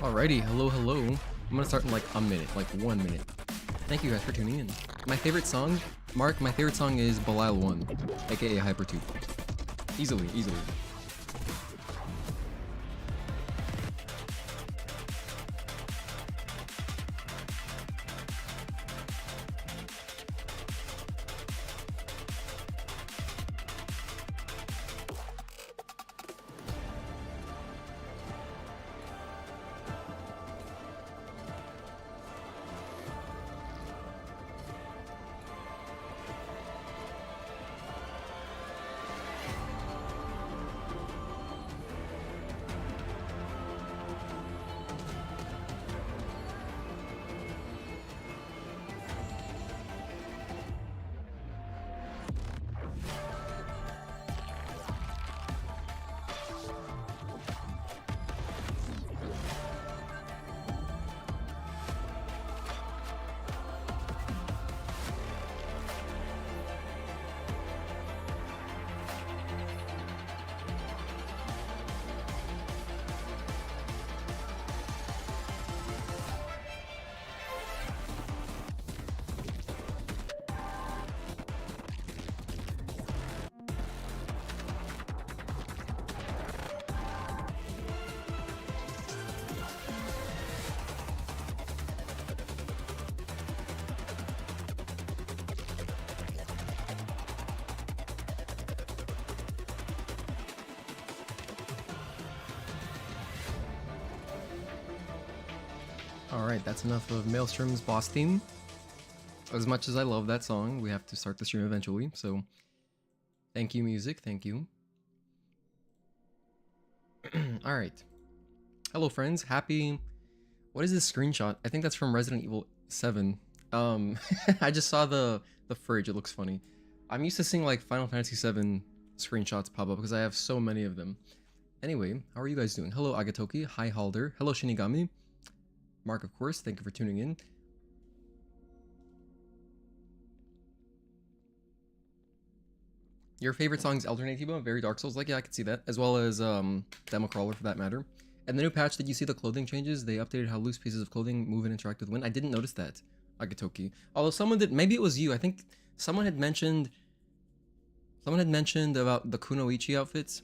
Alrighty, hello, hello. I'm gonna start in like a minute, like 1 minute. Thank you guys for tuning in. My favorite song, Mark, my favorite song is Belial 1, aka Hyper 2. Easily, easily. Alright, that's enough of Maelstrom's boss theme. As much as I love that song, we have to start the stream eventually, so thank you, music, thank you. Alright. Hello, friends. Happy... What is this screenshot? I think that's from Resident Evil 7. I just saw the fridge. It looks funny. I'm used to seeing, like, Final Fantasy 7 screenshots pop up because I have so many of them. Anyway, how are you guys doing? Hello, Agatoki. Hi, Halder. Hello, Shinigami. Mark, of course. Thank you for tuning in. Your favorite song is Elden Ring, very Dark Souls. Like, yeah, I could see that. As well as Demo Crawler, for that matter. And the new patch, did you see the clothing changes? They updated how loose pieces of clothing move and interact with wind. I didn't notice that, Agatoki. Although someone did, maybe it was you. I think someone had mentioned about the Kunoichi outfits.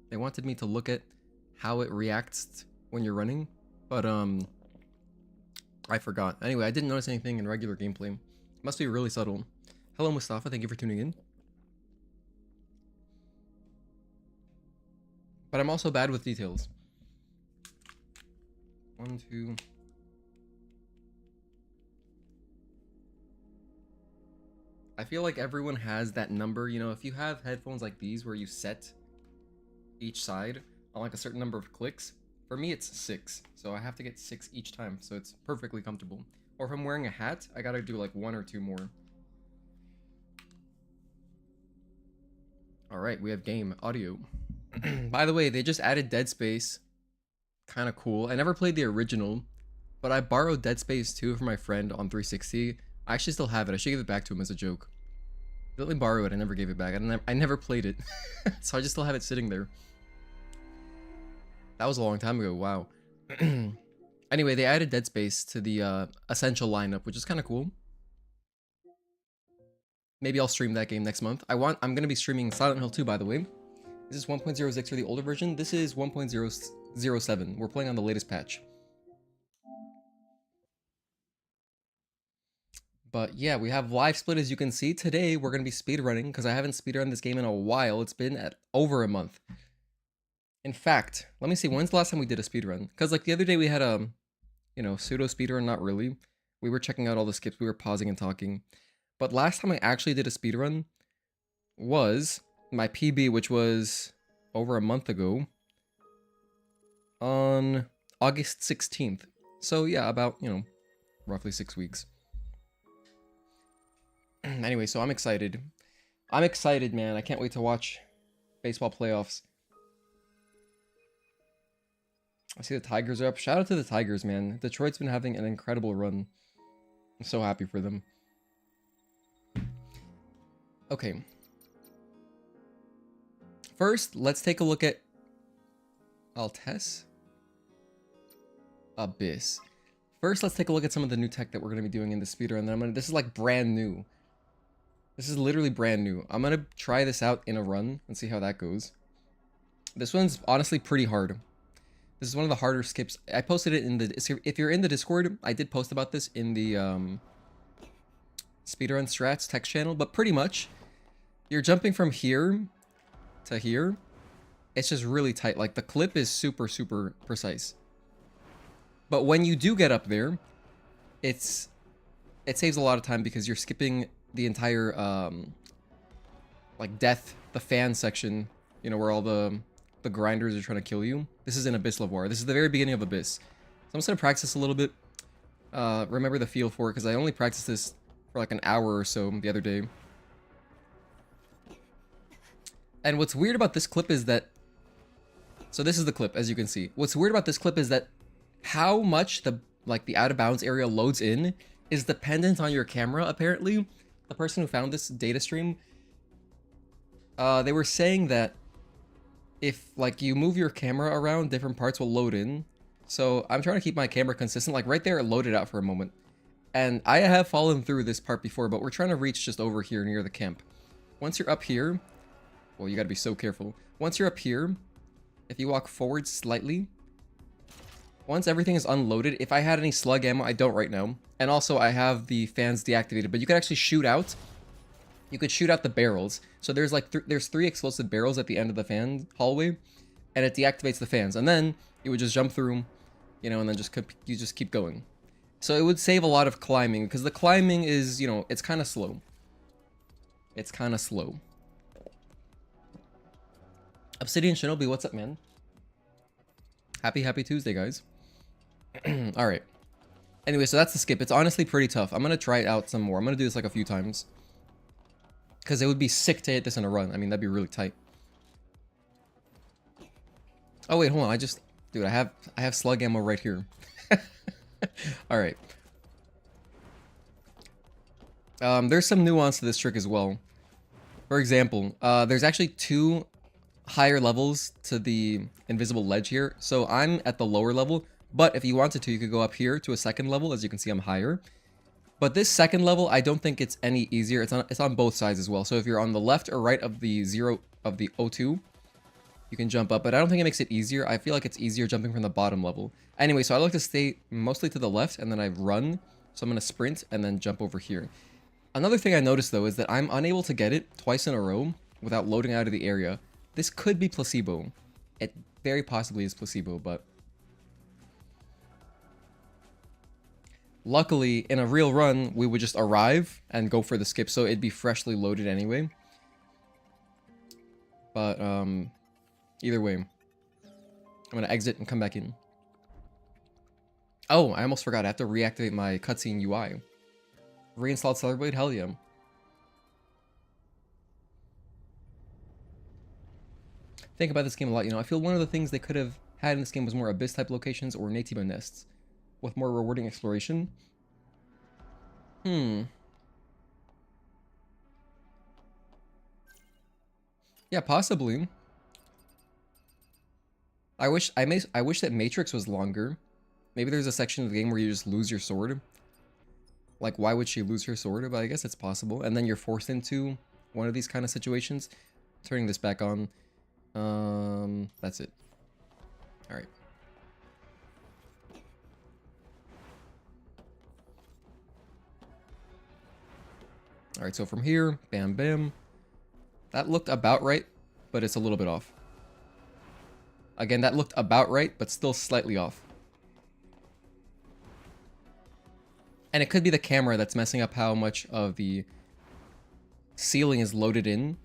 They wanted me to look at how it reacts when you're running, but I forgot. Anyway, I didn't notice anything in regular gameplay. Must be really subtle. Hello, Mustafa. Thank you for tuning in. But I'm also bad with details. 1, 2. I feel like everyone has that number, you know, if you have headphones like these where you set each side on like a certain number of clicks, for me it's 6, so I have to get 6 each time, so it's perfectly comfortable. Or if I'm wearing a hat, I gotta do like 1 or 2 more. Alright, we have game, audio. By the way, they just added Dead Space. Kind of cool. I never played the original, but I borrowed Dead Space 2 from my friend on 360. I actually still have it. I should give it back to him as a joke. He let me borrow it. I never gave it back. I never played it. So I just still have it sitting there. That was a long time ago. Wow. Anyway, they added Dead Space to the Essential lineup, which is kind of cool. Maybe I'll stream that game next month. I'm going to be streaming Silent Hill 2, by the way. This is 1.06 for the older version. This is 1.007. We're playing on the latest patch. But yeah, we have live split, as you can see. Today, we're going to be speedrunning, because I haven't speedrun this game in a while. It's been at over a month. In fact, let me see, when's the last time we did a speedrun? Because like the other day we had a, you know, pseudo speedrun, not really. We were checking out all the skips, we were pausing and talking. But last time I actually did a speedrun was my PB, which was over a month ago, on August 16th. So yeah, about, you know, roughly 6 weeks. Anyway, so I'm excited. I'm excited, man. I can't wait to watch baseball playoffs. I see the Tigers are up. Shout out to the Tigers, man. Detroit's been having an incredible run. I'm so happy for them. Okay. First, let's take a look at Altess. Abyss. First, let's take a look at some of the new tech that we're going to be doing in the speedrun. Then this is like brand new. This is literally brand new. I'm going to try this out in a run and see how that goes. This one's honestly pretty hard. This is one of the harder skips. I posted it in the... If you're in the Discord, I did post about this in the Speedrun Strats text channel. But pretty much, you're jumping from here to here. It's just really tight. Like, the clip is super, super precise. But when you do get up there, it saves a lot of time because you're skipping the entire, like, death, the fan section, you know, where all the grinders are trying to kill you. This is in Altess Levoire. This is the very beginning of Abyss. So I'm just going to practice a little bit. Remember the feel for it, because I only practiced this for like an hour or so the other day. And what's weird about this clip is that... So this is the clip, as you can see. What's weird about this clip is that how much the out of bounds area loads in is dependent on your camera, apparently. The person who found this data stream, they were saying that if like you move your camera around, different parts will load in. So I'm trying to keep my camera consistent. Like right there, it loaded out for a moment. And I have fallen through this part before, but we're trying to reach just over here near the camp. Once you're up here, well, you gotta be so careful. Once you're up here, if you walk forward slightly, once everything is unloaded, if I had any slug ammo, I don't right now. And also I have the fans deactivated, but you could actually shoot out. You could shoot out the barrels. So there's like there's 3 explosive barrels at the end of the fan hallway, and it deactivates the fans. And then you would just jump through, you know, and then you just keep going. So it would save a lot of climbing, because the climbing is, you know, it's kind of slow. It's kind of slow. Obsidian Shinobi, what's up, man? Happy Tuesday, guys. Alright. Anyway, so that's the skip. It's honestly pretty tough. I'm going to try it out some more. I'm going to do this like a few times. Because it would be sick to hit this in a run. I mean, that'd be really tight. Oh, wait, hold on. Dude, I have slug ammo right here. Alright. There's some nuance to this trick as well. For example, there's actually 2 higher levels to the invisible ledge here. So I'm at the lower level, but if you wanted to, you could go up here to a 2nd level. As you can see, I'm higher. But this 2nd level, I don't think it's any easier. It's on both sides as well. So if you're on the left or right of the O2, you can jump up. But I don't think it makes it easier. I feel like it's easier jumping from the bottom level. Anyway, so I like to stay mostly to the left, and then I run. So I'm going to sprint and then jump over here. Another thing I noticed, though, is that I'm unable to get it twice in a row without loading out of the area. This could be placebo. It very possibly is placebo, but... Luckily, in a real run, we would just arrive and go for the skip, so it'd be freshly loaded anyway. But, either way. I'm gonna exit and come back in. Oh, I almost forgot. I have to reactivate my cutscene UI. Reinstalled Celebrate? Hell yeah. Think about this game a lot, you know. I feel one of the things they could have had in this game was more Abyss-type locations or Natiba nests with more rewarding exploration. Yeah, possibly. I wish that Matrix was longer. Maybe there's a section of the game where you just lose your sword. Like, why would she lose her sword? But I guess it's possible. And then you're forced into one of these kind of situations. Turning this back on. That's it. Alright. Alright, so from here, bam, bam. That looked about right, but it's a little bit off. Again, that looked about right, but still slightly off. And it could be the camera that's messing up how much of the ceiling is loaded in.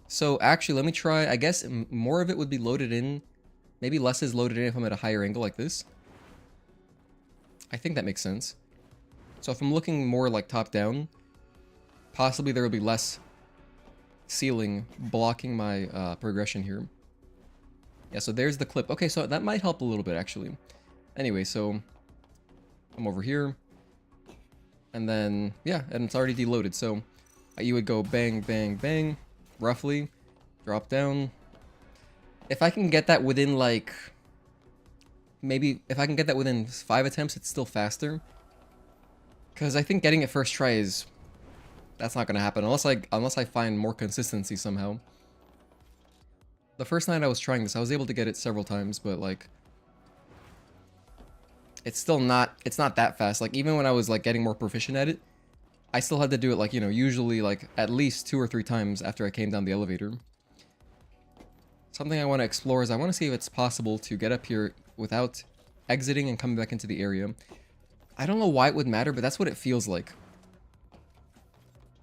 So actually, let me try. I guess more of it would be loaded in. Maybe less is loaded in if I'm at a higher angle like this. I think that makes sense. So if I'm looking more like top down, possibly there will be less ceiling blocking my progression here. Yeah, so there's the clip. Okay, so that might help a little bit actually. Anyway, so I'm over here. And then, yeah, and it's already deloaded. So you would go bang, bang, bang, roughly, drop down. If I can get that within like maybe if I can get that within 5 attempts, it's still faster. Because I think getting it first try is... That's not going to happen unless I find more consistency somehow. The first night I was trying this, I was able to get it several times, but like... It's still not... It's not that fast. Like, even when I was like getting more proficient at it, I still had to do it like, you know, usually like at least 2 or 3 times after I came down the elevator. Something I want to explore is I want to see if it's possible to get up here without exiting and coming back into the area. I don't know why it would matter, but that's what it feels like.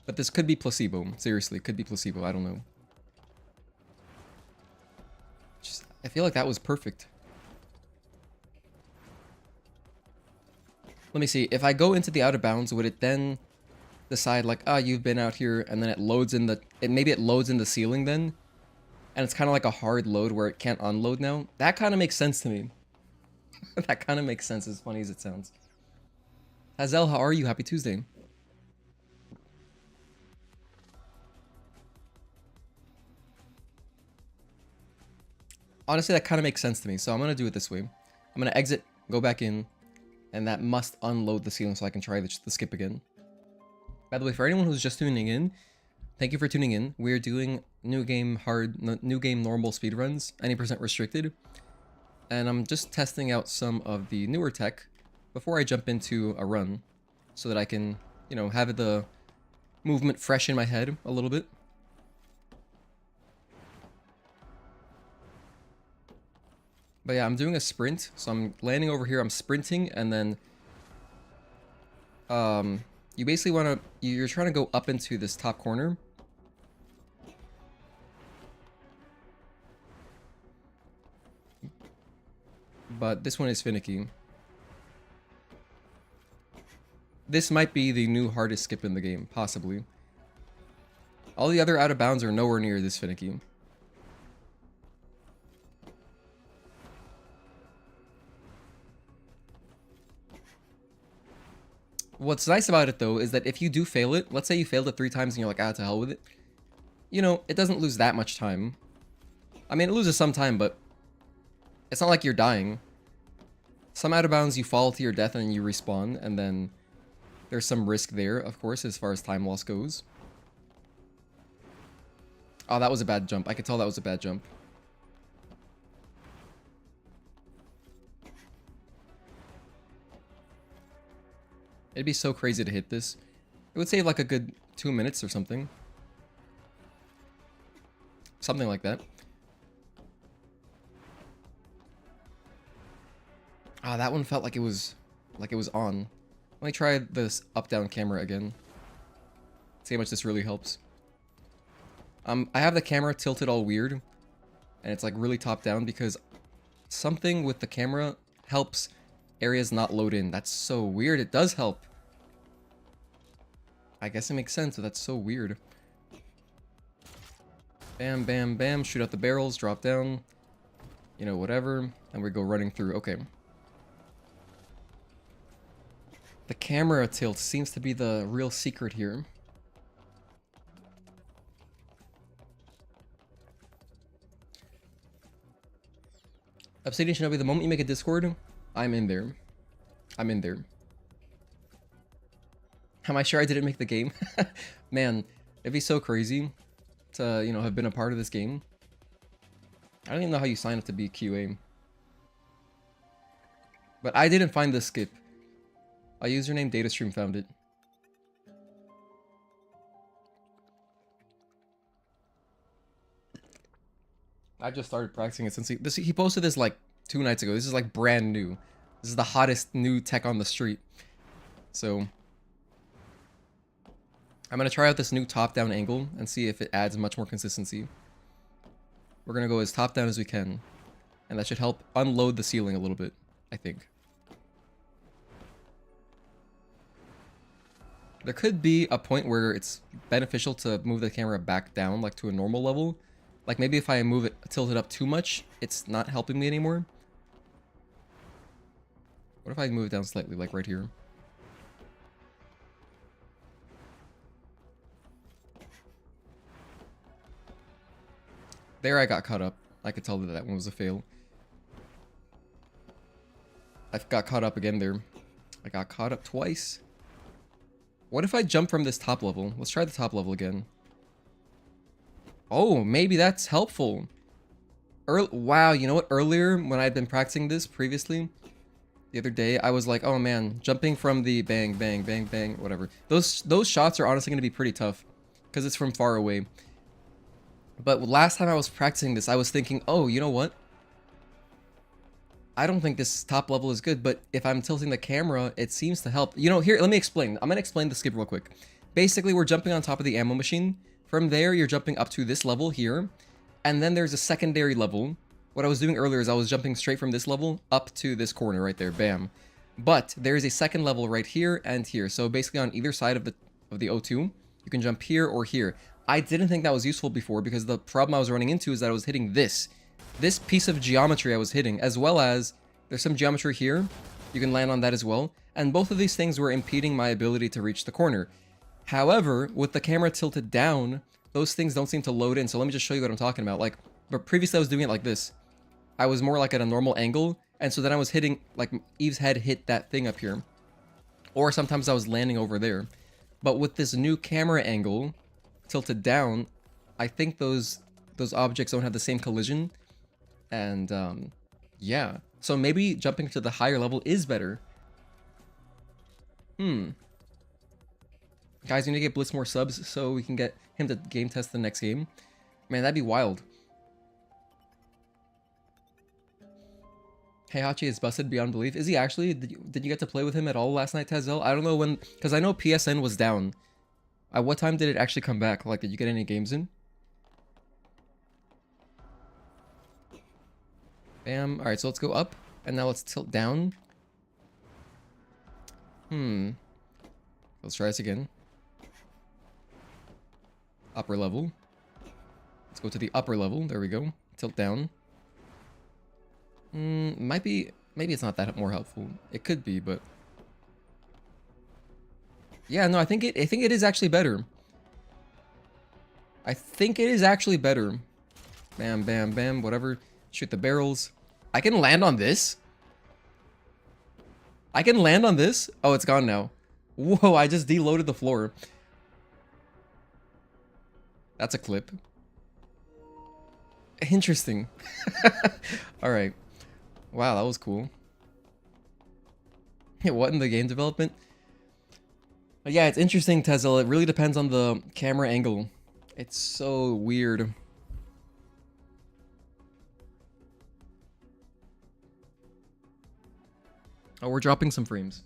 But this could be placebo. Seriously, it could be placebo. I don't know. Just, I feel like that was perfect. Let me see. If I go into the out of bounds, would it then decide like, ah, you've been out here, and then it loads in the... maybe it loads in the ceiling then? And it's kind of like a hard load where it can't unload now? That kind of makes sense to me. That kind of makes sense, as funny as it sounds. Hazel, how are you? Happy Tuesday. Honestly, that kind of makes sense to me, so I'm going to do it this way. I'm going to exit, go back in, and that must unload the ceiling so I can try the skip again. By the way, for anyone who's just tuning in, thank you for tuning in. We're doing new game normal speedruns, any percent restricted. And I'm just testing out some of the newer tech before I jump into a run, so that I can, you know, have the movement fresh in my head a little bit. But yeah, I'm doing a sprint, so I'm landing over here, I'm sprinting, and then you basically want to, you're trying to go up into this top corner. But this one is finicky. This might be the new hardest skip in the game, possibly. All the other out of bounds are nowhere near this finicky. What's nice about it though is that if you do fail it, let's say you failed it 3 times and you're like, ah, to hell with it. You know, it doesn't lose that much time. I mean, it loses some time, but it's not like you're dying. Some out of bounds you fall to your death and you respawn, and then there's some risk there, of course, as far as time loss goes. Oh, that was a bad jump. I could tell that was a bad jump. It'd be so crazy to hit this. It would save like a good 2 minutes or something. Something like that. Ah, that one felt like it was on. Let me try this up-down camera again. See how much this really helps. I have the camera tilted all weird, and it's like really top-down because something with the camera helps areas not load in. That's so weird. It does help. I guess it makes sense, but that's so weird. Bam, bam, bam. Shoot out the barrels, drop down. You know, whatever. And we go running through. Okay. The camera tilt seems to be the real secret here. Obsidian Shinobi, the moment you make a Discord, I'm in there. I'm in there. Am I sure I didn't make the game? Man, it'd be so crazy to, you know, have been a part of this game. I don't even know how you sign up to be QA. But I didn't find this skip. A username DataStream found it. I just started practicing it since he posted this like 2 nights ago. This is like brand new. This is the hottest new tech on the street. So I'm gonna try out this new top-down angle and see if it adds much more consistency. We're gonna go as top-down as we can, and that should help unload the ceiling a little bit, I think. There could be a point where it's beneficial to move the camera back down, like to a normal level. Like maybe if I move it, tilt it up too much, it's not helping me anymore. What if I move it down slightly, like right here? There I got caught up. I could tell that that one was a fail. I got caught up again there. I got caught up twice. What if I jump from this top level? Let's try the top level again. Oh, maybe that's helpful. Wow, you know what? Earlier, when I'd been practicing this previously, the other day, I was like, oh man, jumping from the bang, bang, bang, bang, whatever. Those shots are honestly going to be pretty tough because it's from far away. But last time I was practicing this, I was thinking, oh, you know what? I don't think this top level is good, but if I'm tilting the camera, it seems to help. You know, here, let me explain. I'm going to explain the skip real quick. Basically, we're jumping on top of the ammo machine. From there, you're jumping up to this level here. And then there's a secondary level. What I was doing earlier is I was jumping straight from this level up to this corner right there. Bam. But there is a second level right here and here. So basically on either side of the O2, you can jump here or here. I didn't think that was useful before because the problem I was running into is that I was hitting this piece of geometry I was hitting, as well as there's some geometry here. You can land on that as well. And both of these things were impeding my ability to reach the corner. However, with the camera tilted down, those things don't seem to load in. So let me just show you what I'm talking about. Like, but previously I was doing it like this. I was more like at a normal angle. And so then I was hitting, like Eve's head hit that thing up here. Or sometimes I was landing over there. But with this new camera angle tilted down, I think those objects don't have the same collision. And yeah. So maybe jumping to the higher level is better. Guys, we need to get Blitz more subs so we can get him to game test the next game. Man, that'd be wild. Heihachi is busted beyond belief. Is he actually? Did you get to play with him at all last night, Tazel? I don't know when, because I know PSN was down. At what time did it actually come back? Like, did you get any games in? Bam. Alright, so let's go up. And now let's tilt down. Let's try this again. Upper level. Let's go to the upper level. There we go. Tilt down. Maybe it's not that more helpful. It could be, but yeah, no, I think it is actually better. I think it is actually better. Bam, bam, bam, whatever. Shoot the barrels. I can land on this? I can land on this? Oh, it's gone now. Whoa, I just deloaded the floor. That's a clip. Interesting. Alright. Wow, that was cool. What in the game development? But yeah, it's interesting, Tezel. It really depends on the camera angle. It's so weird. Oh, we're dropping some frames.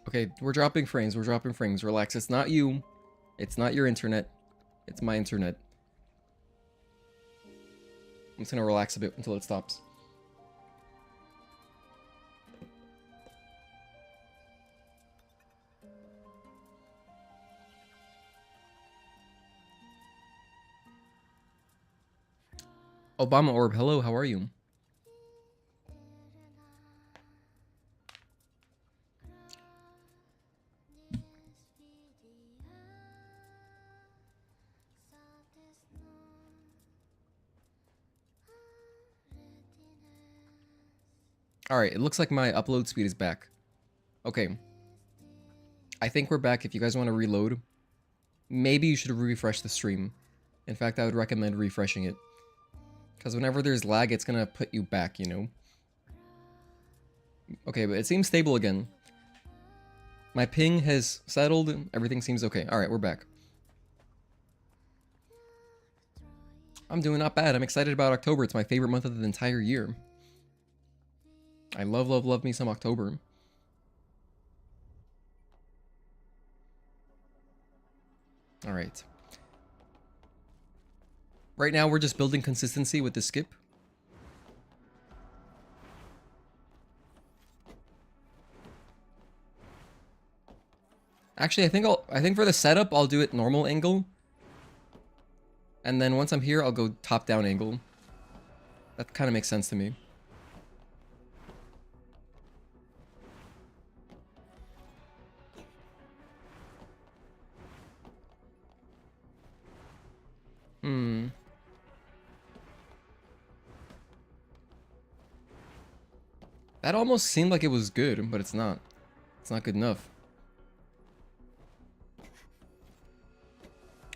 Okay, we're dropping frames. We're dropping frames. Relax. It's not you. It's not your internet. It's my internet. I'm just gonna relax a bit until it stops. Obama Orb, hello, how are you? Alright, it looks like my upload speed is back. Okay. I think we're back. If you guys want to reload, maybe you should refresh the stream. In fact, I would recommend refreshing it. Because whenever there's lag, it's gonna put you back, you know? Okay, but it seems stable again. My ping has settled. Everything seems okay. Alright, we're back. I'm doing not bad. I'm excited about October. It's my favorite month of the entire year. I love, love, love me some October. Alright. Right now, we're just building consistency with the skip. Actually, I think for the setup, I'll do it normal angle. And then once I'm here, I'll go top-down angle. That kind of makes sense to me. That almost seemed like it was good, but it's not. It's not good enough.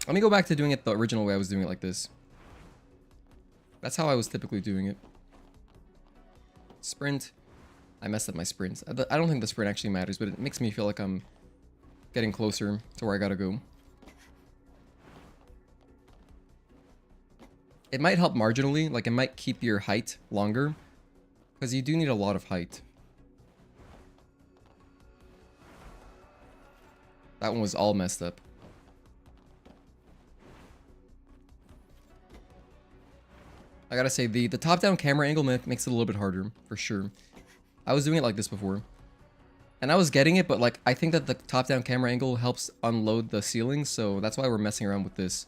Let me go back to doing it the original way I was doing it like this. That's how I was typically doing it. Sprint. I messed up my sprint. I don't think the sprint actually matters, but it makes me feel like I'm getting closer to where I gotta go. It might help marginally, like it might keep your height longer, because you do need a lot of height. That one was all messed up. I gotta say, the top-down camera angle makes it a little bit harder, for sure. I was doing it like this before. And I was getting it, but like, I think that the top-down camera angle helps unload the ceiling, so that's why we're messing around with this.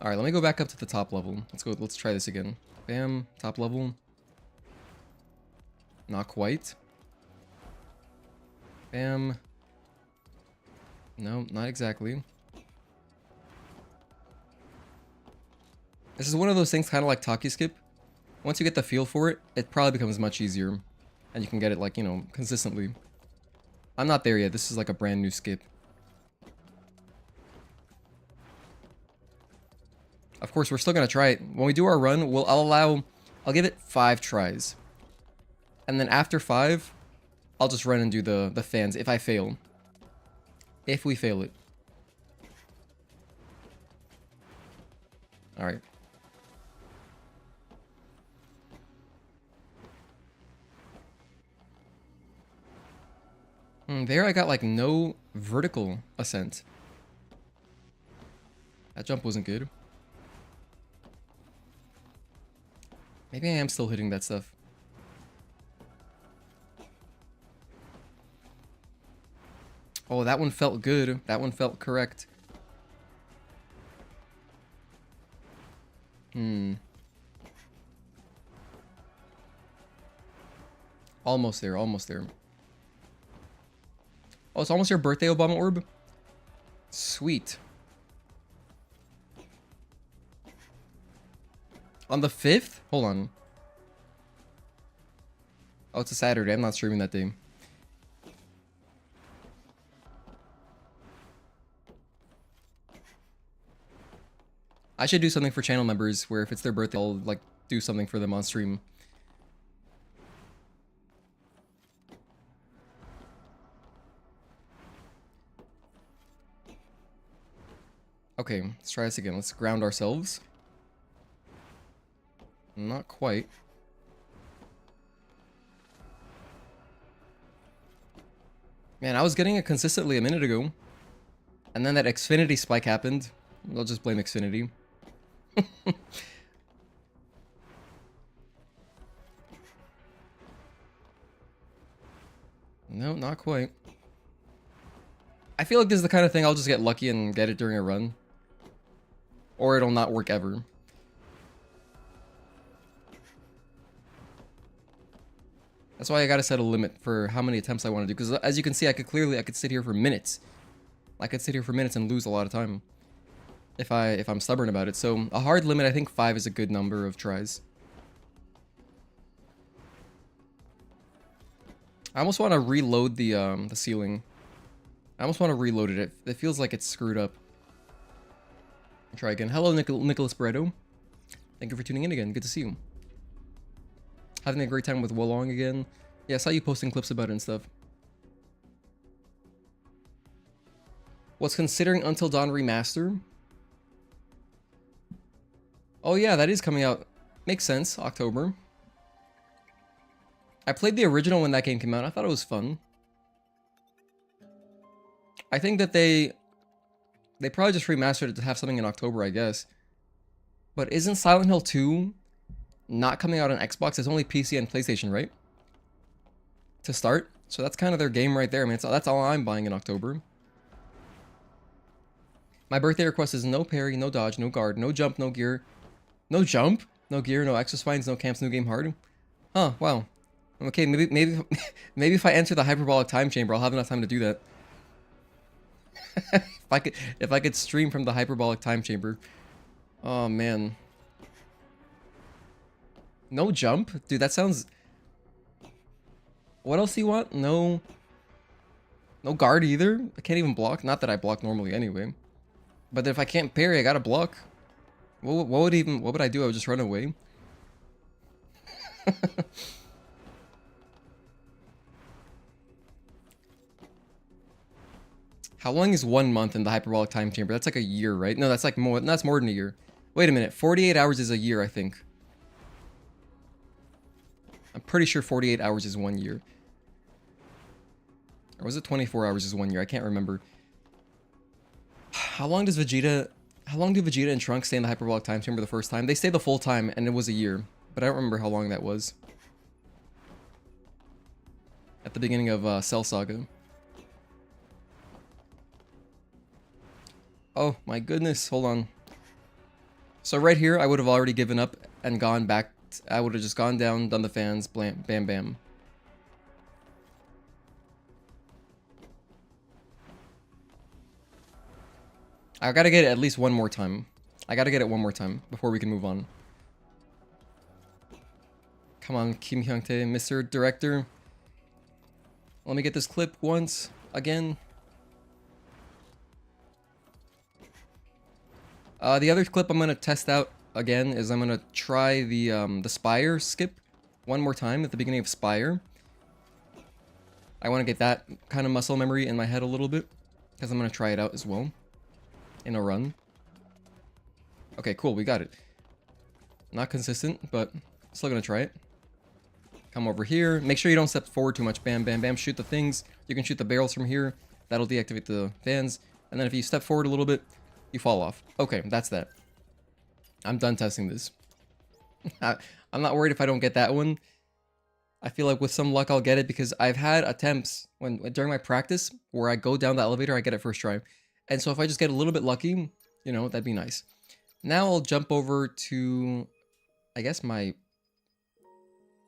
Alright, let me go back up to the top level. Let's try this again. Bam, top level. Not quite. Bam. No, not exactly. This is one of those things kind of like Talkie Skip. Once you get the feel for it, it probably becomes much easier. And you can get it like, you know, consistently. I'm not there yet. This is like a brand new skip. Of course, we're still going to try it. When we do our run, I'll give it 5 tries. And then after 5, I'll just run and do the fans if I fail. If we fail it. Alright. There I got like no vertical ascent. That jump wasn't good. Maybe I am still hitting that stuff. Oh, that one felt good. That one felt correct. Almost there, almost there. Oh, it's almost your birthday, Obama Orb? Sweet. On the 5th? Hold on. Oh, it's a Saturday. I'm not streaming that day. I should do something for channel members where if it's their birthday, I'll like do something for them on stream. Okay, let's try this again. Let's ground ourselves. Not quite. Man, I was getting it consistently a minute ago. And then that Xfinity spike happened. I'll just blame Xfinity. No, not quite. I feel like this is the kind of thing I'll just get lucky and get it during a run. Or it'll not work ever. That's why I gotta set a limit for how many attempts I want to do. Because as you can see, I could sit here for minutes. I could sit here for minutes and lose a lot of time. If I'm stubborn about it. So a hard limit, I think 5 is a good number of tries. I almost want to reload the ceiling. I almost want to reload it. It feels like it's screwed up. I'll try again. Hello, Nicholas Barreto. Thank you for tuning in again. Good to see you. Having a great time with Wolong again. Yeah, I saw you posting clips about it and stuff. Was considering Until Dawn Remaster. Oh yeah, that is coming out. Makes sense. October. I played the original when that game came out. I thought it was fun. I think that they probably just remastered it to have something in October, I guess. But isn't Silent Hill 2 not coming out on Xbox? It's only PC and PlayStation, right? To start. So that's kind of their game right there. I mean, that's all I'm buying in October. My birthday request is no parry, no dodge, no guard, no jump, no gear. No jump? No gear, no extra spines, no camps, new game hard? Huh, wow. Okay, maybe if I enter the hyperbolic time chamber, I'll have enough time to do that. If I could stream from the hyperbolic time chamber. Oh man. No jump? Dude, that sounds... What else do you want? No guard either? I can't even block. Not that I block normally anyway. But if I can't parry, I gotta block. What would I do? I would just run away. How long is 1 month in the hyperbolic time chamber? That's like a year, right? No, that's like more. That's more than a year. Wait a minute. 48 hours is a year, I think. I'm pretty sure 48 hours is 1 year. Or was it 24 hours is 1 year? I can't remember. How long do Vegeta and Trunks stay in the hyperbolic time chamber the first time? They stay the full time, and it was a year. But I don't remember how long that was. At the beginning of Cell Saga. Oh my goodness, hold on. So right here, I would have already given up and gone back. I would have just gone down, done the fans, blam, bam, bam. I gotta get it at least one more time. I gotta get it one more time before we can move on. Come on, Kim Hyung-tae, Mr. Director. Let me get this clip once, again. The other clip I'm gonna test out again is I'm gonna try the Spire skip one more time at the beginning of Spire. I want to get that kind of muscle memory in my head a little bit because I'm gonna try it out as well in a run. Okay, cool, we got it. Not consistent, but still gonna try it. Come over here. Make sure you don't step forward too much. Bam, bam, bam. Shoot the things. You can shoot the barrels from here. That'll deactivate the fans. And then if you step forward a little bit, you fall off. Okay, that's that. I'm done testing this. I'm not worried if I don't get that one. I feel like with some luck I'll get it because I've had attempts during my practice where I go down the elevator, I get it first try. And so if I just get a little bit lucky, you know, that'd be nice. Now I'll jump over to, I guess I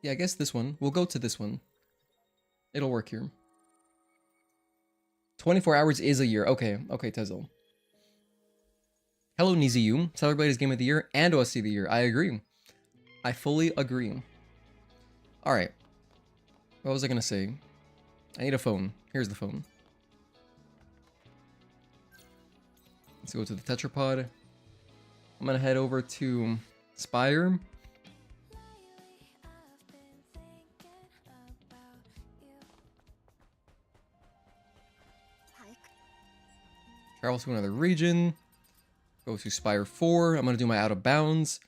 guess this one. We'll go to this one. It'll work here. 24 hours is a year. Okay, Tezel. Hello, Niziyu. Celebrate his Game of the Year and OSC of the Year. I agree. I fully agree. Alright. What was I gonna say? I need a phone. Here's the phone. Let's go to the tetrapod. I'm gonna head over to Spire. Travel to another region. Go to Spire 4. I'm gonna do my out of bounds.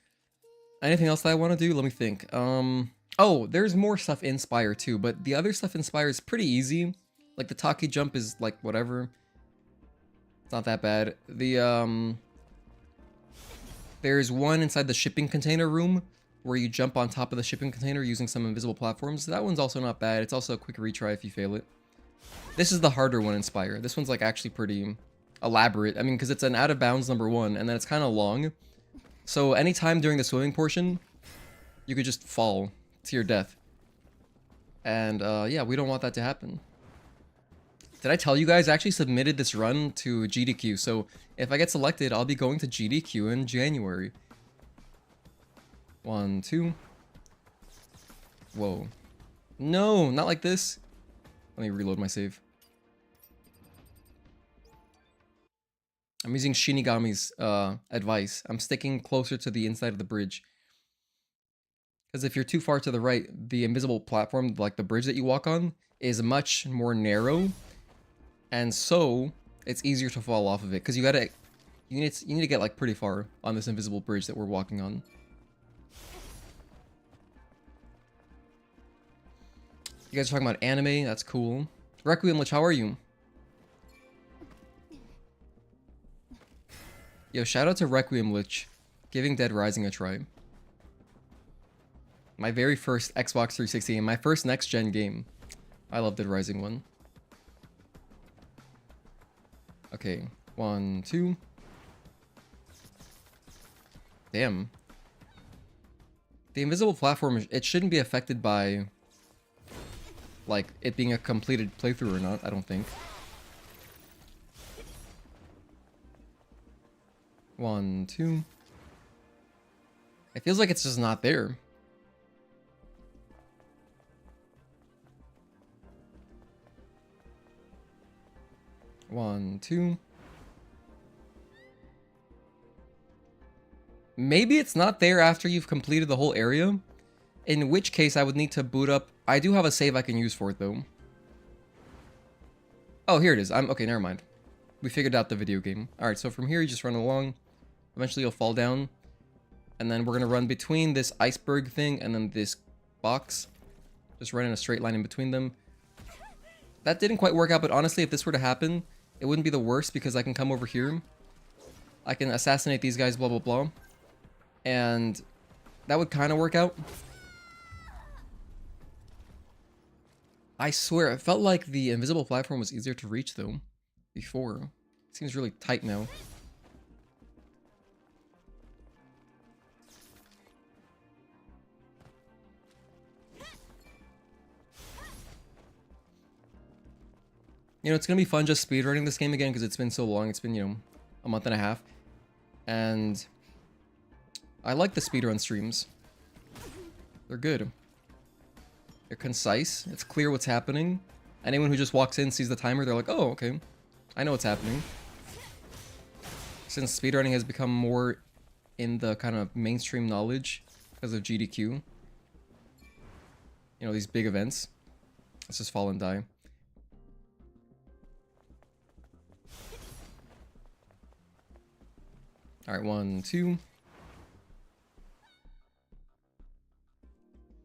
Anything else that I want to do? Let me think. Oh, there's more stuff in Spire too, but the other stuff in Spire is pretty easy. Like the Taki jump is like whatever. It's not that bad. There's one inside the shipping container room where you jump on top of the shipping container using some invisible platforms. That one's also not bad. It's also a quick retry if you fail it. This is the harder one in Spire. This one's like actually pretty elaborate. I mean, because it's an out of bounds #1, and then it's kind of long. So anytime during the swimming portion, you could just fall to your death. And yeah, we don't want that to happen. Did I tell you guys I actually submitted this run to GDQ? So if I get selected, I'll be going to GDQ in January. 1, 2. Whoa. No, not like this. Let me reload my save. I'm using Shinigami's advice. I'm sticking closer to the inside of the bridge. Because if you're too far to the right, the invisible platform, like the bridge that you walk on, is much more narrow. And so, it's easier to fall off of it. Because you need to get like pretty far on this invisible bridge that we're walking on. You guys are talking about anime? That's cool. Requiem Lich, how are you? Yo, shout out to Requiem Lich, giving Dead Rising a try. My very first Xbox 360 and my first next-gen game. I love Dead Rising 1. Okay, 1, 2. Damn. The invisible platform, it shouldn't be affected by, like, it being a completed playthrough or not, I don't think. 1, 2. It feels like it's just not there. One, 2. Maybe it's not there after you've completed the whole area, in which case I would need to boot up. I do have a save I can use for it though. Oh, here it is. Okay, never mind. We figured out the video game. Alright, so from here you just run along. Eventually you'll fall down. And then we're going to run between this iceberg thing and then this box. Just run in a straight line in between them. That didn't quite work out, but honestly, if this were to happen, it wouldn't be the worst because I can come over here. I can assassinate these guys, blah, blah, blah. And that would kind of work out. I swear, it felt like the invisible platform was easier to reach, though, before. It seems really tight now. You know, it's going to be fun just speedrunning this game again because it's been so long. It's been, you know, a month and a half. And I like the speedrun streams. They're good. They're concise. It's clear what's happening. Anyone who just walks in, sees the timer, they're like, oh, okay. I know what's happening. Since speedrunning has become more in the kind of mainstream knowledge because of GDQ. You know, these big events. Let's just fall and die. Alright, 1, 2.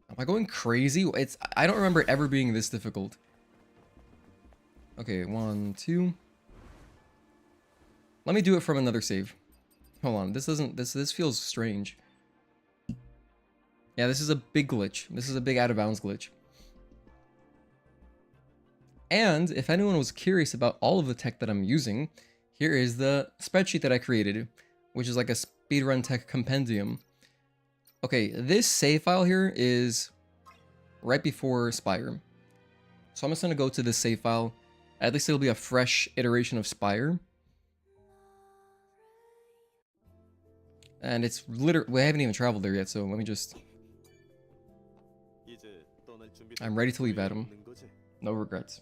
Am I going crazy? I don't remember it ever being this difficult. Okay, 1, 2. Let me do it from another save. Hold on, this feels strange. Yeah, this is a big glitch. This is a big out of bounds glitch. And if anyone was curious about all of the tech that I'm using, here is the spreadsheet that I created, which is like a speedrun tech compendium. Okay, this save file here is right before Spire. So I'm just gonna go to this save file. At least it'll be a fresh iteration of Spire. And it's literally, we haven't even traveled there yet, so let me just... I'm ready to leave, Adam. No regrets.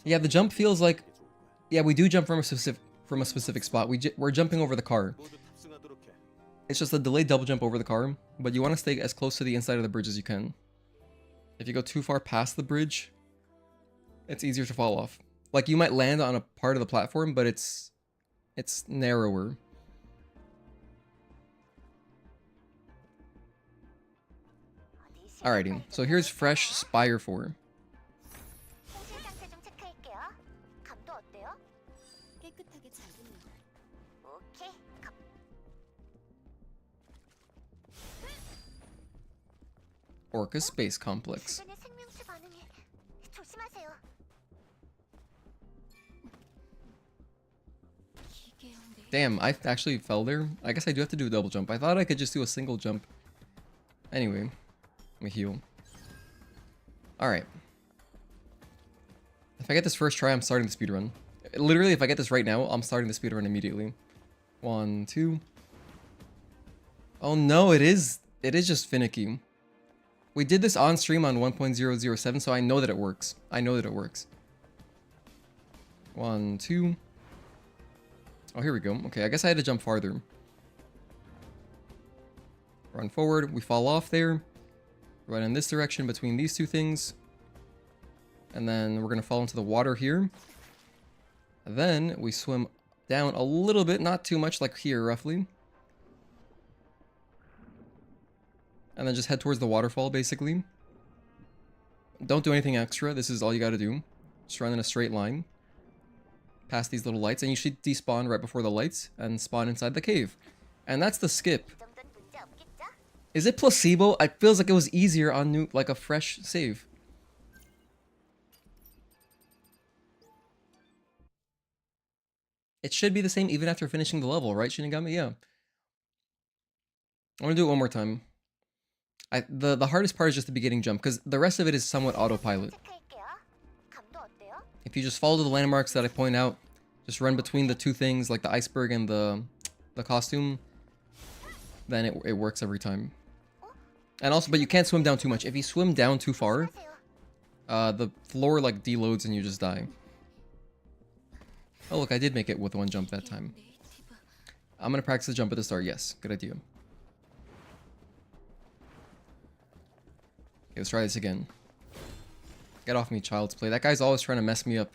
Yeah, the jump feels like... Yeah, we do jump from a specific spot. We're jumping over the car. It's just a delayed double jump over the car, but you want to stay as close to the inside of the bridge as you can. If you go too far past the bridge, it's easier to fall off. Like, you might land on a part of the platform, but it's narrower. Alrighty, so here's fresh Spire 4. Orca Space Complex. Damn, I actually fell there. I guess I do have to do a double jump. I thought I could just do a single jump. Anyway, let me heal. Alright. If I get this first try, I'm starting the speedrun. Literally, if I get this right now, I'm starting the speedrun immediately. 1, 2. Oh no, it is just finicky. We did this on stream on 1.007, so I know that it works. I know that it works. 1, 2. Oh, here we go. Okay, I guess I had to jump farther. Run forward. We fall off there. Run in this direction between these two things. And then we're going to fall into the water here. And then we swim down a little bit, not too much, like here, roughly. And then just head towards the waterfall, basically. Don't do anything extra. This is all you got to do. Just run in a straight line. Past these little lights, and you should despawn right before the lights and spawn inside the cave. And that's the skip. Is it placebo? It feels like it was easier on new, like a fresh save. It should be the same even after finishing the level, right, Shinigami? Yeah. I want to do it one more time. The hardest part is just the beginning jump, because the rest of it is somewhat autopilot. If you just follow the landmarks that I point out, just run between the two things, like the iceberg and the costume, then it works every time. And also, but you can't swim down too much. If you swim down too far, the floor like deloads and you just die. Oh look, I did make it with one jump that time. I'm gonna practice the jump at the start. Yes, good idea. Okay, let's try this again. Get off me, child's play. That guy's always trying to mess me up.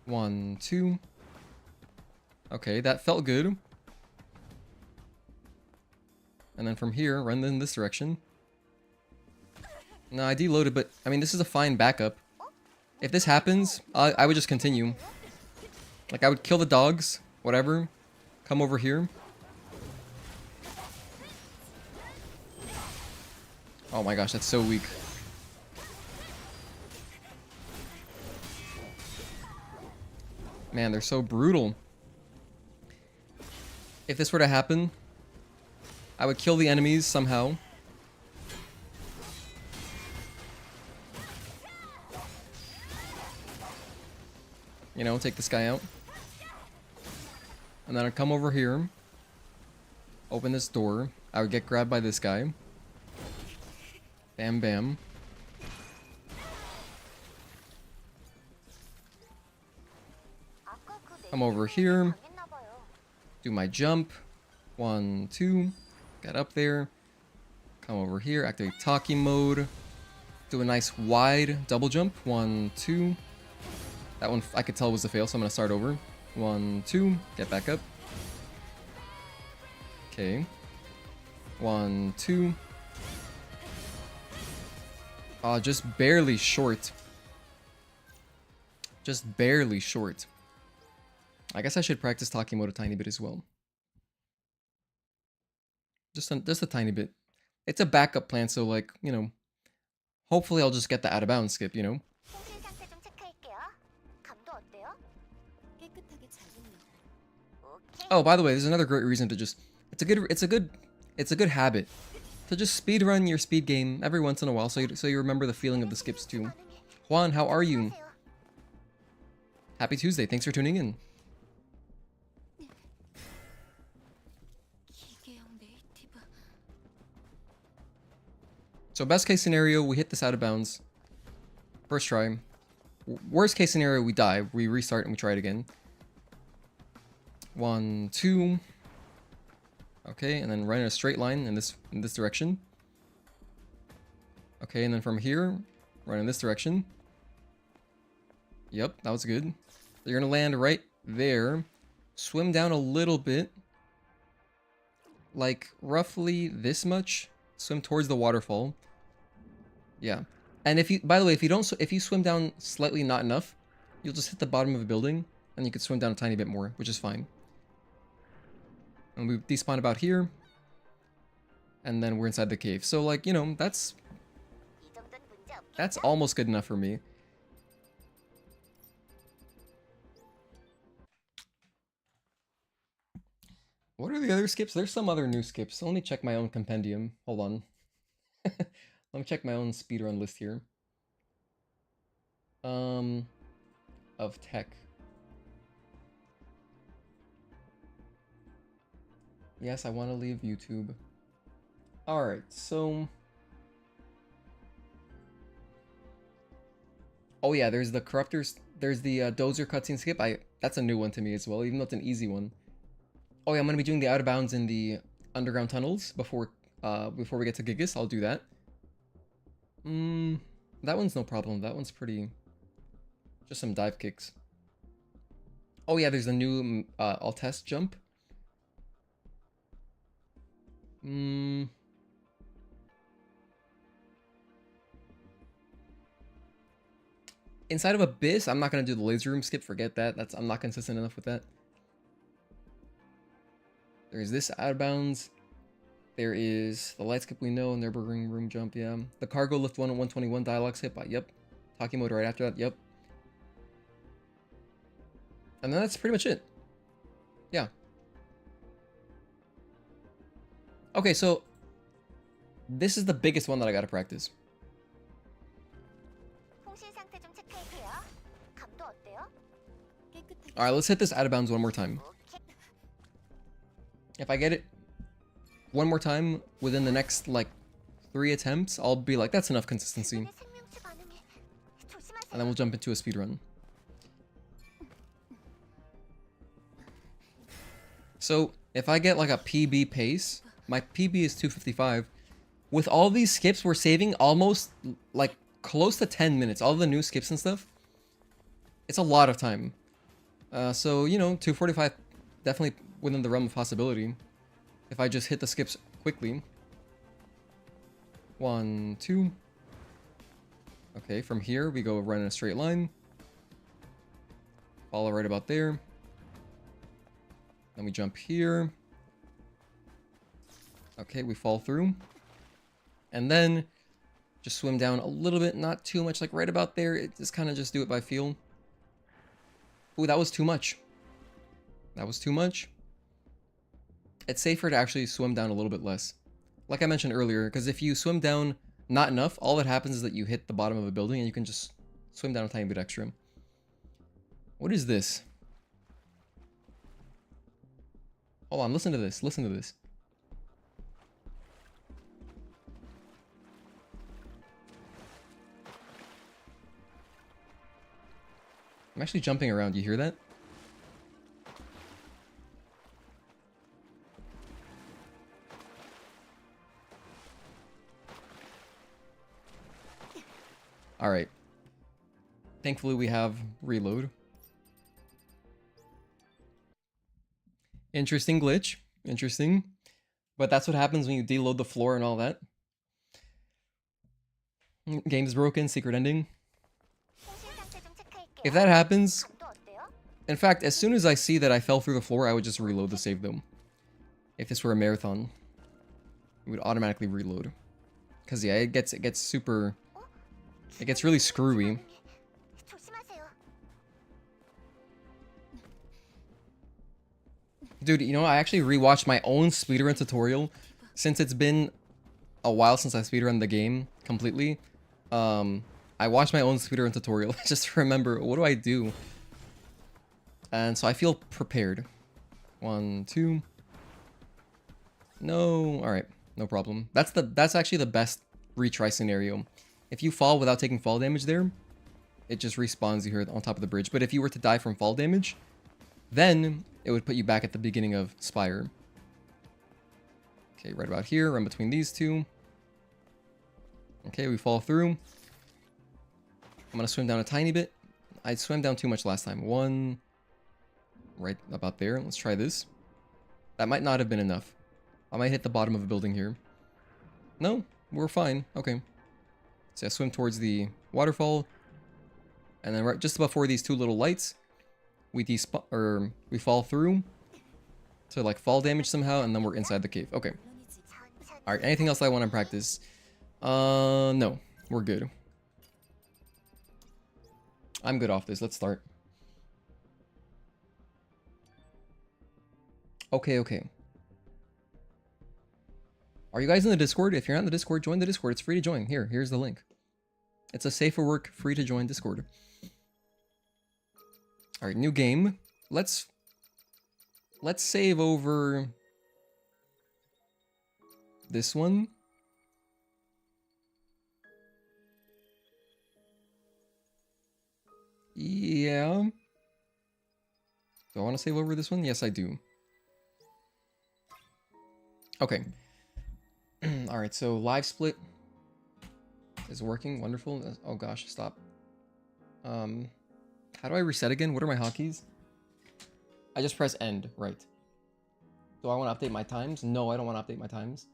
1, 2. Okay, that felt good. And then from here, run in this direction. No, I deloaded, but I mean, this is a fine backup. If this happens, I would just continue. Like, I would kill the dogs, whatever. Come over here. Oh my gosh, that's so weak. Man, they're so brutal. If this were to happen, I would kill the enemies somehow. You know, take this guy out. And then I'd come over here. Open this door. I would get grabbed by this guy. Bam, bam. Come over here. Do my jump. 1, 2. Get up there. Come over here. Activate talkie mode. Do a nice wide double jump. 1, 2. That one I could tell was a fail, so I'm going to start over. 1, 2. Get back up. Okay. 1, 2. Just barely short. Just barely short. I guess I should practice talkie mode a tiny bit as well. Just a tiny bit. It's a backup plan, so like, you know, hopefully I'll just get the out of bounds skip, you know. Oh, by the way, there's another great reason to just it's a good habit to just speedrun your speed game every once in a while, so you remember the feeling of the skips too. Juan, how are you? Happy Tuesday. Thanks for tuning in. So best case scenario, we hit this out of bounds. First try. Worst case scenario, we die. We restart and we try it again. 1, 2. Okay, and then run in a straight line in this direction. Okay, and then from here, run in this direction. Yep, that was good. So you're gonna land right there. Swim down a little bit. Like roughly this much. Swim towards the waterfall. Yeah. And if you, by the way, if you swim down slightly not enough, you'll just hit the bottom of a building and you could swim down a tiny bit more, which is fine. And we despawn about here. And then we're inside the cave. So like, you know, that's almost good enough for me. What are the other skips? There's some other new skips. Let me check my own compendium. Hold on. Let me check my own speedrun list here. Of tech. Yes, I want to leave YouTube. Alright, so... Oh yeah, there's the Corruptors... There's the Dozer cutscene skip. That's a new one to me as well, even though it's an easy one. Oh yeah, I'm going to be doing the out of bounds in the underground tunnels before we get to Gigas. I'll do that. That one's no problem. That one's pretty... Just some dive kicks. Oh yeah, there's a new Altess jump. Inside of Abyss, I'm not gonna do the laser room skip. Forget that. I'm not consistent enough with that. There's this out of bounds. There is the light skip we know, and Nürburgring room jump. Yeah, the cargo lift 1 on 121 dialogue skip. Yep. Talkie mode right after that. Yep. And then that's pretty much it. Yeah. Okay, so this is the biggest one that I gotta practice. Alright, let's hit this out of bounds one more time. If I get it one more time within the next, like, 3 attempts, I'll be like, that's enough consistency. And then we'll jump into a speedrun. So, if I get, like, a PB pace, my PB is 255. With all these skips, we're saving almost, like, close to 10 minutes. All the new skips and stuff. It's a lot of time. So, you know, 245, definitely within the realm of possibility. If I just hit the skips quickly. 1, 2. Okay, from here, we go run in a straight line. Follow right about there. Then we jump here. Okay, we fall through. And then just swim down a little bit, not too much, like right about there. It just kind of just do it by feel. Ooh, that was too much. That was too much. It's safer to actually swim down a little bit less. Like I mentioned earlier, because if you swim down not enough, all that happens is that you hit the bottom of a building and you can just swim down a tiny bit extra. What is this? Hold on, listen to this. Listen to this. I'm actually jumping around. You hear that? Alright. Thankfully we have reload. Interesting glitch. Interesting. But that's what happens when you deload the floor and all that. Game's broken, secret ending. If that happens... In fact, as soon as I see that I fell through the floor, I would just reload the save though. If this were a marathon. It would automatically reload. Because yeah, it gets super... It gets really screwy. Dude, you know, I actually rewatched my own speedrun tutorial since it's been a while since I speedrun the game completely. I watched my own speedrun tutorial just to remember, what do I do? And so I feel prepared. 1, 2. No, alright, no problem. That's actually the best retry scenario. If you fall without taking fall damage there, it just respawns you here on top of the bridge. But if you were to die from fall damage, then it would put you back at the beginning of Spire. Okay, right about here, run between these two. Okay, we fall through. I'm gonna swim down a tiny bit. I swam down too much last time. 1, right about there. Let's try this. That might not have been enough. I might hit the bottom of a building here. No, we're fine. Okay. So I swim towards the waterfall. And then right just before these two little lights, we fall through to like fall damage somehow, and then we're inside the cave. Okay. Alright, anything else I want to practice? No. We're good. I'm good off this. Let's start. Okay, okay. Are you guys in the Discord? If you're not in the Discord, join the Discord. It's free to join. Here's the link. It's a safe for work, free to join Discord. Alright, new game. Let's save over this one. Yeah. Do I want to save over this one? Yes, I do. Okay. Alright, so live split is working. Wonderful. Oh gosh, stop. How do I reset again? What are my hotkeys? I just press end, right. Do I want to update my times? No, I don't want to update my times.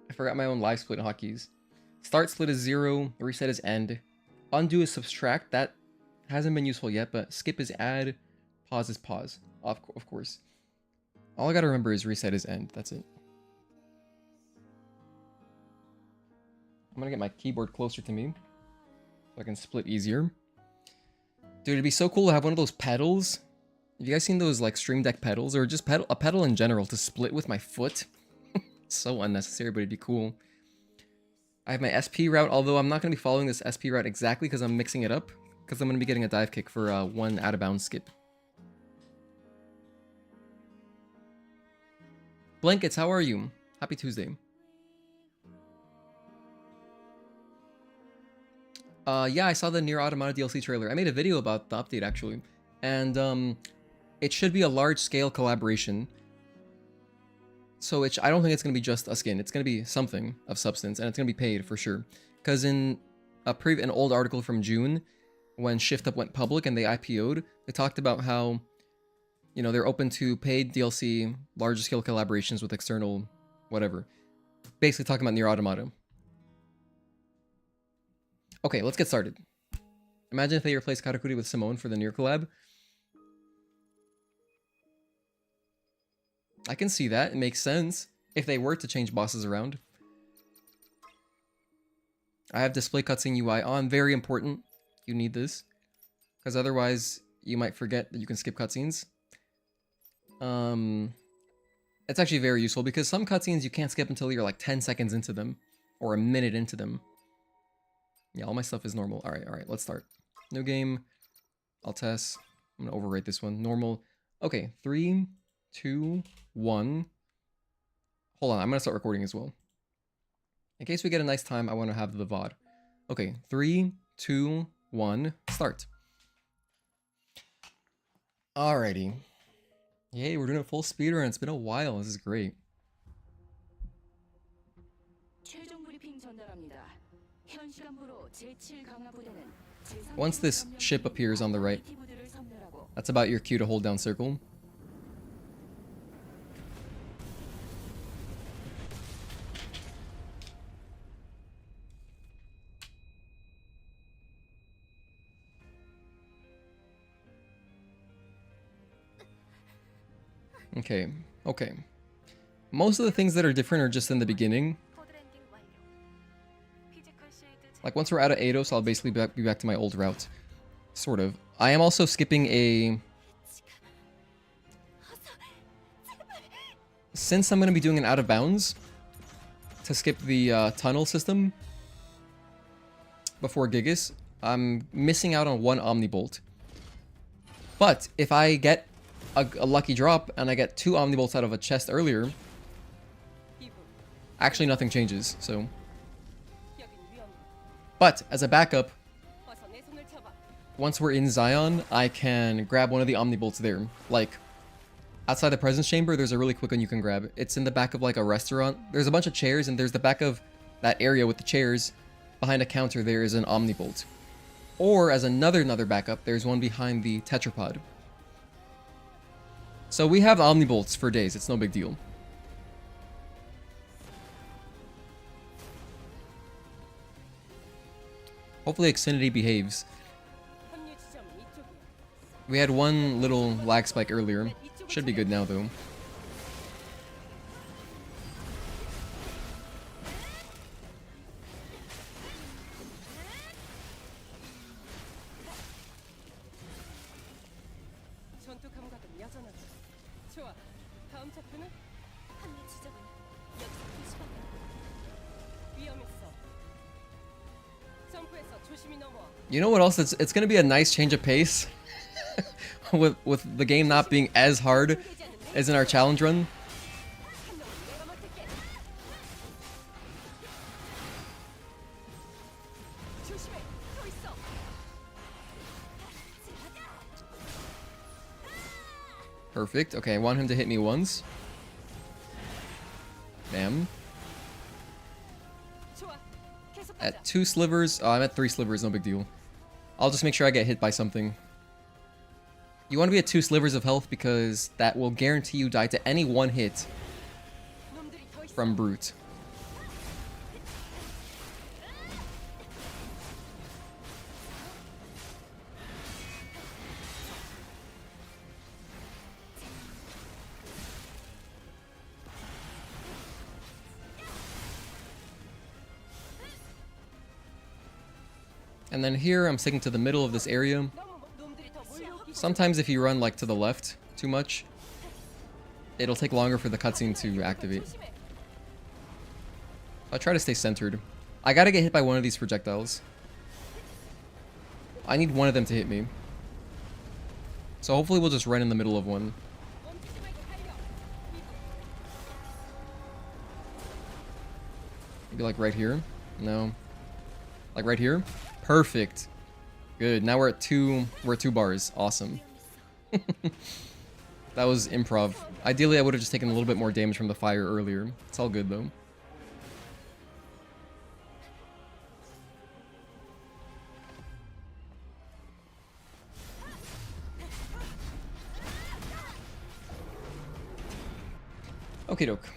I forgot my own live split hotkeys. Start split is 0, reset is end. Undo is subtract, that hasn't been useful yet, but skip is add, pause is pause, of course. All I gotta remember is reset is end, that's it. I'm gonna get my keyboard closer to me, so I can split easier. Dude, it'd be so cool to have one of those pedals. Have you guys seen those like Stream Deck pedals, or just a pedal in general to split with my foot? So unnecessary, but it'd be cool. I have my SP route, although I'm not going to be following this SP route exactly because I'm mixing it up. Because I'm going to be getting a dive kick for one out-of-bounds skip. Blankets, how are you? Happy Tuesday. Yeah, I saw the Nier Automata DLC trailer. I made a video about the update, actually. And it should be a large-scale collaboration. So I don't think it's going to be just a skin. It's going to be something of substance, and it's going to be paid for sure. Because in an old article from June, when Shift Up went public and they IPO'd, they talked about how, you know, they're open to paid DLC, larger scale collaborations with external whatever. Basically talking about Nier Automata. Okay, let's get started. Imagine if they replaced Karakuri with Simone for the Nier collab. I can see that. It makes sense if they were to change bosses around. I have display cutscene UI on. Very important. You need this. Because otherwise, you might forget that you can skip cutscenes. It's actually very useful because some cutscenes you can't skip until you're like 10 seconds into them. Or a minute into them. Yeah, all my stuff is normal. Alright, let's start. New game. Altess. I'm going to overrate this one. Normal. Okay, 3, 2, 1. Hold on, I'm going to start recording as well. In case we get a nice time, I want to have the VOD. Okay, 3, 2, 1, start. Alrighty. Yay, we're doing a full speedrun. It's been a while. This is great. Once this ship appears on the right, that's about your cue to hold down circle. Okay. Most of the things that are different are just in the beginning. Like once we're out of Eidos, I'll basically be back to my old route. Sort of. I am also skipping a... Since I'm going to be doing an out of bounds, to skip the tunnel system before Gigas, I'm missing out on one Omnibolt. But if I get a lucky drop and I get 2 Omnibolts out of a chest earlier, actually nothing changes, so... But as a backup, once we're in Zion, I can grab one of the Omnibolts there. Like, outside the presence chamber, there's a really quick one you can grab. It's in the back of like a restaurant. There's a bunch of chairs, and there's the back of that area with the chairs. Behind a counter, there is an Omnibolt. Or as another backup, there's one behind the tetrapod. So we have Omnibolts for days. It's no big deal. Hopefully Xfinity behaves. We had one little lag spike earlier. Should be good now though. You know what else? It's gonna be a nice change of pace with the game not being as hard as in our challenge run. Perfect. Okay, I want him to hit me once. Bam. At 2 slivers. Oh, I'm at 3 slivers, no big deal. I'll just make sure I get hit by something. You want to be at 2 slivers of health because that will guarantee you die to any one hit from Brute. And then here, I'm sticking to the middle of this area. Sometimes if you run like to the left too much, it'll take longer for the cutscene to activate. I try to stay centered. I gotta get hit by one of these projectiles. I need one of them to hit me. So hopefully we'll just run in the middle of one. Maybe like right here? No. Like right here? Perfect. Good. Now we're at two bars. Awesome. That was improv. Ideally I would have just taken a little bit more damage from the fire earlier. It's all good though. Okie doke.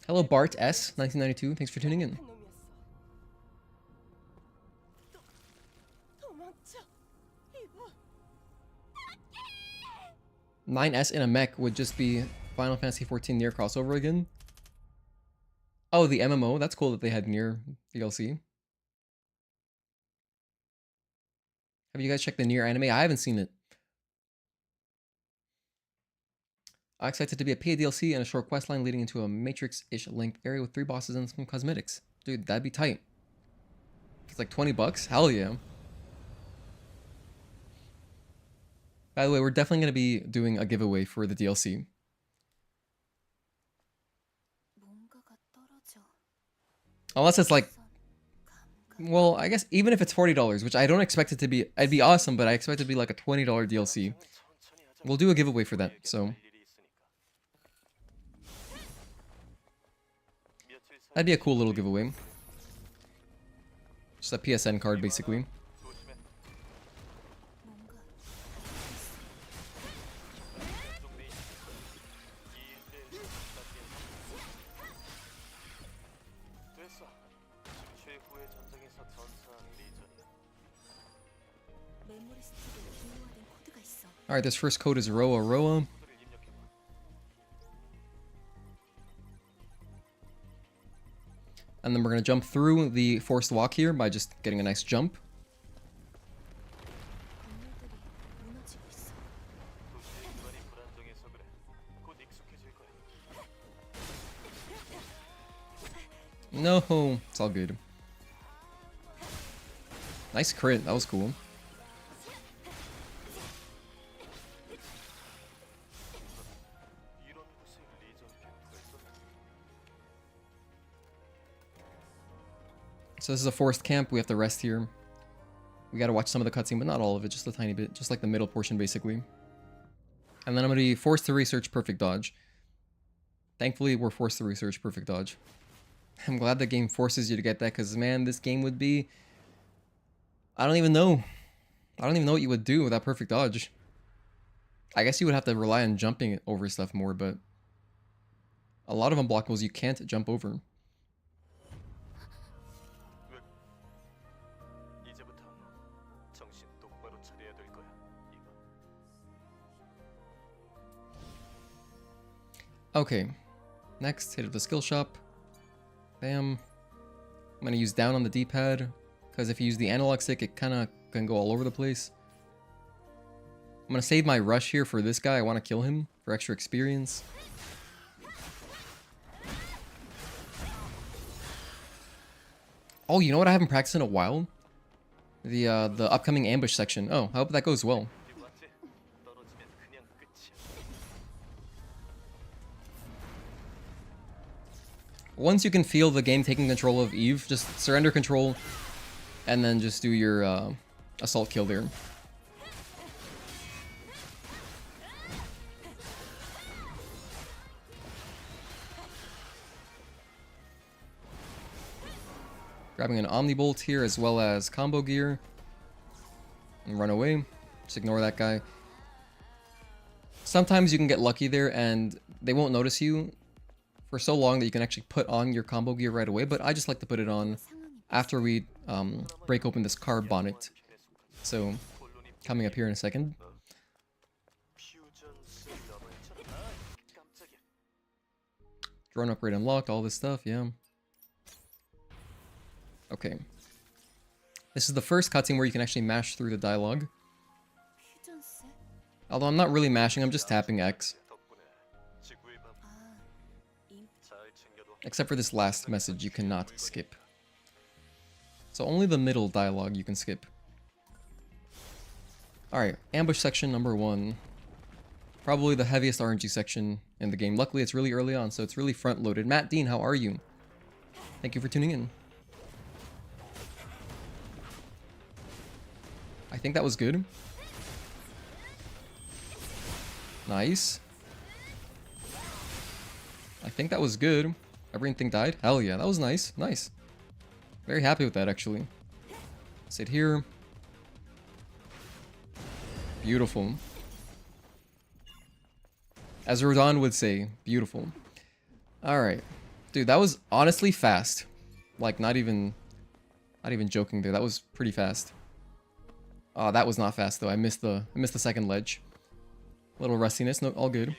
Hello Bart S 1992. Thanks for tuning in. 9S in a mech would just be Final Fantasy 14 Nier crossover again. Oh, the MMO. That's cool that they had Nier DLC. Have you guys checked the Nier anime? I haven't seen it. I expect it to be a paid DLC and a short quest line leading into a Matrix-ish length area with 3 bosses and some cosmetics. Dude, that'd be tight. It's like 20 bucks? Hell yeah. By the way, we're definitely going to be doing a giveaway for the DLC. Unless it's like... Well, I guess even if it's $40, which I don't expect it to be... It'd be awesome, but I expect it to be like a $20 DLC. We'll do a giveaway for that, so... That'd be a cool little giveaway. Just a PSN card, basically. Alright, this first code is Roa Roa. And then we're going to jump through the forced walk here by just getting a nice jump. No, it's all good. Nice crit, that was cool. So this is a forced camp, we have to rest here. We gotta watch some of the cutscene, but not all of it, just a tiny bit. Just like the middle portion, basically. And then I'm gonna be forced to research perfect dodge. Thankfully, we're forced to research perfect dodge. I'm glad the game forces you to get that, because man, this game would be... I don't even know. I don't even know what you would do without perfect dodge. I guess you would have to rely on jumping over stuff more, but... a lot of unblockables you can't jump over. Okay, next, hit up the skill shop. Bam. I'm gonna use down on the D-pad, because if you use the analog stick, it kind of can go all over the place. I'm gonna save my rush here for this guy. I want to kill him for extra experience. Oh, you know what I haven't practiced in a while? The upcoming ambush section. Oh, I hope that goes well. Once you can feel the game taking control of Eve, just surrender control and then just do your assault kill there. Grabbing an Omnibolt here as well as combo gear. And run away. Just ignore that guy. Sometimes you can get lucky there and they won't notice you for so long that you can actually put on your combo gear right away, but I just like to put it on after we break open this car bonnet. So, coming up here in a second. Drone upgrade unlocked, all this stuff, yeah. Okay. This is the first cutscene where you can actually mash through the dialogue. Although I'm not really mashing, I'm just tapping X. Except for this last message, you cannot skip. So only the middle dialogue you can skip. Alright, ambush section number 1. Probably the heaviest RNG section in the game. Luckily, it's really early on, so it's really front-loaded. Matt Dean, how are you? Thank you for tuning in. I think that was good. Nice. I think that was good. Everything died? Hell yeah, that was nice. Nice. Very happy with that, actually. Sit here. Beautiful. As Rodon would say, beautiful. Alright. Dude, that was honestly fast. Like, not even joking there. That was pretty fast. Oh, that was not fast, though. I missed the second ledge. Little rustiness. No, all good.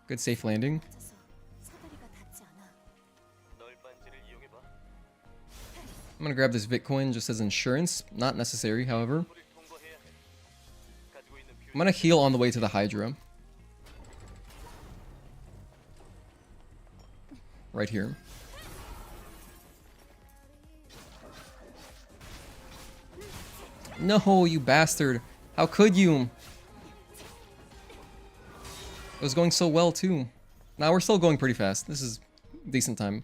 Good safe landing. I'm gonna grab this Bitcoin just as insurance. Not necessary, however. I'm gonna heal on the way to the Hydra. Right here. No, you bastard. How could you? It was going so well, too. Now we're still going pretty fast. This is decent time.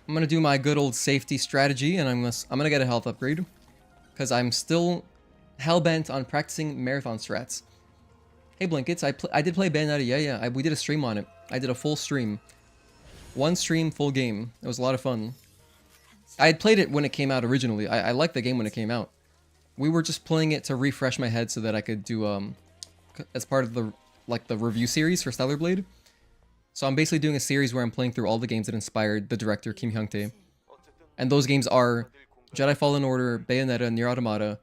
I'm gonna do my good old safety strategy, and I'm gonna get a health upgrade. Because I'm still hell-bent on practicing marathon strats. Hey, Blankets, I did play Bayonetta, yeah. We did a stream on it. I did a full stream. One stream, full game. It was a lot of fun. I had played it when it came out originally. I liked the game when it came out. We were just playing it to refresh my head so that I could do, as part of the review series for Stellar Blade. So I'm basically doing a series where I'm playing through all the games that inspired the director, Kim Hyung-tae. And those games are Jedi Fallen Order, Bayonetta, Nier Automata,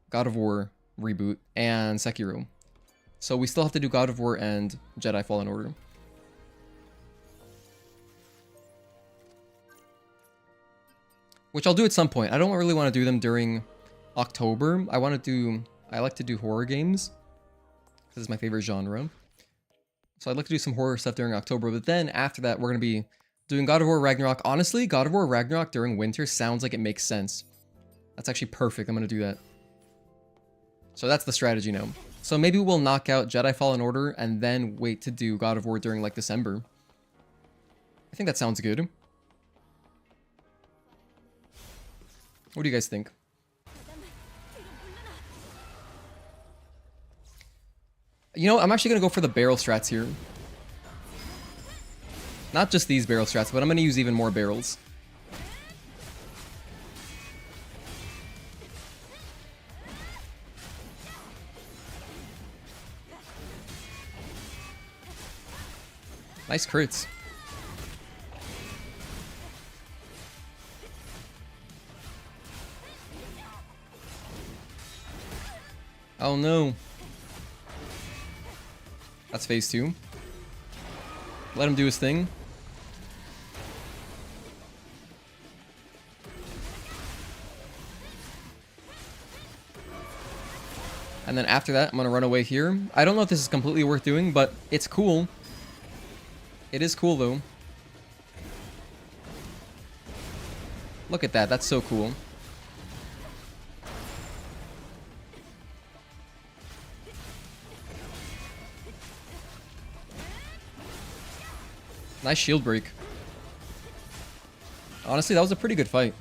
God of War Reboot, and Sekiro. So we still have to do God of War and Jedi Fallen Order. Which I'll do at some point. I don't really want to do them during October. I like to do horror games. This is my favorite genre. So I'd like to do some horror stuff during October. But then after that, we're going to be doing God of War Ragnarok. Honestly, God of War Ragnarok during winter sounds like it makes sense. That's actually perfect. I'm going to do that. So that's the strategy now. So maybe we'll knock out Jedi Fallen Order and then wait to do God of War during like December. I think that sounds good. What do you guys think? You know, I'm actually going to go for the barrel strats here. Not just these barrel strats, but I'm going to use even more barrels. Nice crits. Oh no. That's phase 2. Let him do his thing. And then after that, I'm going to run away here. I don't know if this is completely worth doing, but it's cool. It is cool, though. Look at that. That's so cool. Nice shield break. Honestly, that was a pretty good fight.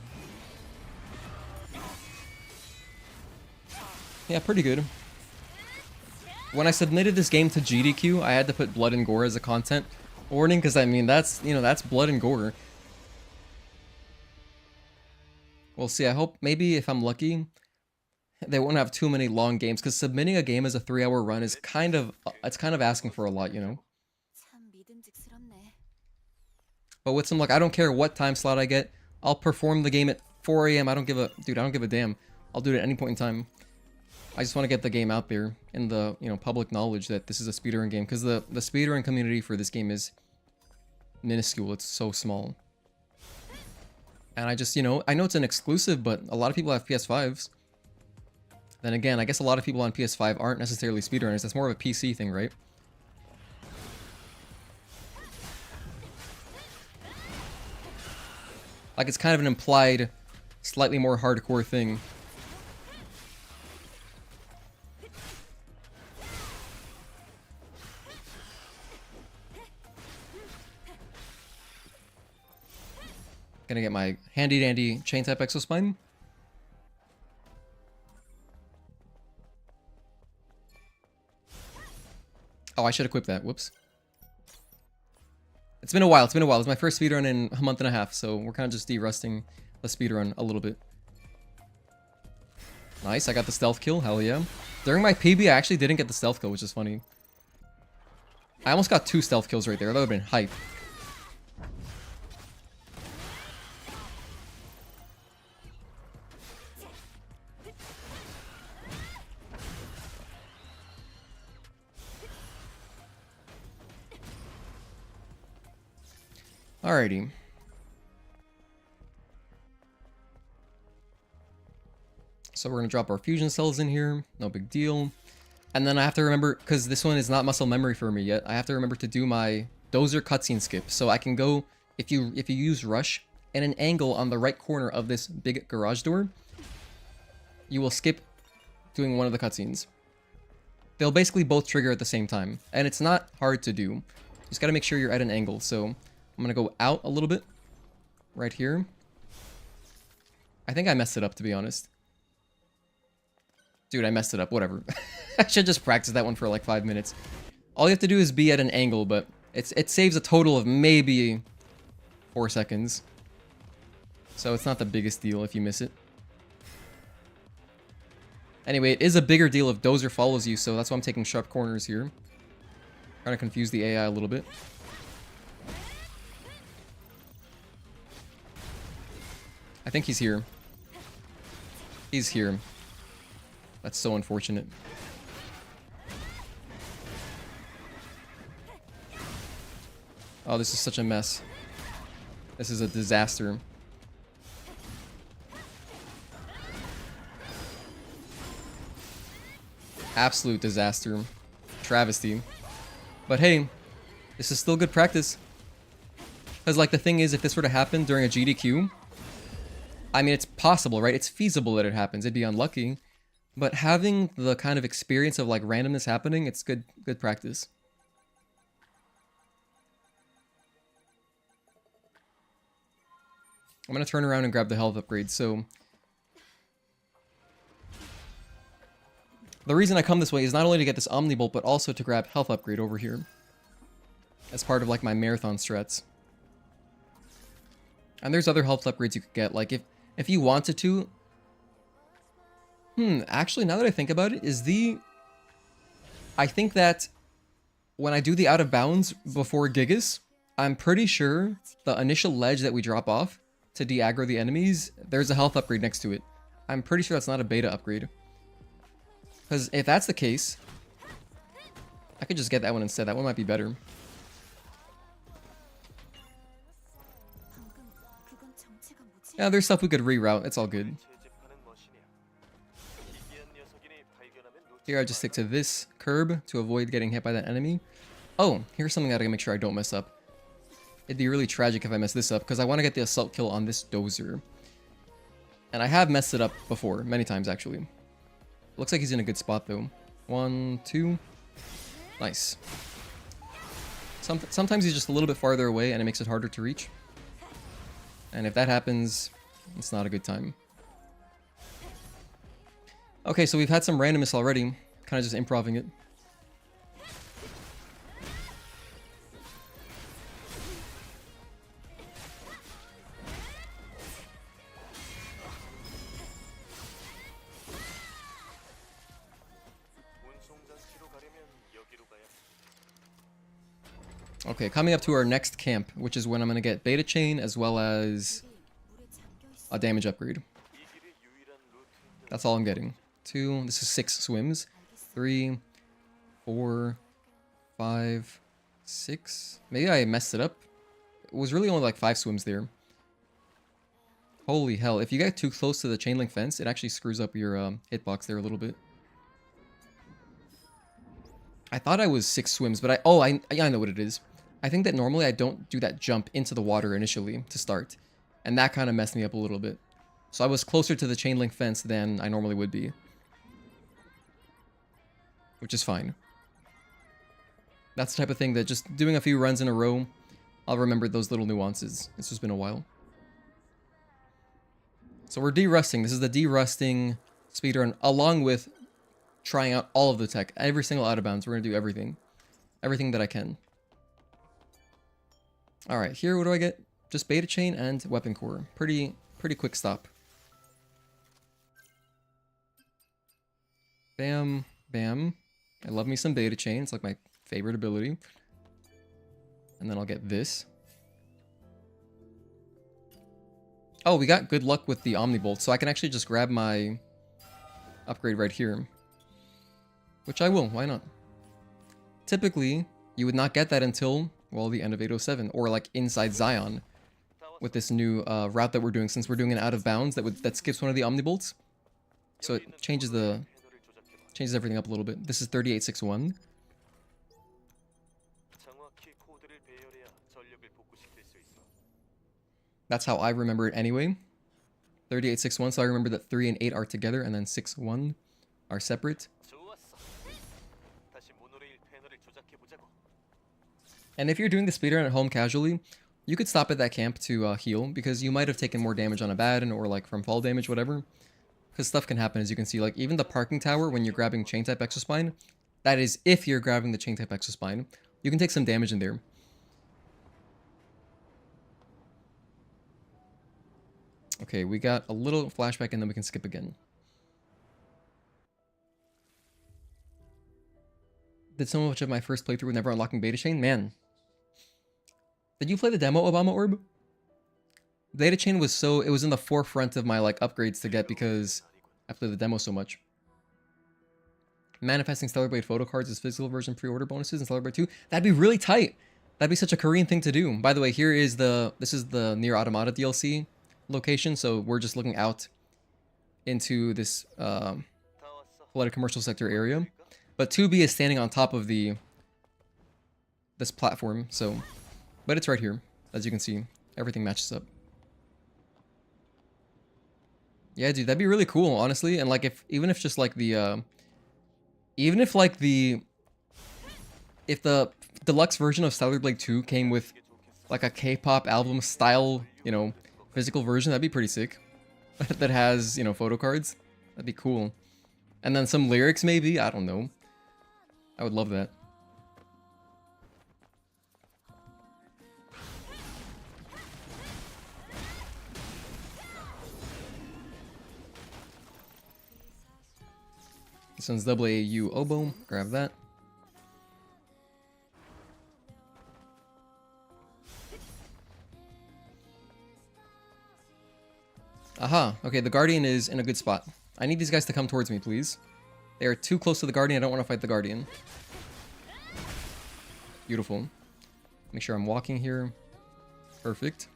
Yeah, pretty good. When I submitted this game to GDQ, I had to put blood and gore as a content warning, because I mean, that's, you know, that's blood and gore. We'll see. I hope maybe if I'm lucky, they won't have too many long games, because submitting a game as a 3-hour run is kind of asking for a lot, you know? But with some luck, I don't care what time slot I get. I'll perform the game at 4 AM. I don't give a damn. I'll do it at any point in time. I just want to get the game out there in the, you know, public knowledge that this is a speedrun game, because the speedrun community for this game is minuscule. It's so small. And I just, you know, I know it's an exclusive, but a lot of people have PS5s. Then again, I guess a lot of people on PS5 aren't necessarily speedrunners. That's more of a PC thing, right? Like, it's kind of an implied, slightly more hardcore thing. Gonna get my handy dandy chain type exospine. Oh, I should equip that. Whoops. It's been a while. It's been a while. It's my first speedrun in a month and a half, so we're kind of just de-rusting the speedrun a little bit. Nice. I got the stealth kill. Hell yeah. During my PB, I actually didn't get the stealth kill, which is funny. I almost got 2 stealth kills right there. That would have been hype. Alrighty. So we're going to drop our fusion cells in here. No big deal. And then I have to remember, because this one is not muscle memory for me yet, I have to remember to do my dozer cutscene skip. So I can go, if you use rush at an angle on the right corner of this big garage door, you will skip doing one of the cutscenes. They'll basically both trigger at the same time. And it's not hard to do. Just got to make sure you're at an angle. So I'm going to go out a little bit. Right here. I think I messed it up, to be honest. Dude, I messed it up. Whatever. I should just practice that one for like 5 minutes. All you have to do is be at an angle, but it saves a total of maybe 4 seconds. So it's not the biggest deal if you miss it. Anyway, it is a bigger deal if Dozer follows you, so that's why I'm taking sharp corners here. Trying to confuse the AI a little bit. I think he's here. He's here. That's so unfortunate. Oh, this is such a mess. This is a disaster. Absolute disaster. Travesty. But hey, this is still good practice. Because, like, the thing is, if this were to happen during a GDQ, I mean, it's possible, right? It's feasible that it happens. It'd be unlucky. But having the kind of experience of, like, randomness happening, it's good practice. I'm going to turn around and grab the health upgrade, so... The reason I come this way is not only to get this Omnibolt, but also to grab health upgrade over here. As part of, like, my marathon strats. And there's other health upgrades you could get, like, if you wanted to... actually, now that I think about it, I think that when I do the out of bounds before Gigas, I'm pretty sure the initial ledge that we drop off to de-aggro the enemies, there's a health upgrade next to it. I'm pretty sure that's not a beta upgrade. Because if that's the case, I could just get that one instead. That one might be better. Yeah, there's stuff we could reroute. It's all good. Here, I just stick to this curb to avoid getting hit by that enemy. Oh, here's something that I gotta make sure I don't mess up. It'd be really tragic if I mess this up, because I want to get the assault kill on this dozer. And I have messed it up before, many times actually. Looks like he's in a good spot though. 1, 2. Nice. Sometimes he's just a little bit farther away and it makes it harder to reach. And if that happens, it's not a good time. Okay, so we've had some randomness already. Kind of just improving it. Okay, coming up to our next camp, which is when I'm going to get Beta Chain as well as a damage upgrade. That's all I'm getting. 2, this is 6 swims. 3, 4, 5, 6. Maybe I messed it up. It was really only like 5 swims there. Holy hell, if you get too close to the chain link fence, it actually screws up your hitbox there a little bit. I thought I was 6 swims, but I know what it is. I think that normally I don't do that jump into the water initially to start. And that kind of messed me up a little bit. So I was closer to the chain link fence than I normally would be. Which is fine. That's the type of thing that just doing a few runs in a row, I'll remember those little nuances. It's just been a while. So we're de-rusting. This is the de-rusting speedrun along with trying out all of the tech. Every single out of bounds. We're going to do everything. Everything that I can. Alright, here what do I get? Just beta chain and weapon core. Pretty quick stop. Bam, bam. I love me some beta chain. It's like my favorite ability. And then I'll get this. Oh, we got good luck with the Omnibolt, so I can actually just grab my upgrade right here. Which I will, why not? Typically, you would not get that until, well, the end of 807, or like inside Zion. With this new route that we're doing, since we're doing an out of bounds that skips one of the Omnibolts. So it changes everything up a little bit. This is 3861. That's how I remember it anyway. 3861, so I remember that 3 and 8 are together, and then 6-1 are separate. And if you're doing the speedrun at home casually, you could stop at that camp to heal, because you might have taken more damage on a Abaddon, or like from fall damage, whatever. Because stuff can happen, as you can see. Like, even the parking tower, when you're grabbing chain-type Exospine, that is if you're grabbing the chain-type Exospine, you can take some damage in there. Okay, we got a little flashback and then we can skip again. Did so much of my first playthrough with never unlocking beta chain? Man. Did you play the demo, Obama Orb? Beta chain was it was in the forefront of my like upgrades to get because I played the demo so much. Manifesting Stellar Blade photo cards as physical version pre-order bonuses in Stellar Blade 2. That'd be really tight. That'd be such a Korean thing to do. By the way, this is the Nier Automata DLC location, so we're just looking out into this flooded commercial sector area. But 2B is standing on top of this platform, so but it's right here, as you can see. Everything matches up. Yeah, dude, that'd be really cool, honestly. And like even if the deluxe version of Stellar Blade 2 came with like a K-pop album style, you know, physical version, that'd be pretty sick. That has, you know, photo cards. That'd be cool. And then some lyrics maybe, I don't know. I would love that. This one's AAU Oboe. Grab that. Aha. Okay, the Guardian is in a good spot. I need these guys to come towards me, please. They are too close to the Guardian. I don't want to fight the Guardian. Beautiful. Make sure I'm walking here. Perfect.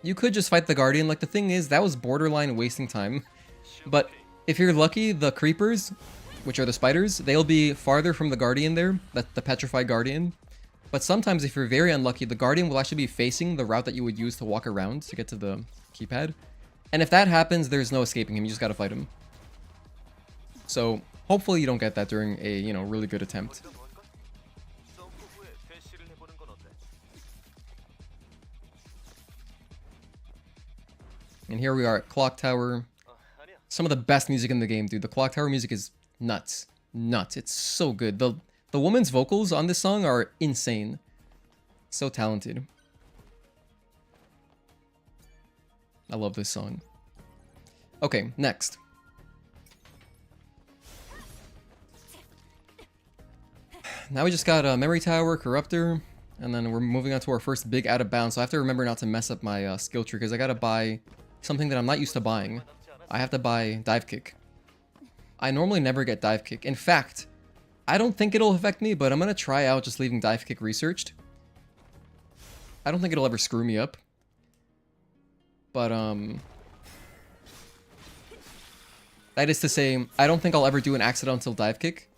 You could just fight the Guardian. Like, the thing is, that was borderline wasting time. But if you're lucky, the creepers, which are the spiders, they'll be farther from the Guardian there. That's the petrified Guardian. But sometimes, if you're very unlucky, the Guardian will actually be facing the route that you would use to walk around to get to the keypad. And if that happens, there's no escaping him. You just gotta fight him. So, hopefully you don't get that during a, you know, really good attempt. And here we are at Clock Tower. Some of the best music in the game, dude. The Clock Tower music is nuts. Nuts. It's so good. The woman's vocals on this song are insane. So talented. I love this song. Okay, next. Now we just got a Memory Tower, Corruptor, and then we're moving on to our first big out of bounds. So I have to remember not to mess up my skill tree, because I gotta buy something that I'm not used to buying. I have to buy Dive Kick. I normally never get Dive Kick. In fact, I don't think it'll affect me, but I'm gonna try out just leaving Dive Kick researched. I don't think it'll ever screw me up. But, that is to say, I don't think I'll ever do an accidental dive kick.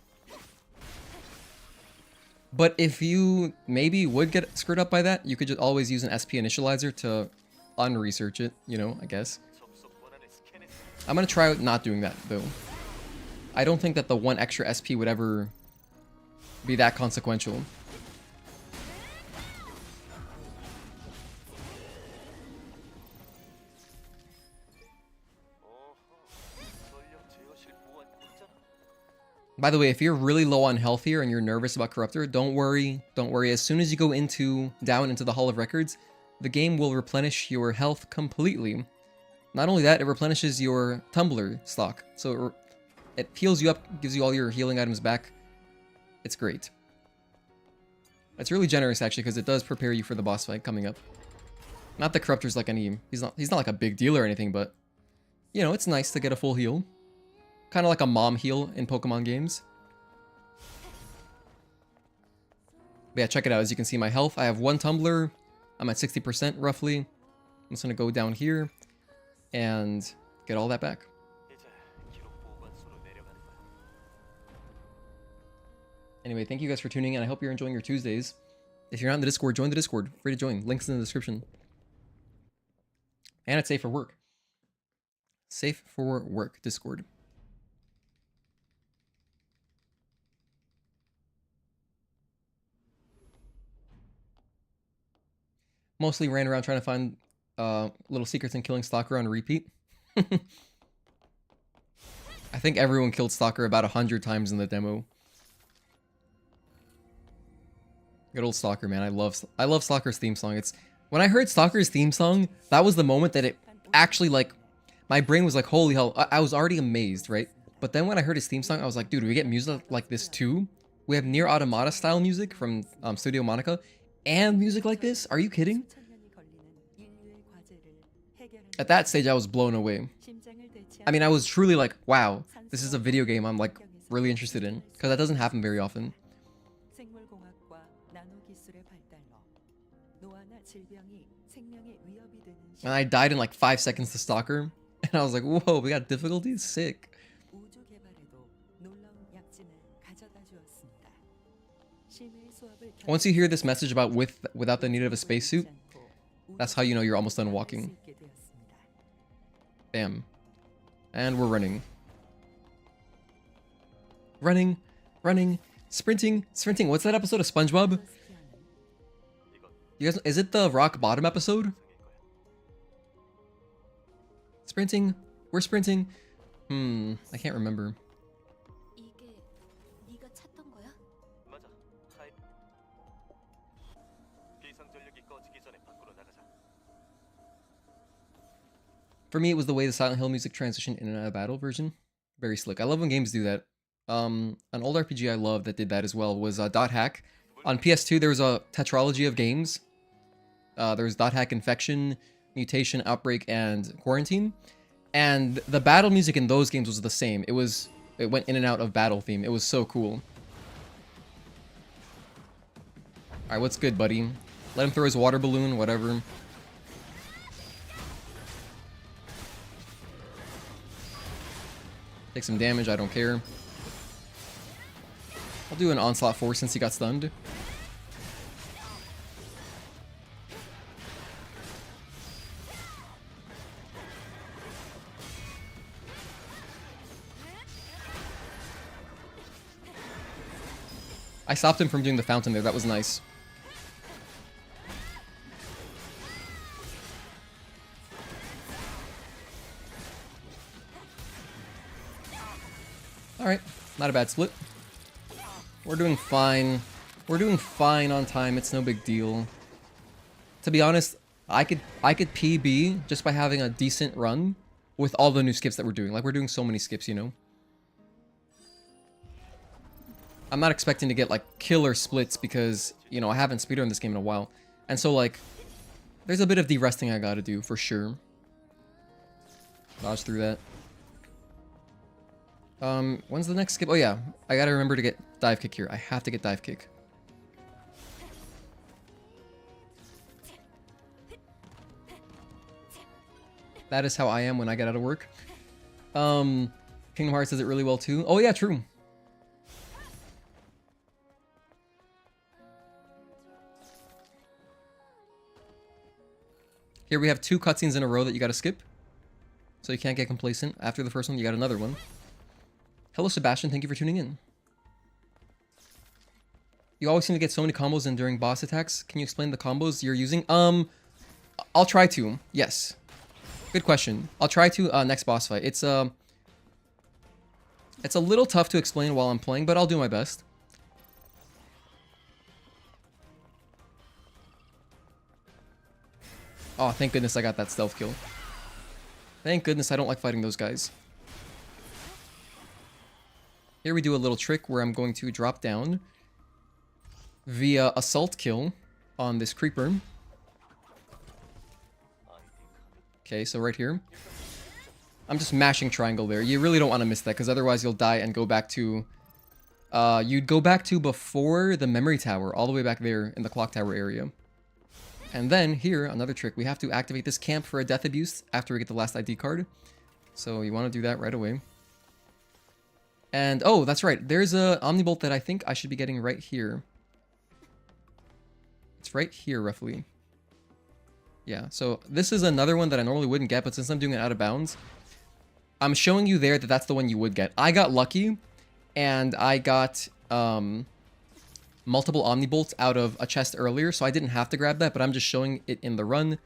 But if you maybe would get screwed up by that, you could just always use an SP initializer to unresearch it, you know, I guess. I'm gonna try not doing that, though. I don't think that the one extra SP would ever be that consequential. By the way, if you're really low on health here and you're nervous about Corruptor, don't worry. Don't worry. As soon as you go down into the Hall of Records, the game will replenish your health completely. Not only that, it replenishes your tumbler stock. So it heals you up, gives you all your healing items back. It's great. It's really generous, actually, because it does prepare you for the boss fight coming up. Not that Corruptor's like any... He's not like a big deal or anything, but... You know, it's nice to get a full heal. Kind of like a mom heal in Pokemon games. But yeah, check it out. As you can see, my health. I have one tumbler. I'm at 60% roughly. I'm just going to go down here and get all that back. Anyway, thank you guys for tuning in. I hope you're enjoying your Tuesdays. If you're not in the Discord, join the Discord. Free to join. Links in the description. And it's safe for work. Safe for work, Discord. Mostly ran around trying to find little secrets and killing Stalker on repeat. I think everyone killed Stalker about 100 times in the demo. Good old Stalker, man. I love Stalker's theme song. It's when I heard Stalker's theme song, that was the moment that it actually, like, my brain was like, holy hell. I was already amazed, right? But then when I heard his theme song, I was like, dude, we get music like this too? We have Nier Automata style music from Studio Monica. And music like this? Are you kidding? At that stage, I was blown away. I mean, I was truly like, wow, this is a video game I'm like really interested in. Because that doesn't happen very often. And I died in like 5 seconds to Stalker. And I was like, whoa, we got difficulties? Sick. Once you hear this message about without the need of a spacesuit, that's how you know you're almost done walking. Bam. And we're running. Running, running, sprinting, sprinting. What's that episode of SpongeBob? You guys, is it the rock bottom episode? Sprinting. We're sprinting. I can't remember. For me, it was the way the Silent Hill music transitioned in and out of battle version. Very slick. I love when games do that. An old RPG I love that did that as well was Dot Hack. On PS2, there was a tetralogy of games. There was Dot Hack Infection, Mutation, Outbreak, and Quarantine. And the battle music in those games was the same. It went in and out of battle theme. It was so cool. Alright, what's good, buddy? Let him throw his water balloon, whatever. Take some damage, I don't care. I'll do an Onslaught 4 since he got stunned. I stopped him from doing the fountain there, that was nice. Alright, not a bad split. We're doing fine. We're doing fine on time, it's no big deal. To be honest, I could PB just by having a decent run with all the new skips that we're doing. Like, we're doing so many skips, you know? I'm not expecting to get, like, killer splits because, you know, I haven't speedrun this game in a while. And so, like, there's a bit of de-resting I gotta do, for sure. Dodge through that. When's the next skip? Oh yeah, I gotta remember to get dive kick here. I have to get dive kick. That is how I am when I get out of work. Kingdom Hearts does it really well too. Oh yeah, true. Here we have 2 cutscenes in a row that you gotta skip. So you can't get complacent. After the first one, you got another one. Hello Sebastian, thank you for tuning in. You always seem to get so many combos in during boss attacks. Can you explain the combos you're using? I'll try to. Yes. Good question. I'll try to next boss fight. It's a little tough to explain while I'm playing, but I'll do my best. Oh, thank goodness I got that stealth kill. Thank goodness I don't like fighting those guys. Here we do a little trick where I'm going to drop down via assault kill on this creeper. Okay, so right here. I'm just mashing triangle there. You really don't want to miss that, because otherwise you'll die and go back to... you'd go back to before the memory tower, all the way back there in the clock tower area. And then, here, another trick. We have to activate this camp for a death abuse after we get the last ID card. So you want to do that right away. And, oh, that's right. There's a Omnibolt that I think I should be getting right here. It's right here, roughly. Yeah, so this is another one that I normally wouldn't get, but since I'm doing it out of bounds, I'm showing you there that that's the one you would get. I got lucky, and I got multiple Omnibolts out of a chest earlier, so I didn't have to grab that, but I'm just showing it in the run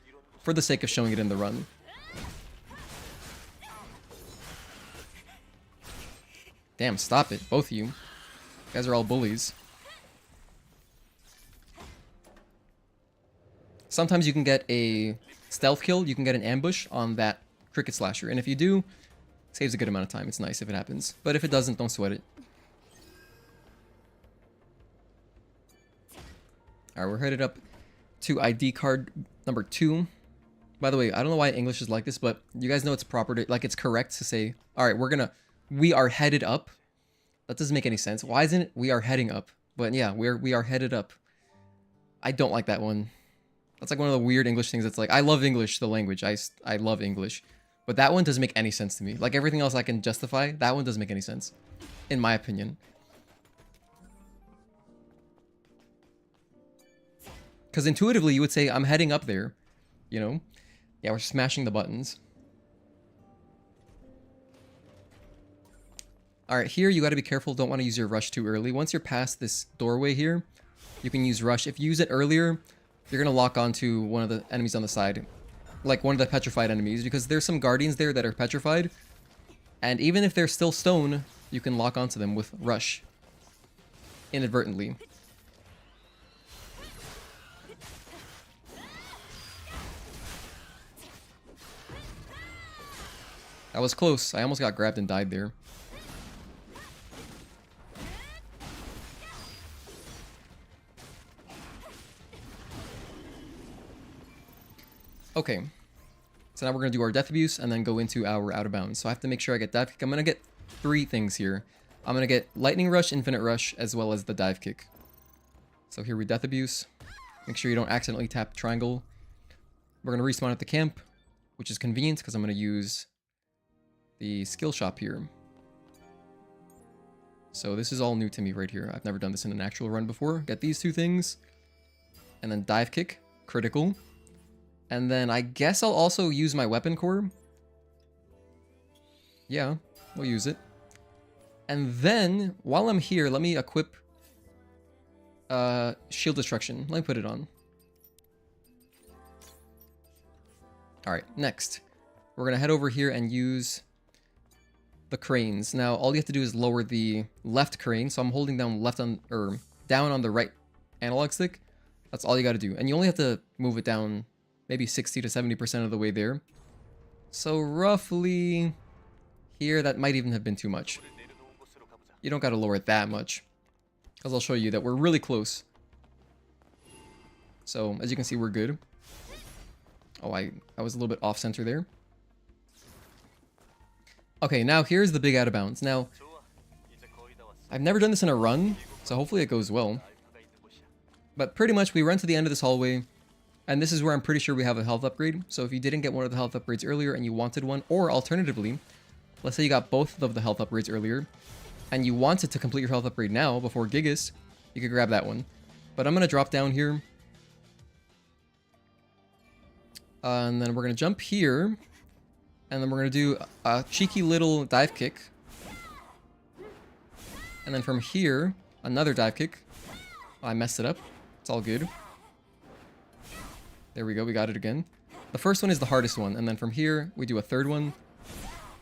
for the sake of showing it in the run. Damn, stop it, both of you. You guys are all bullies. Sometimes you can get a stealth kill, you can get an ambush on that cricket slasher, and if you do, it saves a good amount of time. It's nice if it happens, but if it doesn't, don't sweat it. Alright, we're headed up to ID card number 2. By the way, I don't know why English is like this, but you guys know it's proper to, like, it's correct to say, alright, we are headed up. That doesn't make any sense. Why isn't it we are heading up? But yeah, we are headed up. I don't like that one. That's like one of the weird English things that's like, I love English, the language. I love English. But that one doesn't make any sense to me. Like everything else I can justify, that one doesn't make any sense. In my opinion. Because intuitively you would say, I'm heading up there. You know? Yeah, we're smashing the buttons. Alright, here you gotta be careful, don't want to use your rush too early. Once you're past this doorway here, you can use rush. If you use it earlier, you're gonna lock onto one of the enemies on the side. Like one of the petrified enemies, because there's some guardians there that are petrified. And even if they're still stone, you can lock onto them with rush. Inadvertently. That was close. I almost got grabbed and died there. Okay, so now we're going to do our death abuse and then go into our out of bounds. So I have to make sure I get dive kick. I'm going to get 3 things here. I'm going to get lightning rush, infinite rush, as well as the dive kick. So here we death abuse. Make sure you don't accidentally tap triangle. We're going to respawn at the camp, which is convenient because I'm going to use the skill shop here. So this is all new to me right here. I've never done this in an actual run before. Get these 2 things. And then dive kick, critical. And then I guess I'll also use my weapon core. Yeah, we'll use it. And then, while I'm here, let me equip shield destruction. Let me put it on. Alright, next. We're going to head over here and use the cranes. Now, all you have to do is lower the left crane. So I'm holding down left on, or down on the right analog stick. That's all you got to do. And you only have to move it down maybe 60 to 70% of the way there. So roughly here, that might even have been too much. You don't got to lower it that much, because I'll show you that we're really close. So as you can see, we're good. Oh, I was a little bit off center there. Okay, now here's the big out of bounds. Now, I've never done this in a run, so hopefully it goes well. But pretty much we run to the end of this hallway. And this is where I'm pretty sure we have a health upgrade. So if you didn't get one of the health upgrades earlier and you wanted one, or alternatively, let's say you got both of the health upgrades earlier, and you wanted to complete your health upgrade now before Gigas, you could grab that one. But I'm going to drop down here. And then we're going to jump here. And then we're going to do a cheeky little dive kick. And then from here, another dive kick. Oh, I messed it up. It's all good. There we go, we got it again. The first one is the hardest one. And then from here, we do a third one.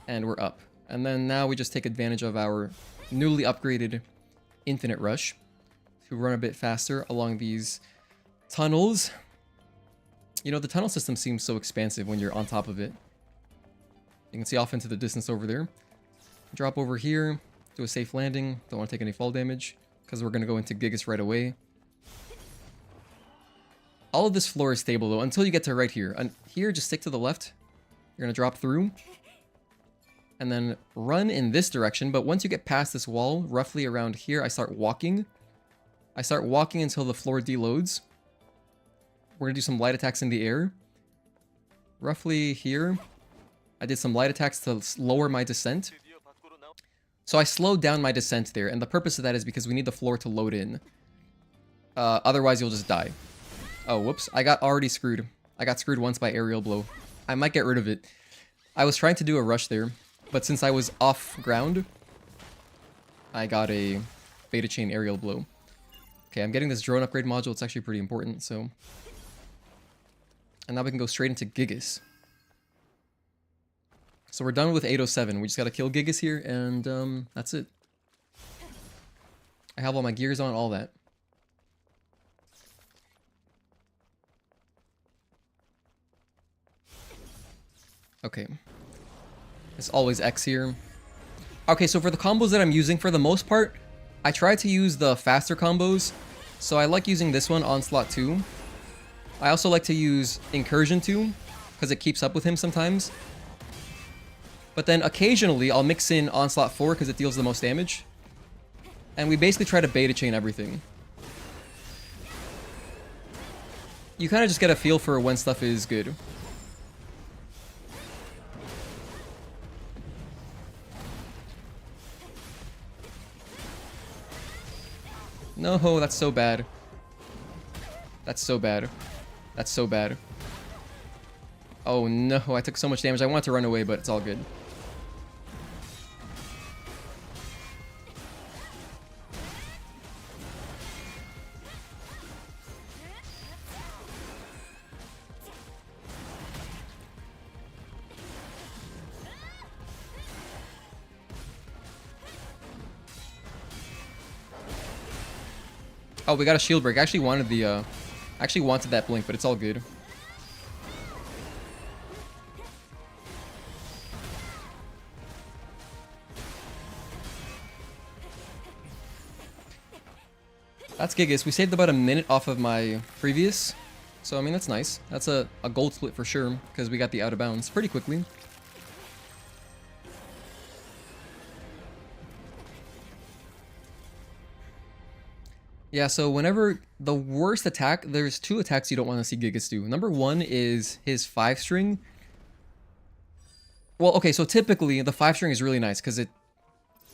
And we're up. And then now we just take advantage of our newly upgraded Infinite Rush to run a bit faster along these tunnels. You know, the tunnel system seems so expansive when you're on top of it. You can see off into the distance over there. Drop over here, do a safe landing. Don't want to take any fall damage because we're going to go into Gigas right away. All of this floor is stable though until you get to right here. And here, just stick to the left. You're going to drop through. And then run in this direction. But once you get past this wall, roughly around here, I start walking. I start walking until the floor deloads. We're going to do some light attacks in the air. Roughly here. I did some light attacks to lower my descent. So I slowed down my descent there. And the purpose of that is because we need the floor to load in. Otherwise, you'll just die. Oh, whoops. I got already screwed. I got screwed once by aerial blow. I might get rid of it. I was trying to do a rush there. But since I was off ground, I got a beta chain aerial blow. Okay, I'm getting this drone upgrade module. It's actually pretty important, so... And now we can go straight into Gigas. So we're done with 807. We just gotta kill Gigas here, and that's it. I have all my gears on, all that. Okay. It's always X here. Okay, so for the combos that I'm using, for the most part, I try to use the faster combos. So I like using this one, Onslaught 2. I also like to use Incursion 2, because it keeps up with him sometimes. But then occasionally, I'll mix in Onslaught 4, because it deals the most damage. And we basically try to beta chain everything. You kind of just get a feel for when stuff is good. No, that's so bad. That's so bad. That's so bad. Oh no, I took so much damage. I wanted to run away, but it's all good. Oh, we got a shield break. I actually wanted that blink, but it's all good. That's Gigas. We saved about a minute off of my previous. So, I mean, that's nice. That's a gold split for sure, because we got the out of bounds pretty quickly. Yeah, so whenever the worst attack, there's two attacks you don't want to see Gigas do. Number one is his 5-string. Well, okay, so typically the 5-string is really nice because it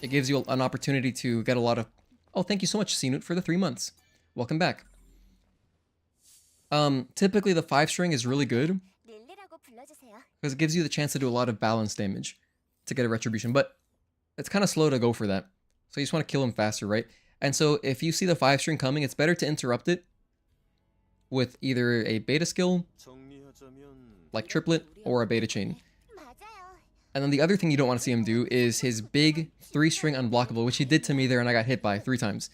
gives you an opportunity to get a lot of... Oh, thank you so much, Sinut, for the 3 months. Welcome back. Typically the 5-string is really good because it gives you the chance to do a lot of balance damage to get a retribution, but it's kind of slow to go for that. So you just want to kill him faster, right? And so if you see the 5-string coming, it's better to interrupt it with either a beta skill, like triplet, or a beta chain. And then the other thing you don't want to see him do is his big 3-string unblockable, which he did to me there and I got hit by 3 times.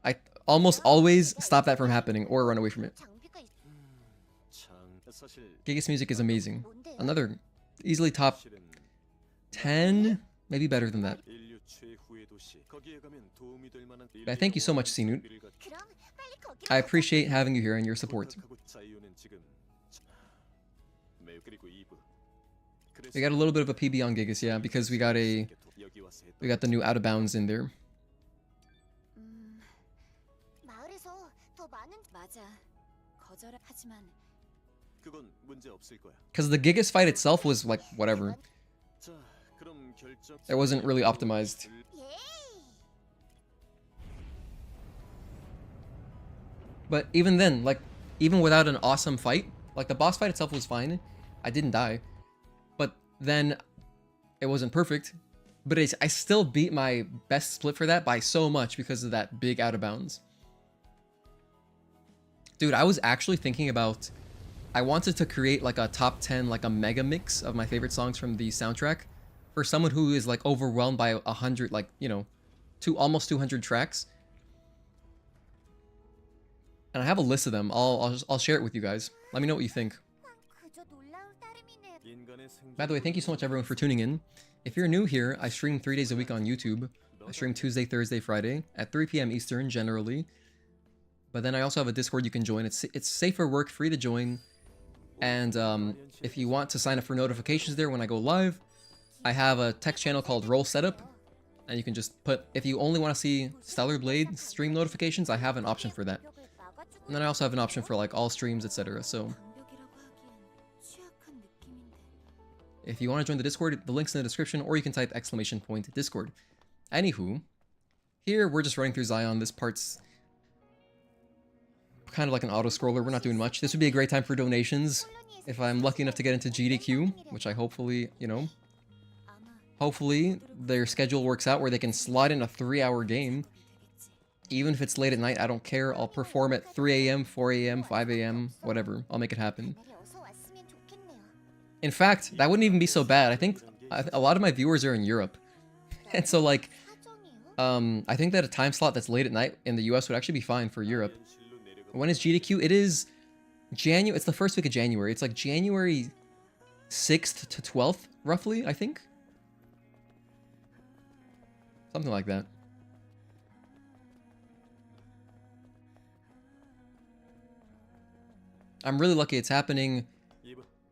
I almost always stop that from happening or run away from it. Gigas music is amazing. Another easily top 10, maybe better than that. But thank you so much, Sinut. I appreciate having you here and your support. We got a little bit of a PB on Gigas, yeah, because we got the new out of bounds in there. Because the Gigas fight itself was like whatever. It wasn't really optimized. But even then, like, even without an awesome fight, like the boss fight itself was fine. I didn't die. But then it wasn't perfect. But I still beat my best split for that by so much because of that big out of bounds. Dude, I was actually thinking about... I wanted to create like a top 10, like a mega mix of my favorite songs from the soundtrack for someone who is like overwhelmed by 100, like, you know, almost 200 tracks. And I have a list of them. I'll share it with you guys. Let me know what you think. By the way, thank you so much everyone for tuning in. If you're new here, I stream 3 days a week on YouTube. I stream Tuesday, Thursday, Friday at 3 p.m. Eastern generally. But then I also have a Discord you can join. It's safe for work, free to join. And if you want to sign up for notifications there when I go live, I have a text channel called Roll Setup. And you can just put, if you only want to see Stellar Blade stream notifications, I have an option for that. And then I also have an option for like all streams, etc. So if you want to join the Discord, the link's in the description, or you can type !Discord. Anywho, here we're just running through Zion. This part's kind of like an auto-scroller. We're not doing much. This would be a great time for donations. If I'm lucky enough to get into GDQ, which I hopefully, you know, hopefully their schedule works out where they can slot in a 3-hour game. Even if it's late at night, I don't care. I'll perform at 3 a.m., 4 a.m., 5 a.m., whatever. I'll make it happen. In fact, that wouldn't even be so bad. I think a lot of my viewers are in Europe. And so, like, I think that a time slot that's late at night in the US would actually be fine for Europe. When is GDQ? It is January. It's the first week of January. It's like January 6th to 12th, roughly, I think. Something like that. I'm really lucky it's happening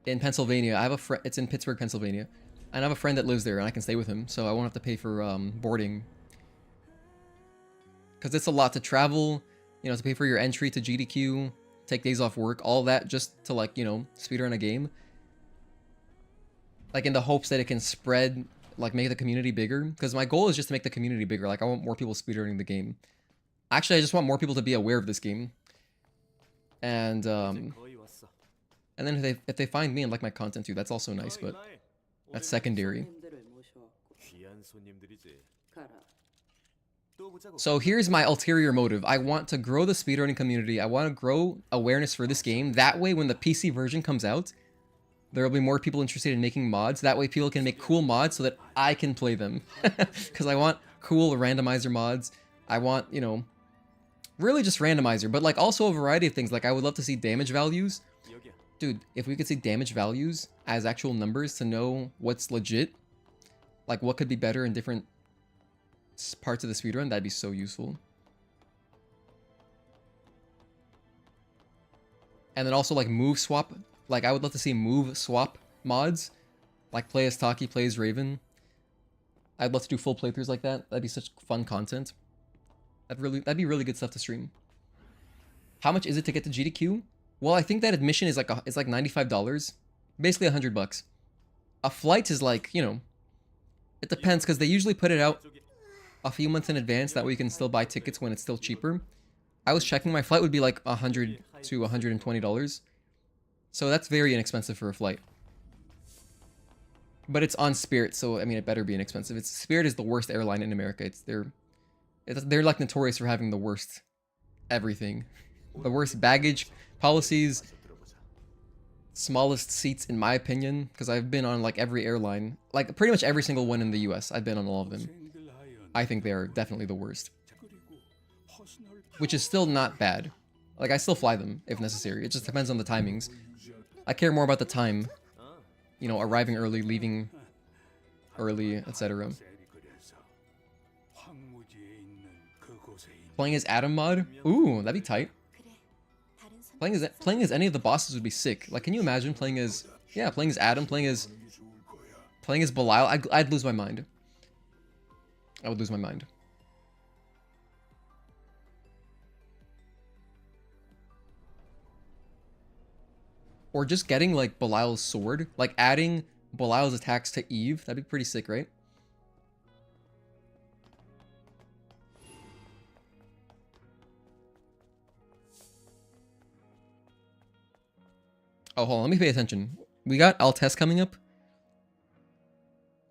in Pennsylvania. I have a friend, it's in Pittsburgh, Pennsylvania. And I have a friend that lives there and I can stay with him, so I won't have to pay for boarding. Because it's a lot to travel, you know, to pay for your entry to GDQ, take days off work, all that just to, like, you know, speedrun a game. Like in the hopes that it can spread, like make the community bigger. Because my goal is just to make the community bigger. Like I want more people speedrunning the game. Actually, I just want more people to be aware of this game. And then if they find me and like my content too, that's also nice, but that's secondary. So here's my ulterior motive. I want to grow the speedrunning community. I want to grow awareness for this game. That way, when the PC version comes out, there will be more people interested in making mods. That way, people can make cool mods so that I can play them. Because I want cool randomizer mods. I want, you know, really just randomizer, but like also a variety of things. Like I would love to see damage values. Dude, if we could see damage values as actual numbers to know what's legit, like what could be better in different parts of the speedrun, that'd be so useful. And then also like move swap. Like I would love to see move swap mods. Like play as Taki, play as Raven. I'd love to do full playthroughs like that. That'd be such fun content. That'd be really good stuff to stream. How much is it to get to GDQ? Well, I think that admission is like it's like $95, basically $100. A flight is like, you know, it depends because they usually put it out a few months in advance. That way you can still buy tickets when it's still cheaper. I was checking, my flight would be like $100 to $120, so that's very inexpensive for a flight. But it's on Spirit, so I mean it better be inexpensive. Spirit is the worst airline in America. They're like notorious for having the worst everything. The worst baggage policies, smallest seats in my opinion, because I've been on like every airline, like pretty much every single one in the US. I've been on all of them. I think they are definitely the worst. Which is still not bad. Like I still fly them if necessary. It just depends on the timings. I care more about the time. You know, arriving early, leaving early, etc. Playing as Adam mod? Ooh, that'd be tight. Playing as any of the bosses would be sick. Like, can you imagine playing as... Yeah, playing as Adam, playing as Belial? I'd lose my mind. I would lose my mind. Or just getting like Belial's sword, like adding Belial's attacks to Eve. That'd be pretty sick, right? Oh, hold on, let me pay attention. We got Altess coming up.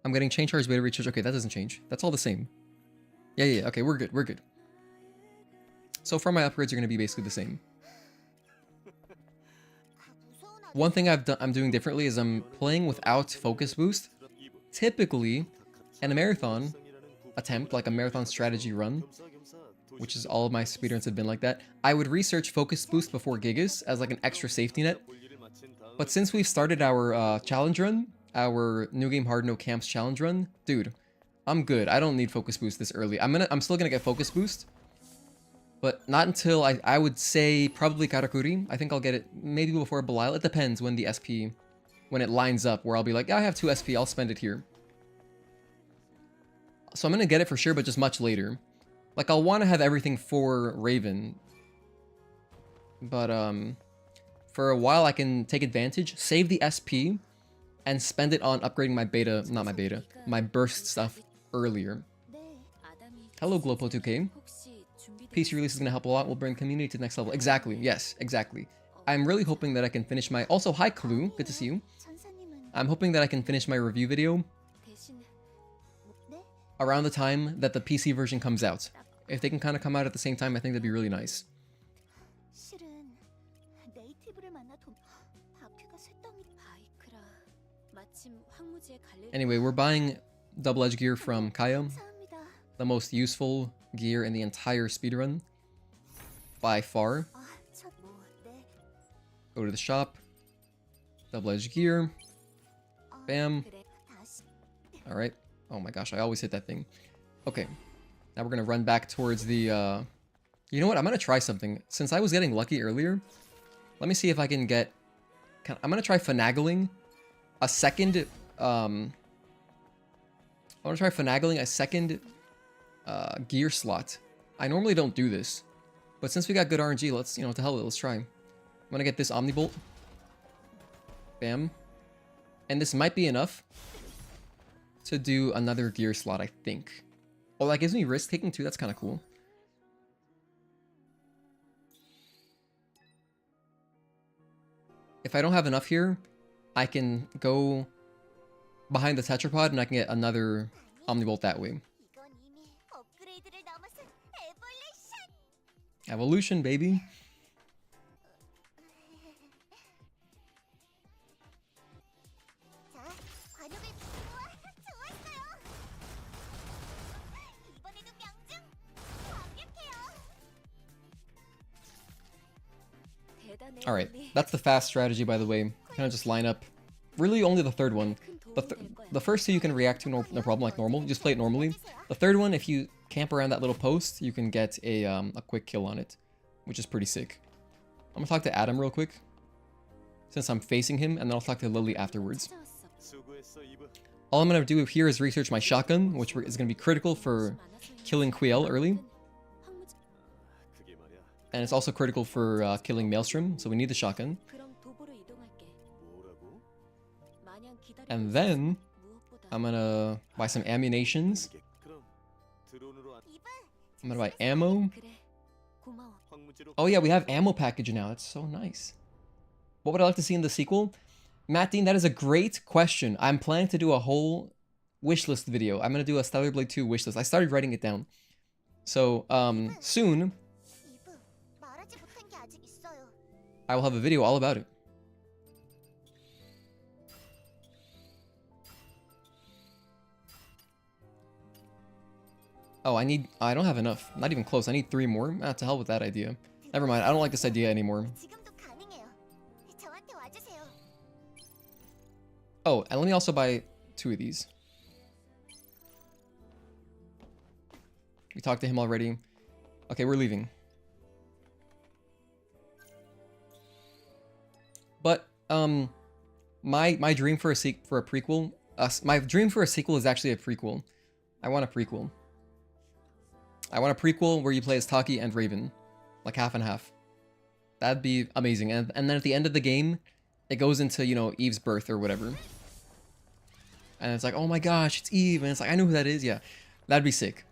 I'm getting chain charge, beta recharge. Okay, that doesn't change. That's all the same. Yeah. Okay, we're good. We're good. So far, my upgrades are going to be basically the same. One thing I'm doing differently is I'm playing without focus boost. Typically, in a marathon attempt, like a marathon strategy run, which is all of my speedruns have been like that, I would research focus boost before Gigas as like an extra safety net. But since we've started our challenge run, our New Game Hard No Camps challenge run, dude, I'm good. I don't need focus boost this early. I'm still gonna get focus boost, but not until I would say probably Karakuri. I think I'll get it maybe before Belial. It depends when the SP, when it lines up, where I'll be like, yeah, I have 2 SP, I'll spend it here. So I'm gonna get it for sure, but just much later. Like, I'll want to have everything for Raven, but for a while I can take advantage, save the SP, and spend it on upgrading my beta, not my beta, my burst stuff earlier. Hello, Glopo2K. PC release is going to help a lot, will bring community to the next level. Exactly, yes, exactly. I'm really hoping that I can finish my... Also, hi Clue, good to see you. I'm hoping that I can finish my review video around the time that the PC version comes out. If they can kind of come out at the same time, I think that'd be really nice. Anyway, we're buying double edge gear from Kaya. The most useful gear in the entire speedrun. By far. Go to the shop. Double edge gear. Bam. Alright. Oh my gosh, I always hit that thing. Okay. Now we're gonna run back towards the, You know what? I'm gonna try something. Since I was getting lucky earlier, let me see if I can get... I'm gonna try finagling a second, I wanna try finagling a second, gear slot. I normally don't do this, but since we got good RNG, let's, you know, to hell with it, let's try. I'm gonna get this Omnibolt. Bam. And this might be enough to do another gear slot, I think. Oh, that gives me risk taking too. That's kind of cool. If I don't have enough here, I can go behind the tetrapod and I can get another Omnibolt that way. Evolution, baby. Alright, that's the fast strategy, by the way. Kind of just line up. Really only the third one. The first two you can react to no problem, like normal. You just play it normally. The third one, if you camp around that little post, you can get a quick kill on it, which is pretty sick. I'm gonna talk to Adam real quick, since I'm facing him, and then I'll talk to Lily afterwards. All I'm gonna do here is research my shotgun, which is gonna be critical for killing Quiel early. And it's also critical for killing Maelstrom, so we need the shotgun. And then, I'm gonna buy some ammunitions. I'm gonna buy ammo. Oh yeah, we have ammo package now, that's so nice. What would I like to see in the sequel? Matt Dean, that is a great question. I'm planning to do a whole wishlist video. I'm gonna do a Stellar Blade 2 wishlist. I started writing it down. So, soon, I will have a video all about it. Oh, I don't have enough. Not even close. I need 3 more. Ah, to hell with that idea. Never mind. I don't like this idea anymore. Oh, and let me also buy 2 of these. We talked to him already. Okay, we're leaving. But my dream for a prequel, my dream for a sequel is actually a prequel. I want a prequel. I want a prequel where you play as Taki and Raven, like half and half. That'd be amazing. And then at the end of the game, it goes into, you know, Eve's birth or whatever. And it's like, oh my gosh, it's Eve. And it's like, I know who that is. Yeah, that'd be sick.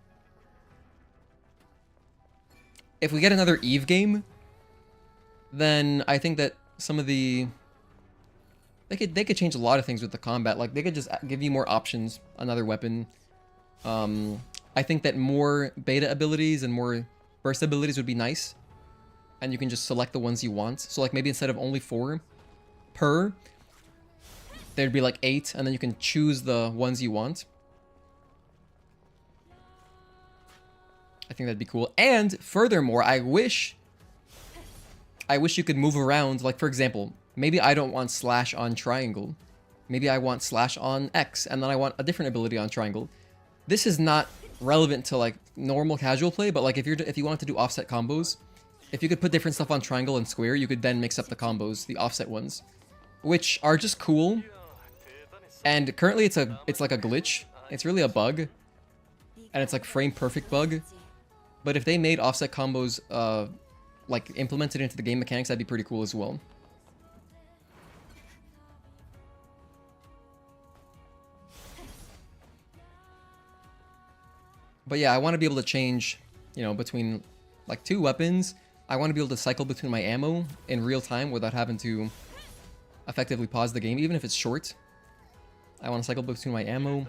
If we get another Eve game, then I think that some of the... They could change a lot of things with the combat. Like, they could just give you more options, another weapon. I think that more beta abilities and more burst abilities would be nice. And you can just select the ones you want. So, like, maybe instead of only 4 per, there'd be like 8, and then you can choose the ones you want. I think that'd be cool. And furthermore, I wish you could move around. Like, for example, maybe I don't want slash on triangle. Maybe I want slash on X, and then I want a different ability on triangle. This is not relevant to like normal casual play, but like if you wanted to do offset combos, if you could put different stuff on triangle and square, you could then mix up the combos, the offset ones, which are just cool. And currently it's like a glitch. It's really a bug, and it's like frame perfect bug. But if they made offset combos like implemented into the game mechanics, that'd be pretty cool as well. But yeah, I want to be able to change, you know, between like 2 weapons. I want to be able to cycle between my ammo in real time without having to effectively pause the game, even if it's short. I want to cycle between my ammo. Yeah,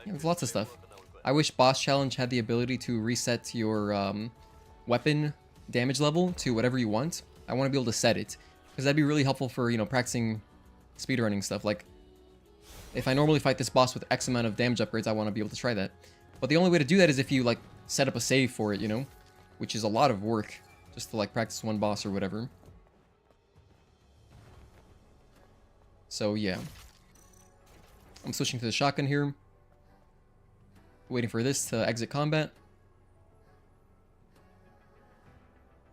there's lots of stuff. I wish Boss Challenge had the ability to reset your weapon damage level to whatever you want. I want to be able to set it, because that'd be really helpful for, you know, practicing speedrunning stuff. Like, if I normally fight this boss with X amount of damage upgrades, I want to be able to try that. But the only way to do that is if you, like, set up a save for it, you know? Which is a lot of work, just to, like, practice one boss or whatever. So, yeah. I'm switching to the shotgun here. Waiting for this to exit combat.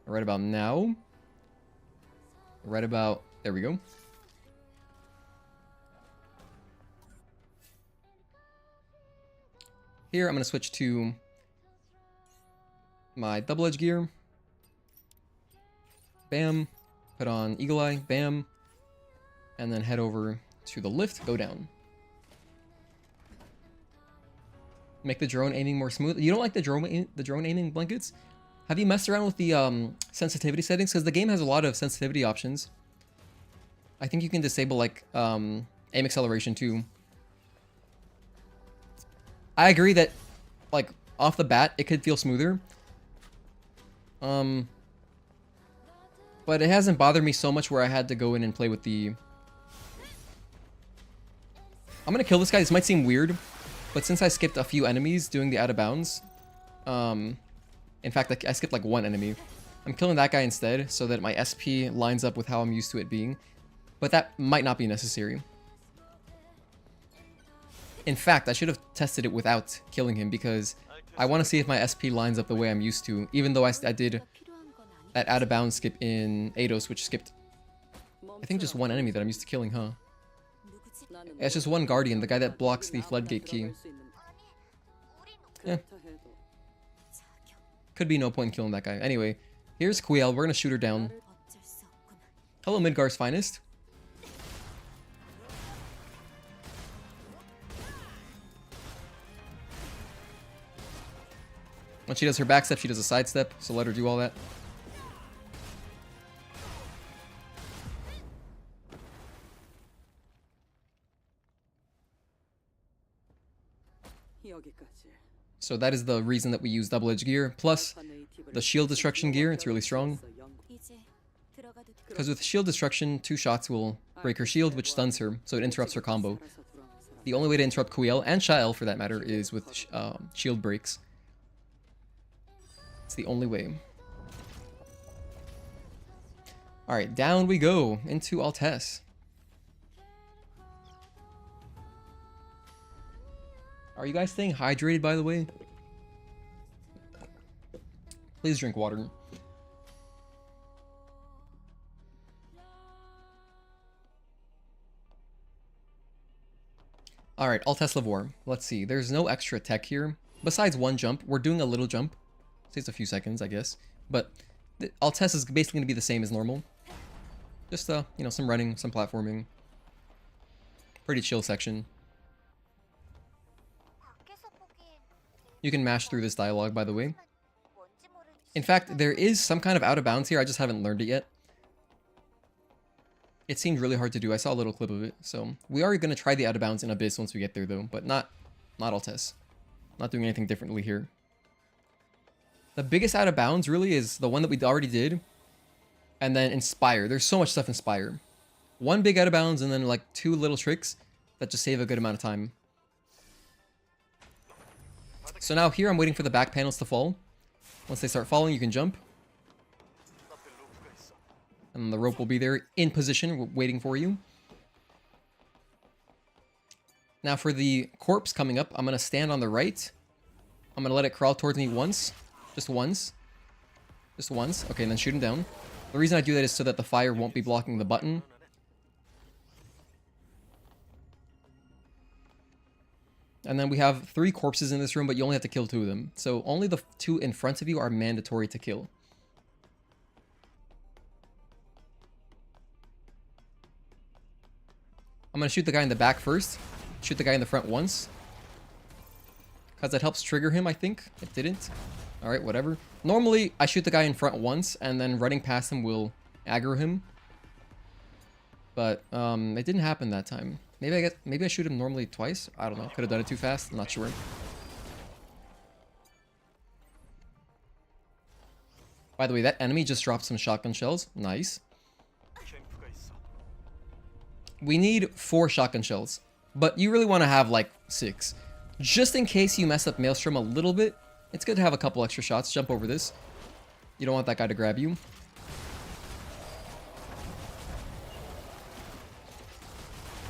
Right about now. Right about... There we go. Here, I'm going to switch to my double-edged gear. Bam. Put on Eagle Eye. Bam. And then head over to the lift. Go down. Make the drone aiming more smooth. You don't like the drone aiming blankets? Have you messed around with the sensitivity settings? Because the game has a lot of sensitivity options. I think you can disable like aim acceleration too. I agree that like off the bat it could feel smoother. But it hasn't bothered me so much where I had to go in and play with the... I'm gonna kill this guy. This might seem weird, but since I skipped a few enemies doing the out of bounds, in fact, I skipped like 1 enemy. I'm killing that guy instead so that my SP lines up with how I'm used to it being. But that might not be necessary. In fact, I should have tested it without killing him because I want to see if my SP lines up the way I'm used to. Even though I did that out of bounds skip in Eidos, which skipped, I think, just 1 enemy that I'm used to killing, huh? It's just 1 Guardian, the guy that blocks the floodgate key. Yeah. Could be no point in killing that guy. Anyway, here's Quiel. We're gonna shoot her down. Hello, Midgar's finest. When she does her backstep, she does a sidestep, so let her do all that. So that is the reason that we use double-edged gear, plus the shield destruction gear. It's really strong. Because with shield destruction, 2 shots will break her shield, which stuns her, so it interrupts her combo. The only way to interrupt Quiel, and Shael for that matter, is with shield breaks. It's the only way. Alright, down we go into Altess. Are you guys staying hydrated, by the way? Please drink water. Alright, Altess Levoire. Let's see. There's no extra tech here. Besides 1 jump. We're doing a little jump. Takes a few seconds, I guess. But Altess is basically going to be the same as normal. Just, you know, some running, some platforming. Pretty chill section. You can mash through this dialogue, by the way. In fact, there is some kind of out of bounds here. I just haven't learned it yet. It seemed really hard to do. I saw a little clip of it. So we are going to try the out of bounds in Abyss once we get there, though. But not Altess. Not doing anything differently here. The biggest out of bounds, really, is the one that we already did. And then in Spire. There's so much stuff in Spire. One big out of bounds, and then, like, 2 little tricks that just save a good amount of time. So now here I'm waiting for the back panels to fall. Once they start falling, you can jump. And the rope will be there in position, waiting for you. Now for the corpse coming up, I'm going to stand on the right. I'm going to let it crawl towards me once. Just once. Just once. Okay, and then shoot him down. The reason I do that is so that the fire won't be blocking the button. And then we have 3 corpses in this room, but you only have to kill 2 of them. So only the 2 in front of you are mandatory to kill. I'm going to shoot the guy in the back first. Shoot the guy in the front once. Because that helps trigger him, I think. It didn't. Alright, whatever. Normally, I shoot the guy in front once, and then running past him will aggro him. But, it didn't happen that time. Maybe I shoot him normally twice? I don't know. Could have done it too fast. I'm not sure. By the way, that enemy just dropped some shotgun shells. Nice. We need 4 shotgun shells. But you really want to have, like, 6. Just in case you mess up Maelstrom a little bit, it's good to have a couple extra shots. Jump over this. You don't want that guy to grab you.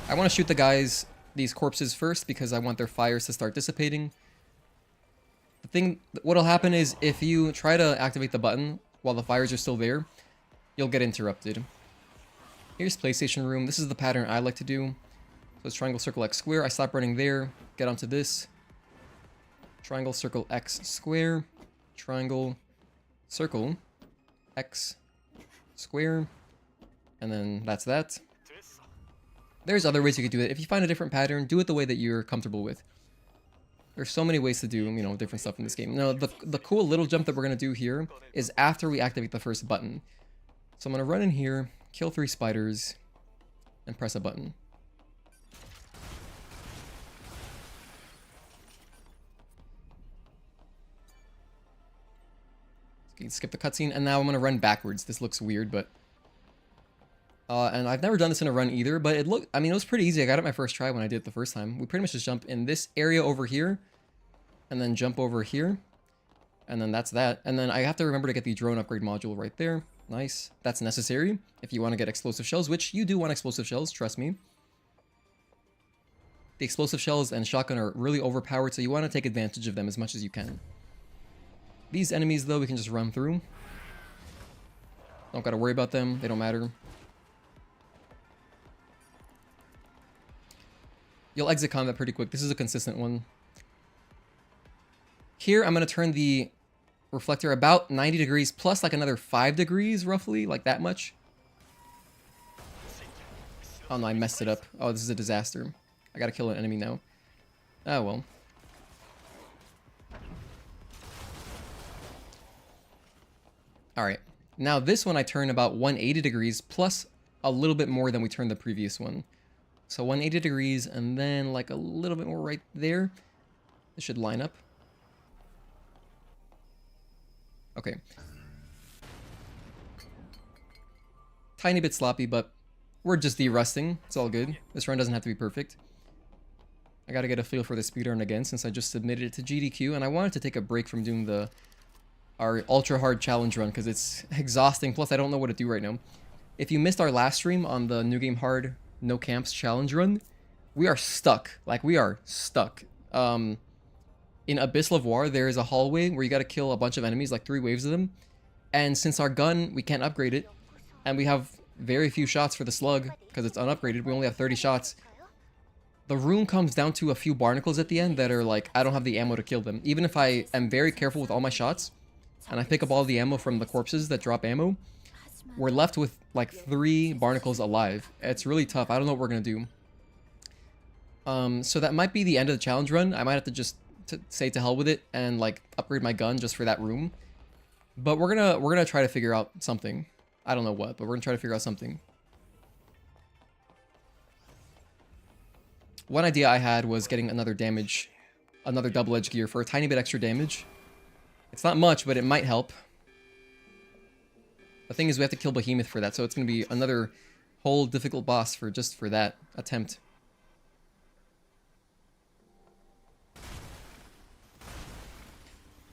I want to shoot the guys, these corpses first, because I want their fires to start dissipating. The thing, what'll happen is, if you try to activate the button while the fires are still there, you'll get interrupted. Here's PlayStation Room. This is the pattern I like to do. So it's triangle, circle, X, square. I stop running there, get onto this. Triangle, circle, X, square. Triangle, circle, X, square. And then that's that. There's other ways you could do it. If you find a different pattern, do it the way that you're comfortable with. There's so many ways to do, you know, different stuff in this game. Now, the cool little jump that we're going to do here is after we activate the first button. So I'm going to run in here, kill 3 spiders, and press a button. You can skip the cutscene, and now I'm going to run backwards. This looks weird, but... and I've never done this in a run either, but it looked, I mean, it was pretty easy. I got it my first try when I did it the first time. We pretty much just jump in this area over here, and then jump over here, and then that's that. And then I have to remember to get the drone upgrade module right there. Nice. That's necessary if you want to get explosive shells, which you do want explosive shells, trust me. The explosive shells and shotgun are really overpowered, so you want to take advantage of them as much as you can. These enemies, though, we can just run through. Don't gotta worry about them. They don't matter. You'll exit combat pretty quick. This is a consistent one. Here, I'm going to turn the reflector about 90 degrees plus like another 5 degrees, roughly, like that much. Oh no, I messed it up. Oh, this is a disaster. I gotta kill an enemy now. Oh well. Alright. Now this one I turn about 180 degrees plus a little bit more than we turned the previous one. So 180 degrees, and then like a little bit more right there. This should line up. Okay. Tiny bit sloppy, but we're just de-rusting. It's all good. This run doesn't have to be perfect. I gotta get a feel for the speedrun again since I just submitted it to GDQ, and I wanted to take a break from doing our ultra hard challenge run because it's exhausting. Plus, I don't know what to do right now. If you missed our last stream on the New Game Hard No Camps challenge run, we are stuck. Like, we are stuck. In Altess Levoire, there is a hallway where you gotta kill a bunch of enemies, like 3 waves of them. And since our gun, we can't upgrade it, and we have very few shots for the slug because it's unupgraded. We only have 30 shots. The room comes down to a few barnacles at the end that are like, I don't have the ammo to kill them. Even if I am very careful with all my shots, and I pick up all the ammo from the corpses that drop ammo, we're left with like 3 barnacles alive. It's really tough. I don't know what we're gonna do. So that might be the end of the challenge run. I might have to just say to hell with it and like upgrade my gun just for that room. But we're gonna try to figure out something. I don't know what, but we're gonna try to figure out something. One idea I had was getting another double-edged gear for a tiny bit extra damage. It's not much, but it might help. The thing is, we have to kill Behemoth for that, so it's gonna be another whole difficult boss for that attempt.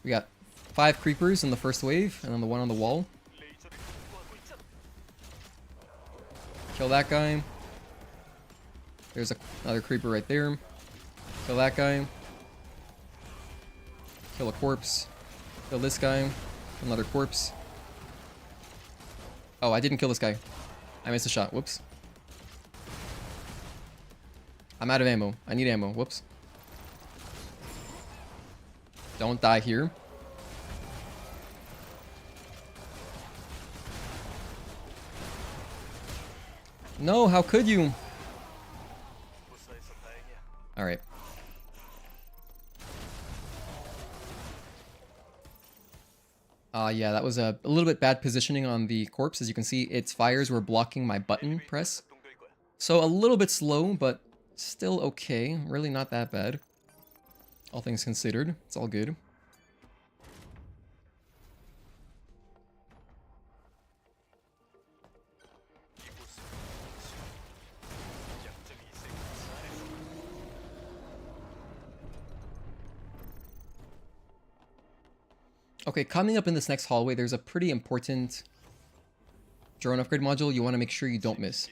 We got 5 creepers in the first wave, and then the one on the wall. Kill that guy. There's another creeper right there. Kill that guy. Kill a corpse. Kill this guy. Another corpse. Oh, I didn't kill this guy. I missed a shot. Whoops. I'm out of ammo. I need ammo. Whoops. Don't die here. No, how could you? Alright. Yeah, that was a little bit bad positioning on the corpse. As you can see, its fires were blocking my button press. So a little bit slow, but still okay. Really not that bad. All things considered. It's all good. Okay, coming up in this next hallway, there's a pretty important drone upgrade module you want to make sure you don't miss.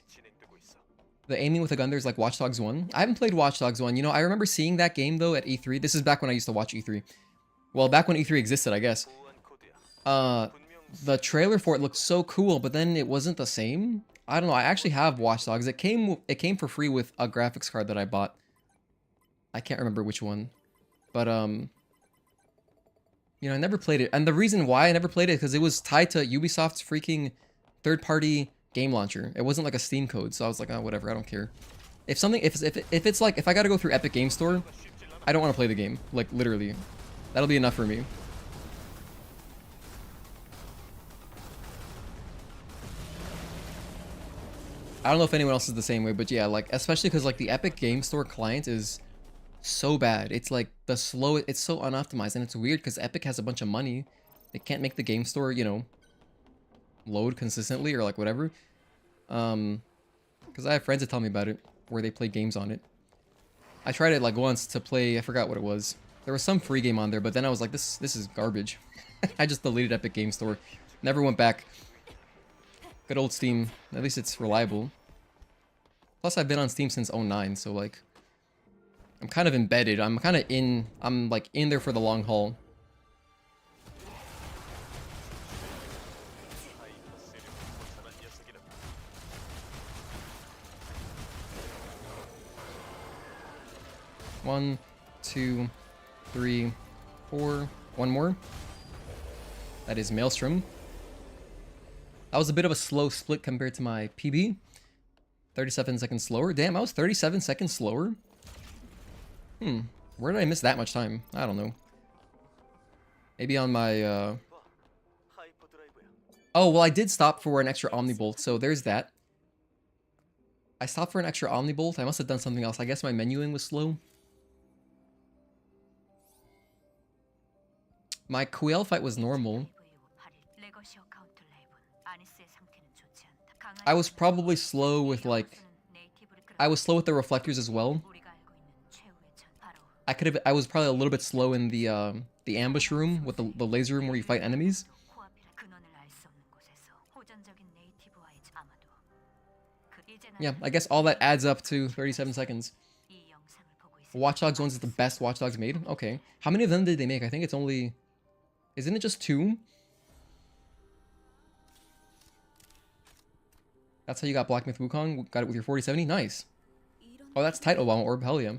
The aiming with a gun, there's like Watch Dogs 1. I haven't played Watch Dogs 1. You know, I remember seeing that game, though, at E3. This is back when I used to watch E3. Well, back when E3 existed, I guess. The trailer for it looked so cool, but then it wasn't the same. I don't know. I actually have Watch Dogs. It came for free with a graphics card that I bought. I can't remember which one. But, you know, I never played it. And the reason why I never played it is because it was tied to Ubisoft's freaking third-party game launcher. It wasn't like a Steam code, so I was like, oh, whatever, I don't care. If it's like, if I gotta go through Epic Game Store, I don't want to play the game. Like, literally. That'll be enough for me. I don't know if anyone else is the same way, but yeah, like, especially because, like, the Epic Game Store client is so bad. It's like it's so unoptimized, and it's weird because Epic has a bunch of money. They can't make the game store, you know, load consistently or like whatever. Because I have friends that tell me about it where they play games on it. I tried it like once to play, I forgot what it was. There was some free game on there, but then I was like, this is garbage. I just deleted Epic Game Store. Never went back. Good old Steam. At least it's reliable. Plus I've been on Steam since 09, so like I'm kind of embedded. I'm like in there for the long haul. One, 2, 3, 4. One more. That is Maelstrom. That was a bit of a slow split compared to my PB. 37 seconds slower. Damn, I was 37 seconds slower. Where did I miss that much time? I don't know. Maybe on my, Oh, well, I did stop for an extra Omnibolt, so there's that. I stopped for an extra Omnibolt. I must have done something else. I guess my menuing was slow. My Quail fight was normal. I was probably slow with, like... I was slow with the reflectors as well. I was probably a little bit slow in the ambush room with the laser room where you fight enemies. Yeah, I guess all that adds up to 37 seconds. Watch Dogs 1 is the best Watch Dogs made? Okay. How many of them did they make? I think it's only... Isn't it just 2? That's how you got Black Myth Wukong? Got it with your 4070? Nice. Oh, that's tight, Obama Orb. Hell yeah.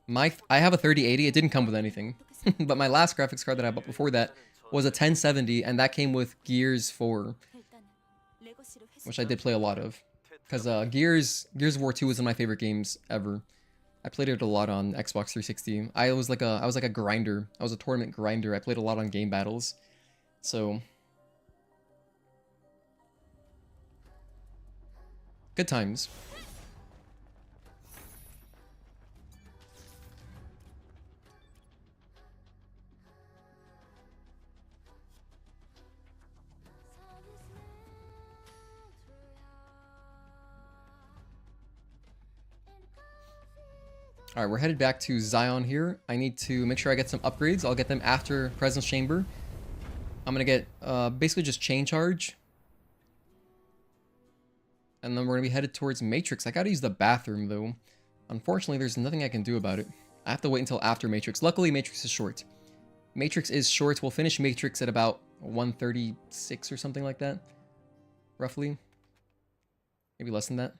I have a 3080. It didn't come with anything. But my last graphics card that I bought before that was a 1070, and that came with Gears 4, which I did play a lot of. Because Gears of War 2 was one of my favorite games ever. I played it a lot on Xbox 360. I was like a grinder. I was a tournament grinder. I played a lot on game battles. So good times. Alright, we're headed back to Zion here. I need to make sure I get some upgrades. I'll get them after Presence Chamber. I'm gonna get basically just Chain Charge. And then we're gonna be headed towards Matrix. I gotta use the bathroom though. Unfortunately, there's nothing I can do about it. I have to wait until after Matrix. Luckily, Matrix is short. Matrix is short. We'll finish Matrix at about 1:36 or something like that. Roughly. Maybe less than that.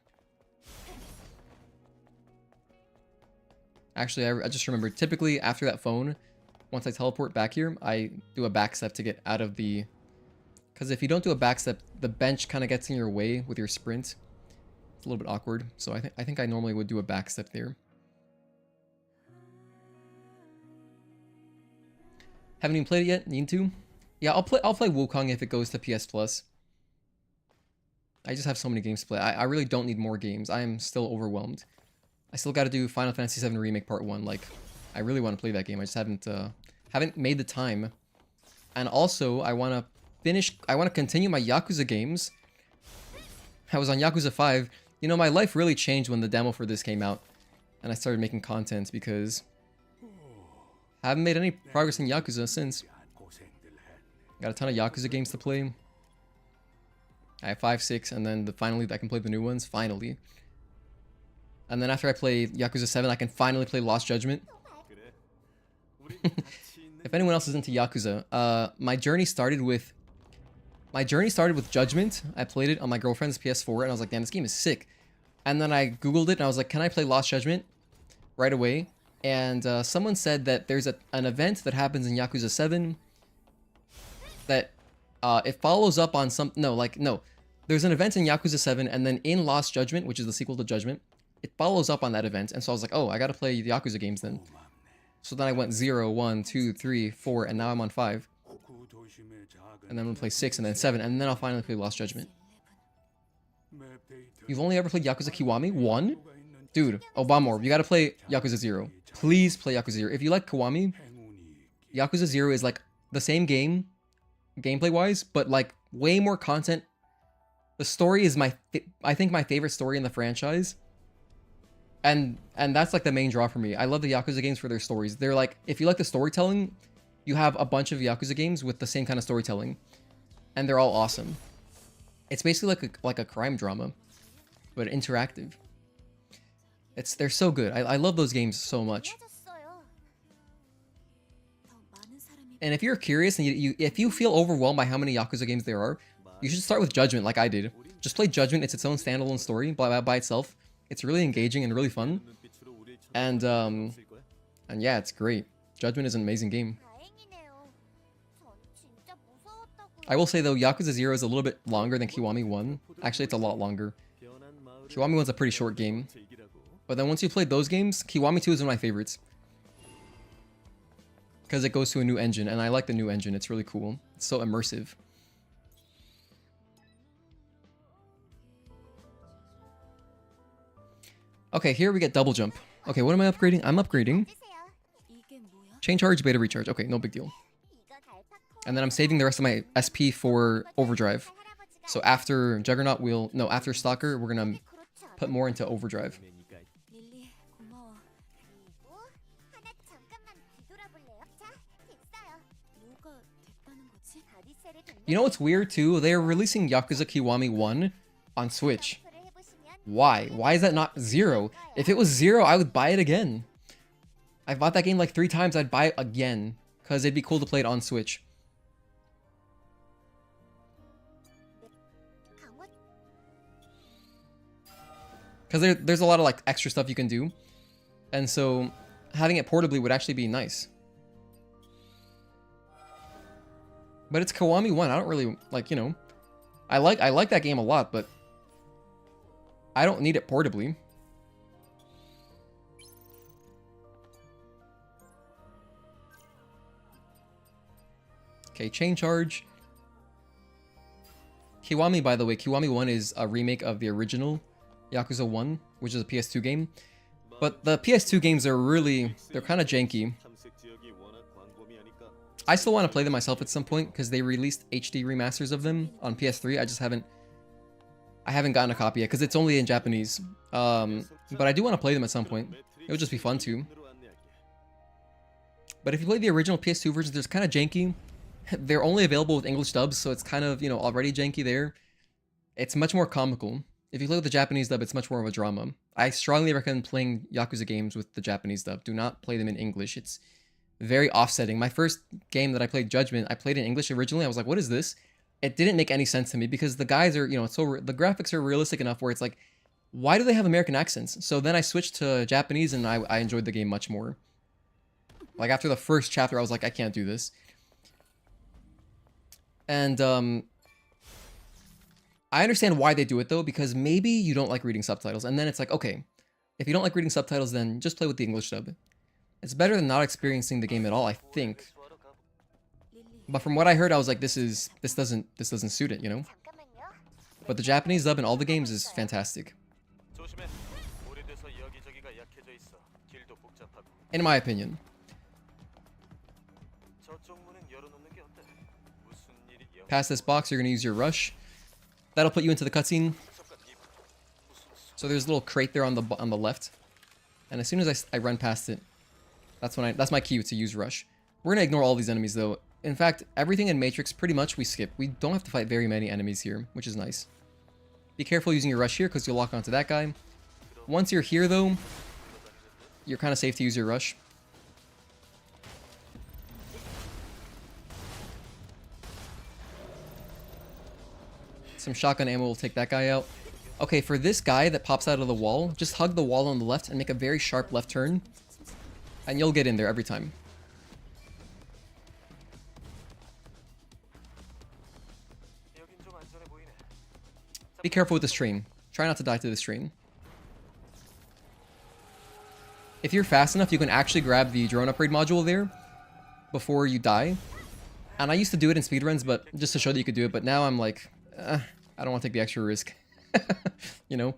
Actually, I just remembered, typically after that phone, once I teleport back here, I do a backstep to get out of the... Because if you don't do a backstep, the bench kind of gets in your way with your sprint. It's a little bit awkward, so I think I normally would do a backstep there. Haven't even played it yet? Need to? Yeah, I'll play Wukong if it goes to PS Plus. I just have so many games to play. I really don't need more games. I am still overwhelmed. I still got to do Final Fantasy VII Remake Part 1. Like, I really want to play that game. I just haven't made the time. And also, I want to continue my Yakuza games. I was on Yakuza 5. You know, my life really changed when the demo for this came out. And I started making content because I haven't made any progress in Yakuza since. Got a ton of Yakuza games to play. I have 5, 6, and then finally I can play the new ones. Finally. And then after I play Yakuza 7, I can finally play Lost Judgment. If anyone else is into Yakuza, my journey started with Judgment. I played it on my girlfriend's PS4, and I was like, damn, this game is sick. And then I Googled it, and I was like, can I play Lost Judgment? Right away. And someone said that there's an event that happens in Yakuza 7 that it follows up on some... No. There's an event in Yakuza 7, and then in Lost Judgment, which is the sequel to Judgment, it follows up on that event. And so I was like, oh, I gotta play the Yakuza games then. So then I went 0, 1, 2, 3, 4, and now I'm on 5. And then I'm gonna play 6, and then 7, and then I'll finally play Lost Judgment. You've only ever played Yakuza Kiwami? 1? Dude, Obamor, you gotta play Yakuza 0. Please play Yakuza 0. If you like Kiwami, Yakuza 0 is like the same game, gameplay-wise, but like way more content. The story is I think my favorite story in the franchise. And that's like the main draw for me. I love the Yakuza games for their stories. They're like, if you like the storytelling, you have a bunch of Yakuza games with the same kind of storytelling. And they're all awesome. It's basically like a crime drama, but interactive. They're so good. I love those games so much. And if you're curious and if you feel overwhelmed by how many Yakuza games there are, you should start with Judgment like I did. Just play Judgment. It's its own standalone story by itself. It's really engaging and really fun. And yeah, it's great. Judgment is an amazing game. I will say though, Yakuza 0 is a little bit longer than Kiwami 1. Actually, it's a lot longer. Kiwami 1's a pretty short game. But then once you played those games, Kiwami 2 is one of my favorites. Because it goes to a new engine, and I like the new engine. It's really cool. It's so immersive. Okay, here we get double jump. Okay, what am I upgrading? I'm upgrading Chain Charge, Beta Recharge. Okay, no big deal. And then I'm saving the rest of my SP for Overdrive. So after Juggernaut, after Stalker, we're gonna put more into Overdrive. You know what's weird too? They are releasing Yakuza Kiwami 1 on Switch. Why? Why is that not 0? If it was 0, I would buy it again. I've bought that game like 3 times. I'd buy it again. Because it'd be cool to play it on Switch. Because there's a lot of like extra stuff you can do. And so having it portably would actually be nice. But it's Kiwami 1. I don't really like, you know. I like that game a lot, but I don't need it portably. Okay, chain charge. Kiwami, by the way, Kiwami 1 is a remake of the original Yakuza 1, which is a PS2 game. But the PS2 games are really, they're kind of janky. I still want to play them myself at some point because they released HD remasters of them on PS3. I haven't gotten a copy yet because it's only in Japanese. But I do want to play them at some point. It would just be fun too. But if you play the original PS2 version, they're kind of janky. They're only available with English dubs, so it's kind of, you know, already janky there. It's much more comical. If you look at the Japanese dub, it's much more of a drama. I strongly recommend playing Yakuza games with the Japanese dub. Do not play them in English. It's very offsetting. My first game that I played, Judgment, I played in English originally. I was like, what is this? It didn't make any sense to me because the guys are, you know, the graphics are realistic enough where it's like, why do they have American accents? So then I switched to Japanese and I enjoyed the game much more. Like after the first chapter, I was like, I can't do this. And I understand why they do it though, because maybe you don't like reading subtitles. And then it's like, okay, if you don't like reading subtitles, then just play with the English dub. It's better than not experiencing the game at all, I think. But from what I heard, I was like, this doesn't suit it, you know? But the Japanese dub in all the games is fantastic. In my opinion. Past this box, you're going to use your rush. That'll put you into the cutscene. So there's a little crate there on the left. And as soon as I run past it, that's my cue to use rush. We're going to ignore all these enemies though. In fact, everything in Matrix pretty much we skip. We don't have to fight very many enemies here, which is nice. Be careful using your rush here because you'll lock onto that guy. Once you're here though, you're kind of safe to use your rush. Some shotgun ammo will take that guy out. Okay, for this guy that pops out of the wall, just hug the wall on the left and make a very sharp left turn. And you'll get in there every time. Be careful with this train. Try not to die to this train. If you're fast enough, you can actually grab the drone upgrade module there before you die. And I used to do it in speedruns, but just to show that you could do it. But now I'm like, I don't want to take the extra risk. You know?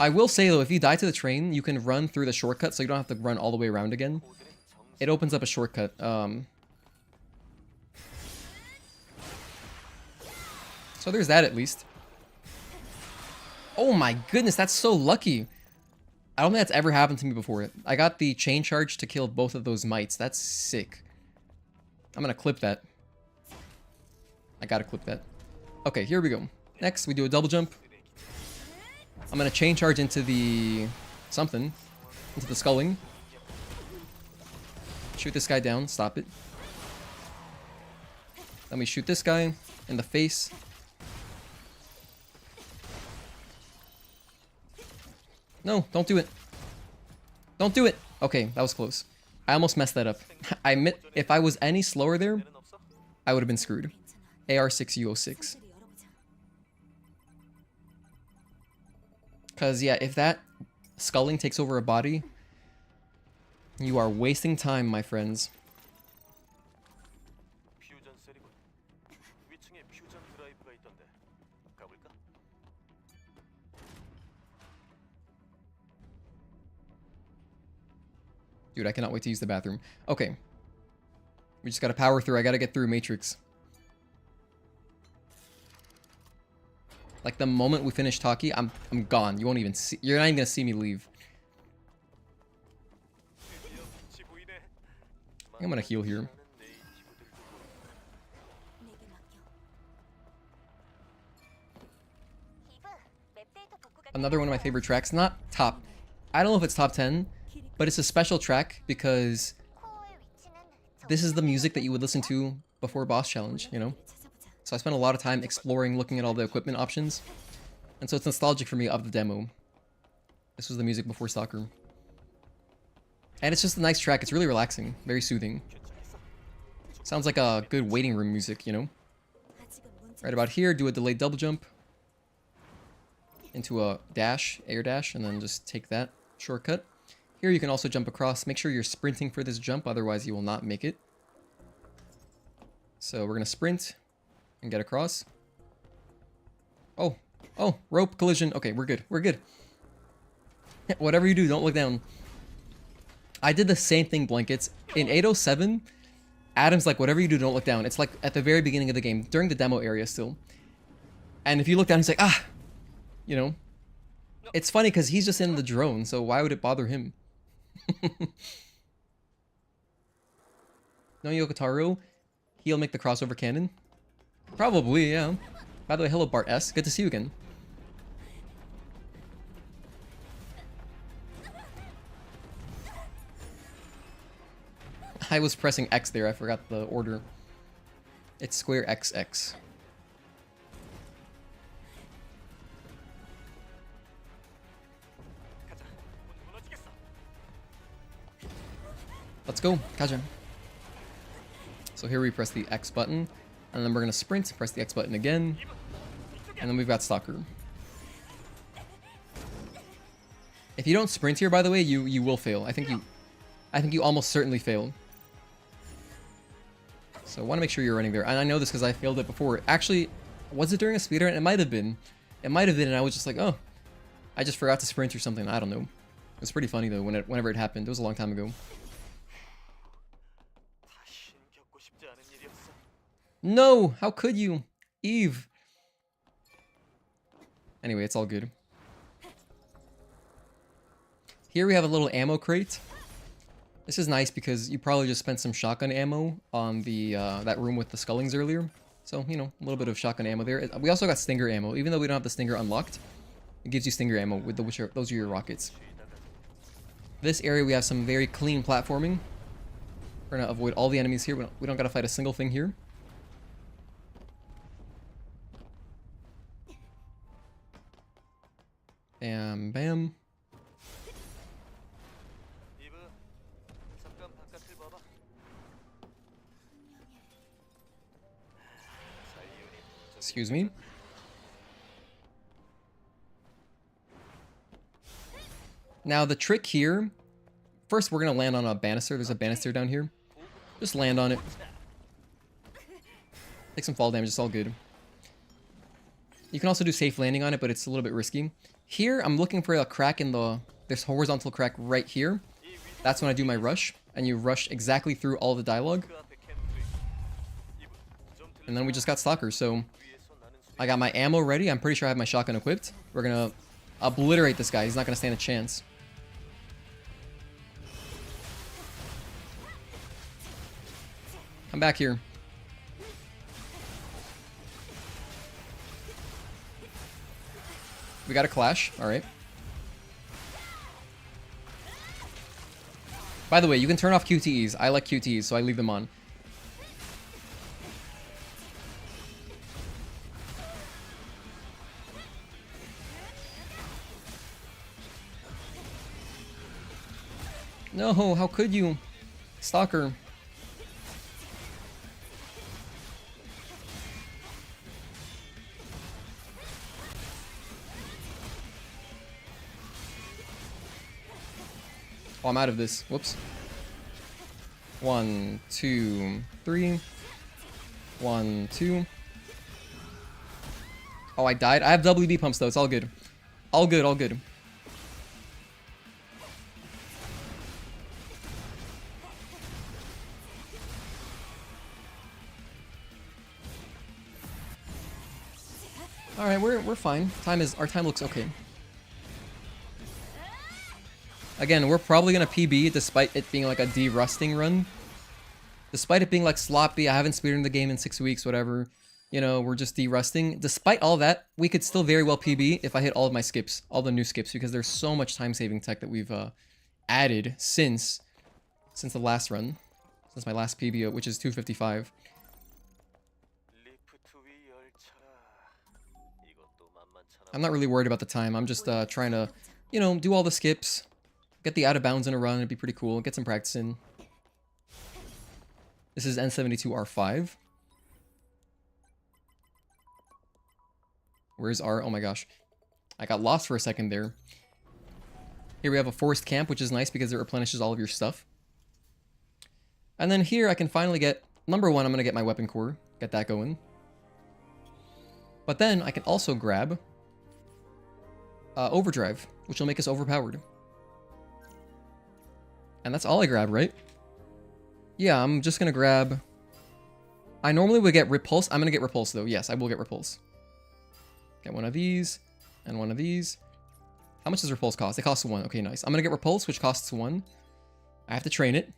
I will say though, if you die to the train, you can run through the shortcut, so you don't have to run all the way around again. It opens up a shortcut. So there's that at least. Oh my goodness, that's so lucky. I don't think that's ever happened to me before. I got the chain charge to kill both of those mites. That's sick. I'm gonna clip that. I gotta clip that. Okay, here we go. Next, we do a double jump. I'm gonna chain charge into the something. Into the sculling. Shoot this guy down. Stop it. Then we shoot this guy in the face. No, don't do it. Don't do it. Okay, that was close. I almost messed that up. I admit, if I was any slower there, I would have been screwed. AR6U06. Because, yeah, if that sculling takes over a body, you are wasting time, my friends. Dude, I cannot wait to use the bathroom. Okay. We just gotta power through. I gotta get through Matrix. Like, the moment we finish Taki, I'm gone. You won't even see... You're not even gonna see me leave. I think I'm gonna heal here. Another one of my favorite tracks. Not top... I don't know if it's top 10... But it's a special track because this is the music that you would listen to before boss challenge, you know? So I spent a lot of time exploring, looking at all the equipment options. And so it's nostalgic for me of the demo. This was the music before soccer. And it's just a nice track. It's really relaxing. Very soothing. Sounds like a good waiting room music, you know? Right about here, do a delayed double jump into a dash, air dash, and then just take that shortcut. Here you can also jump across. Make sure you're sprinting for this jump, otherwise you will not make it. So we're gonna sprint and get across. Oh, rope collision. Okay, we're good. We're good. Whatever you do, don't look down. I did the same thing, Blankets. In 807, Adam's like, whatever you do, don't look down. It's like at the very beginning of the game, during the demo area still. And if you look down, he's like, ah! You know? It's funny because he's just in the drone, so why would it bother him? No Yokotaro, he'll make the crossover cannon. Probably, yeah. By the way, hello Bart S. Good to see you again. I was pressing X there, I forgot the order. It's square XX. Let's go, Kaja. So here we press the X button, and then we're gonna sprint, press the X button again, and then we've got Stalker. If you don't sprint here, by the way, you will fail. I think you almost certainly fail. So I want to make sure you're running there. And I know this because I failed it before. Actually, was it during a speedrun? It might have been. It might have been, and I was just like, oh, I just forgot to sprint or something. I don't know. It was pretty funny though whenever it happened. It was a long time ago. No! How could you? Eve! Anyway, it's all good. Here we have a little ammo crate. This is nice because you probably just spent some shotgun ammo on the that room with the skullings earlier. So, you know, a little bit of shotgun ammo there. We also got stinger ammo. Even though we don't have the stinger unlocked, it gives you stinger ammo with those are your rockets. This area we have some very clean platforming. We're gonna avoid all the enemies here. We don't gotta fight a single thing here. Bam, bam. Excuse me. Now the trick here, first we're gonna land on a banister. There's a banister down here. Just land on it. Take some fall damage, it's all good. You can also do safe landing on it, but it's a little bit risky. Here, I'm looking for a crack in there's horizontal crack right here. That's when I do my rush, and you rush exactly through all the dialogue. And then we just got Stalker, so I got my ammo ready. I'm pretty sure I have my shotgun equipped. We're gonna obliterate this guy. He's not gonna stand a chance. Come back here. We got a clash. Alright. By the way, you can turn off QTEs. I like QTEs, so I leave them on. No, how could you? Stalker. Oh, I'm out of this. Whoops. 1, 2, 3. 1, 2. Oh, I died. I have WD pumps though. It's all good. All good, all good. All right, we're fine. Our time looks okay. Again, we're probably gonna PB despite it being like a de-rusting run. Despite it being like sloppy, I haven't speedrun the game in 6 weeks, whatever. You know, we're just de-rusting. Despite all that, we could still very well PB if I hit all of my skips, all the new skips, because there's so much time-saving tech that we've added since the last run, since my last PB, which is 255. I'm not really worried about the time. I'm just trying to, you know, do all the skips, get the out of bounds in a run. It'd be pretty cool. Get some practice in. This is N72R5. Where's R? Oh my gosh. I got lost for a second there. Here we have a forest camp, which is nice because it replenishes all of your stuff. And then here I can finally get... Number one, I'm going to get my weapon core. Get that going. But then I can also grab... overdrive, which will make us overpowered. And that's all I grab, right? Yeah, I'm just going to grab... I normally would get repulse. I'm going to get repulse, though. Yes, I will get repulse. Get one of these, and one of these. How much does repulse cost? It costs 1. Okay, nice. I'm going to get repulse, which costs 1. I have to train it.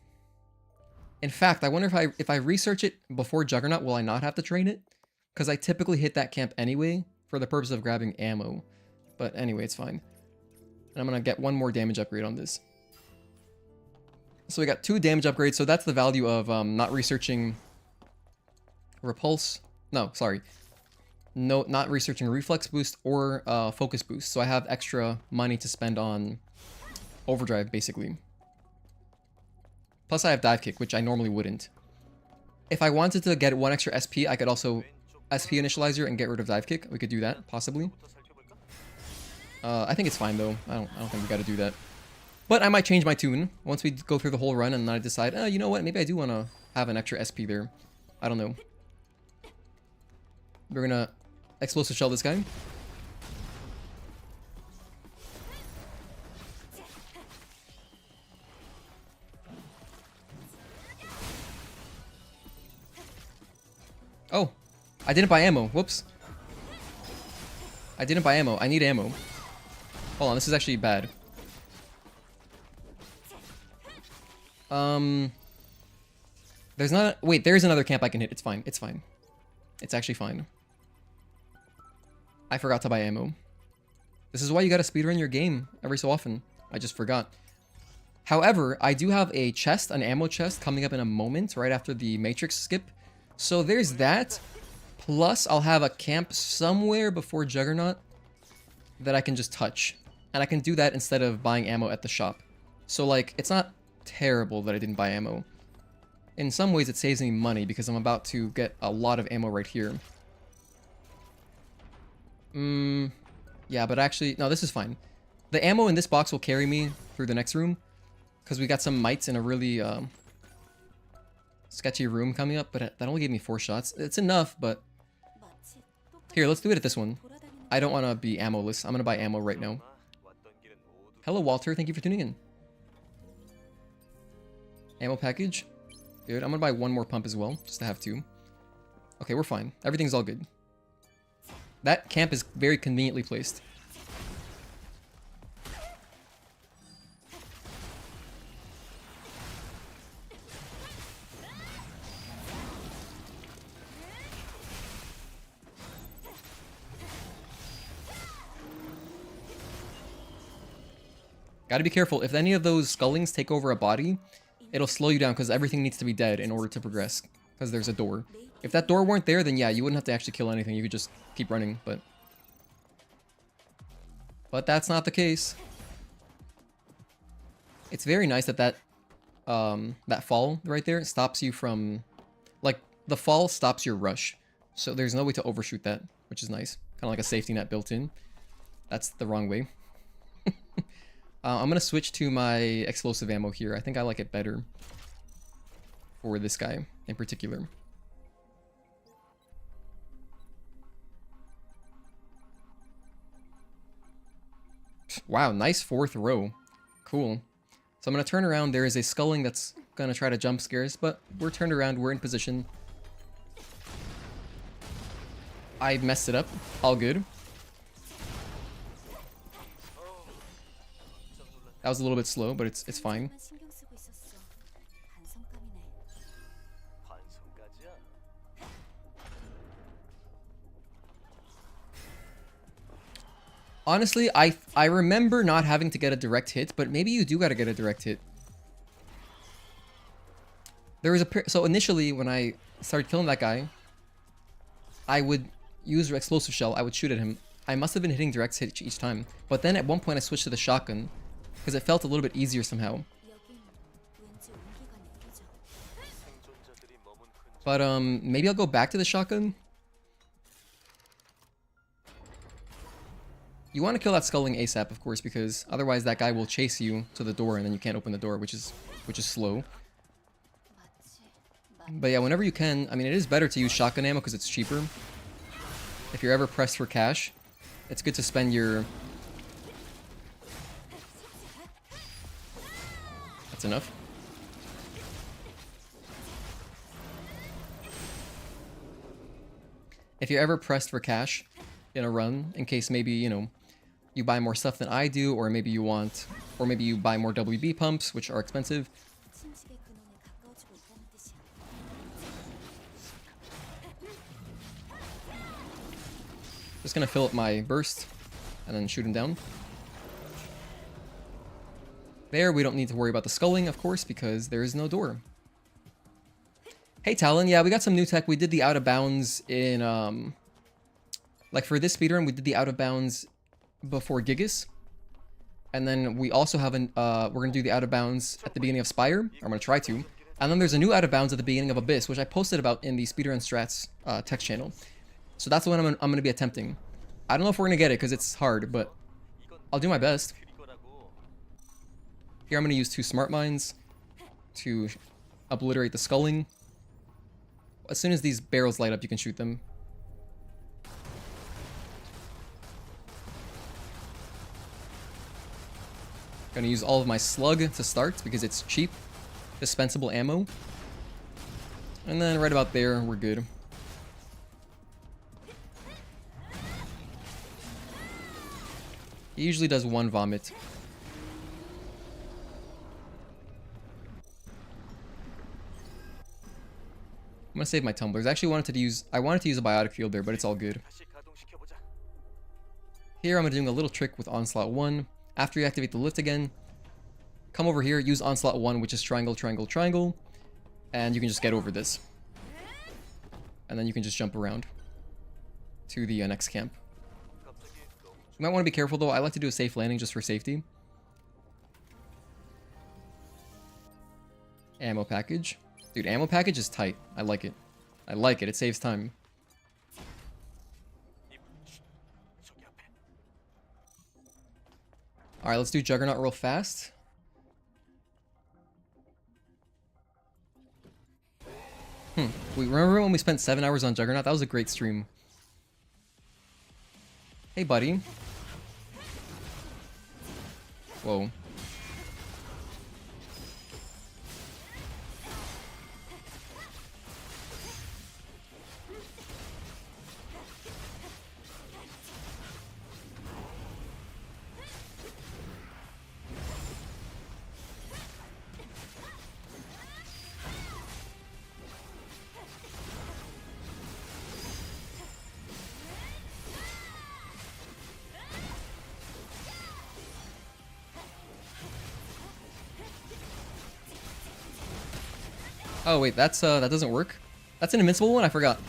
In fact, I wonder if I research it before Juggernaut, will I not have to train it? Because I typically hit that camp anyway, for the purpose of grabbing ammo. But anyway, it's fine. And I'm going to get one more damage upgrade on this. So we got 2 damage upgrades, so that's the value of not researching repulse. No, sorry. No, not researching reflex boost or focus boost. So I have extra money to spend on overdrive, basically. Plus I have dive kick, which I normally wouldn't. If I wanted to get 1 extra SP, I could also SP initializer and get rid of dive kick. We could do that, possibly. I think it's fine though. I don't think we got to do that. But I might change my tune once we go through the whole run and then I decide, you know what, maybe I do want to have an extra SP there. I don't know. We're gonna explosive shell this guy. Oh, I didn't buy ammo. Whoops. I didn't buy ammo. I need ammo. Hold on, this is actually bad. There's not... Wait, there is another camp I can hit. It's fine. It's fine. It's actually fine. I forgot to buy ammo. This is why you gotta speedrun your game every so often. I just forgot. However, I do have a chest, an ammo chest, coming up in a moment, right after the Matrix skip. So there's that. Plus, I'll have a camp somewhere before Juggernaut that I can just touch. And I can do that instead of buying ammo at the shop. So, like, it's not terrible that I didn't buy ammo. In some ways, it saves me money because I'm about to get a lot of ammo right here. Yeah, but actually... No, this is fine. The ammo in this box will carry me through the next room. Because we got some mites in a really sketchy room coming up. But that only gave me 4 shots. It's enough, but... Here, let's do it at this one. I don't want to be ammo-less. I'm going to buy ammo right now. Hello, Walter. Thank you for tuning in. Ammo package. Good. I'm going to buy 1 more pump as well. Just to have 2. Okay, we're fine. Everything's all good. That camp is very conveniently placed. Gotta be careful. If any of those skullings take over a body, it'll slow you down because everything needs to be dead in order to progress. Because there's a door. If that door weren't there, then yeah, you wouldn't have to actually kill anything. You could just keep running, but that's not the case. It's very nice that that fall right there stops you from... Like, the fall stops your rush. So there's no way to overshoot that, which is nice. Kind of like a safety net built in. That's the wrong way. I'm going to switch to my explosive ammo here. I think I like it better for this guy in particular. Wow, nice 4th row. Cool. So I'm going to turn around. There is a sculling that's going to try to jump scare us, but we're turned around. We're in position. I messed it up. All good. That was a little bit slow, but it's fine. Honestly, I remember not having to get a direct hit, but maybe you do gotta get a direct hit. There was so initially when I started killing that guy, I would use explosive shell. I would shoot at him. I must have been hitting direct hit each time, but then at one point I switched to the shotgun because it felt a little bit easier somehow. But maybe I'll go back to the shotgun. You want to kill that sculling ASAP, of course, because otherwise that guy will chase you to the door and then you can't open the door, which is slow. But yeah, whenever you can, I mean, it is better to use shotgun ammo because it's cheaper. If you're ever pressed for cash, it's good to spend your... That's enough. If you're ever pressed for cash in a run, in case maybe, you know, you buy more stuff than I do, or maybe you want, or maybe you buy more WB pumps, which are expensive. Just gonna fill up my burst and then shoot him down. There, we don't need to worry about the sculling, of course, because there is no door. Hey Talon, yeah, we got some new tech. We did the out of bounds in, like for this speedrun, we did the out of bounds before Gigas. And then we also have an, we're gonna do the out of bounds at the beginning of Spire. I'm gonna try to. And then there's a new out of bounds at the beginning of Abyss, which I posted about in the Speedrun Strats text channel. So that's the one I'm gonna be attempting. I don't know if we're gonna get it because it's hard, but I'll do my best. Here I'm gonna use 2 smart mines to obliterate the sculling. As soon as these barrels light up, you can shoot them. Gonna use all of my slug to start because it's cheap, dispensable ammo. And then right about there, we're good. He usually does 1 vomit. I'm gonna save my tumblers. I actually wanted to use a biotic field there, but it's all good. Here I'm gonna do a little trick with Onslaught 1. After you activate the lift again, come over here, use Onslaught 1, which is triangle, triangle, triangle, and you can just get over this. And then you can just jump around to the next camp. You might want to be careful though. I like to do a safe landing just for safety. Ammo package. Dude, ammo package is tight. I like it. I like it. It saves time. Alright, let's do Juggernaut real fast. We remember when we spent 7 hours on Juggernaut? That was a great stream. Hey, buddy. Whoa. Oh wait, that's that doesn't work. That's an invincible one? I forgot.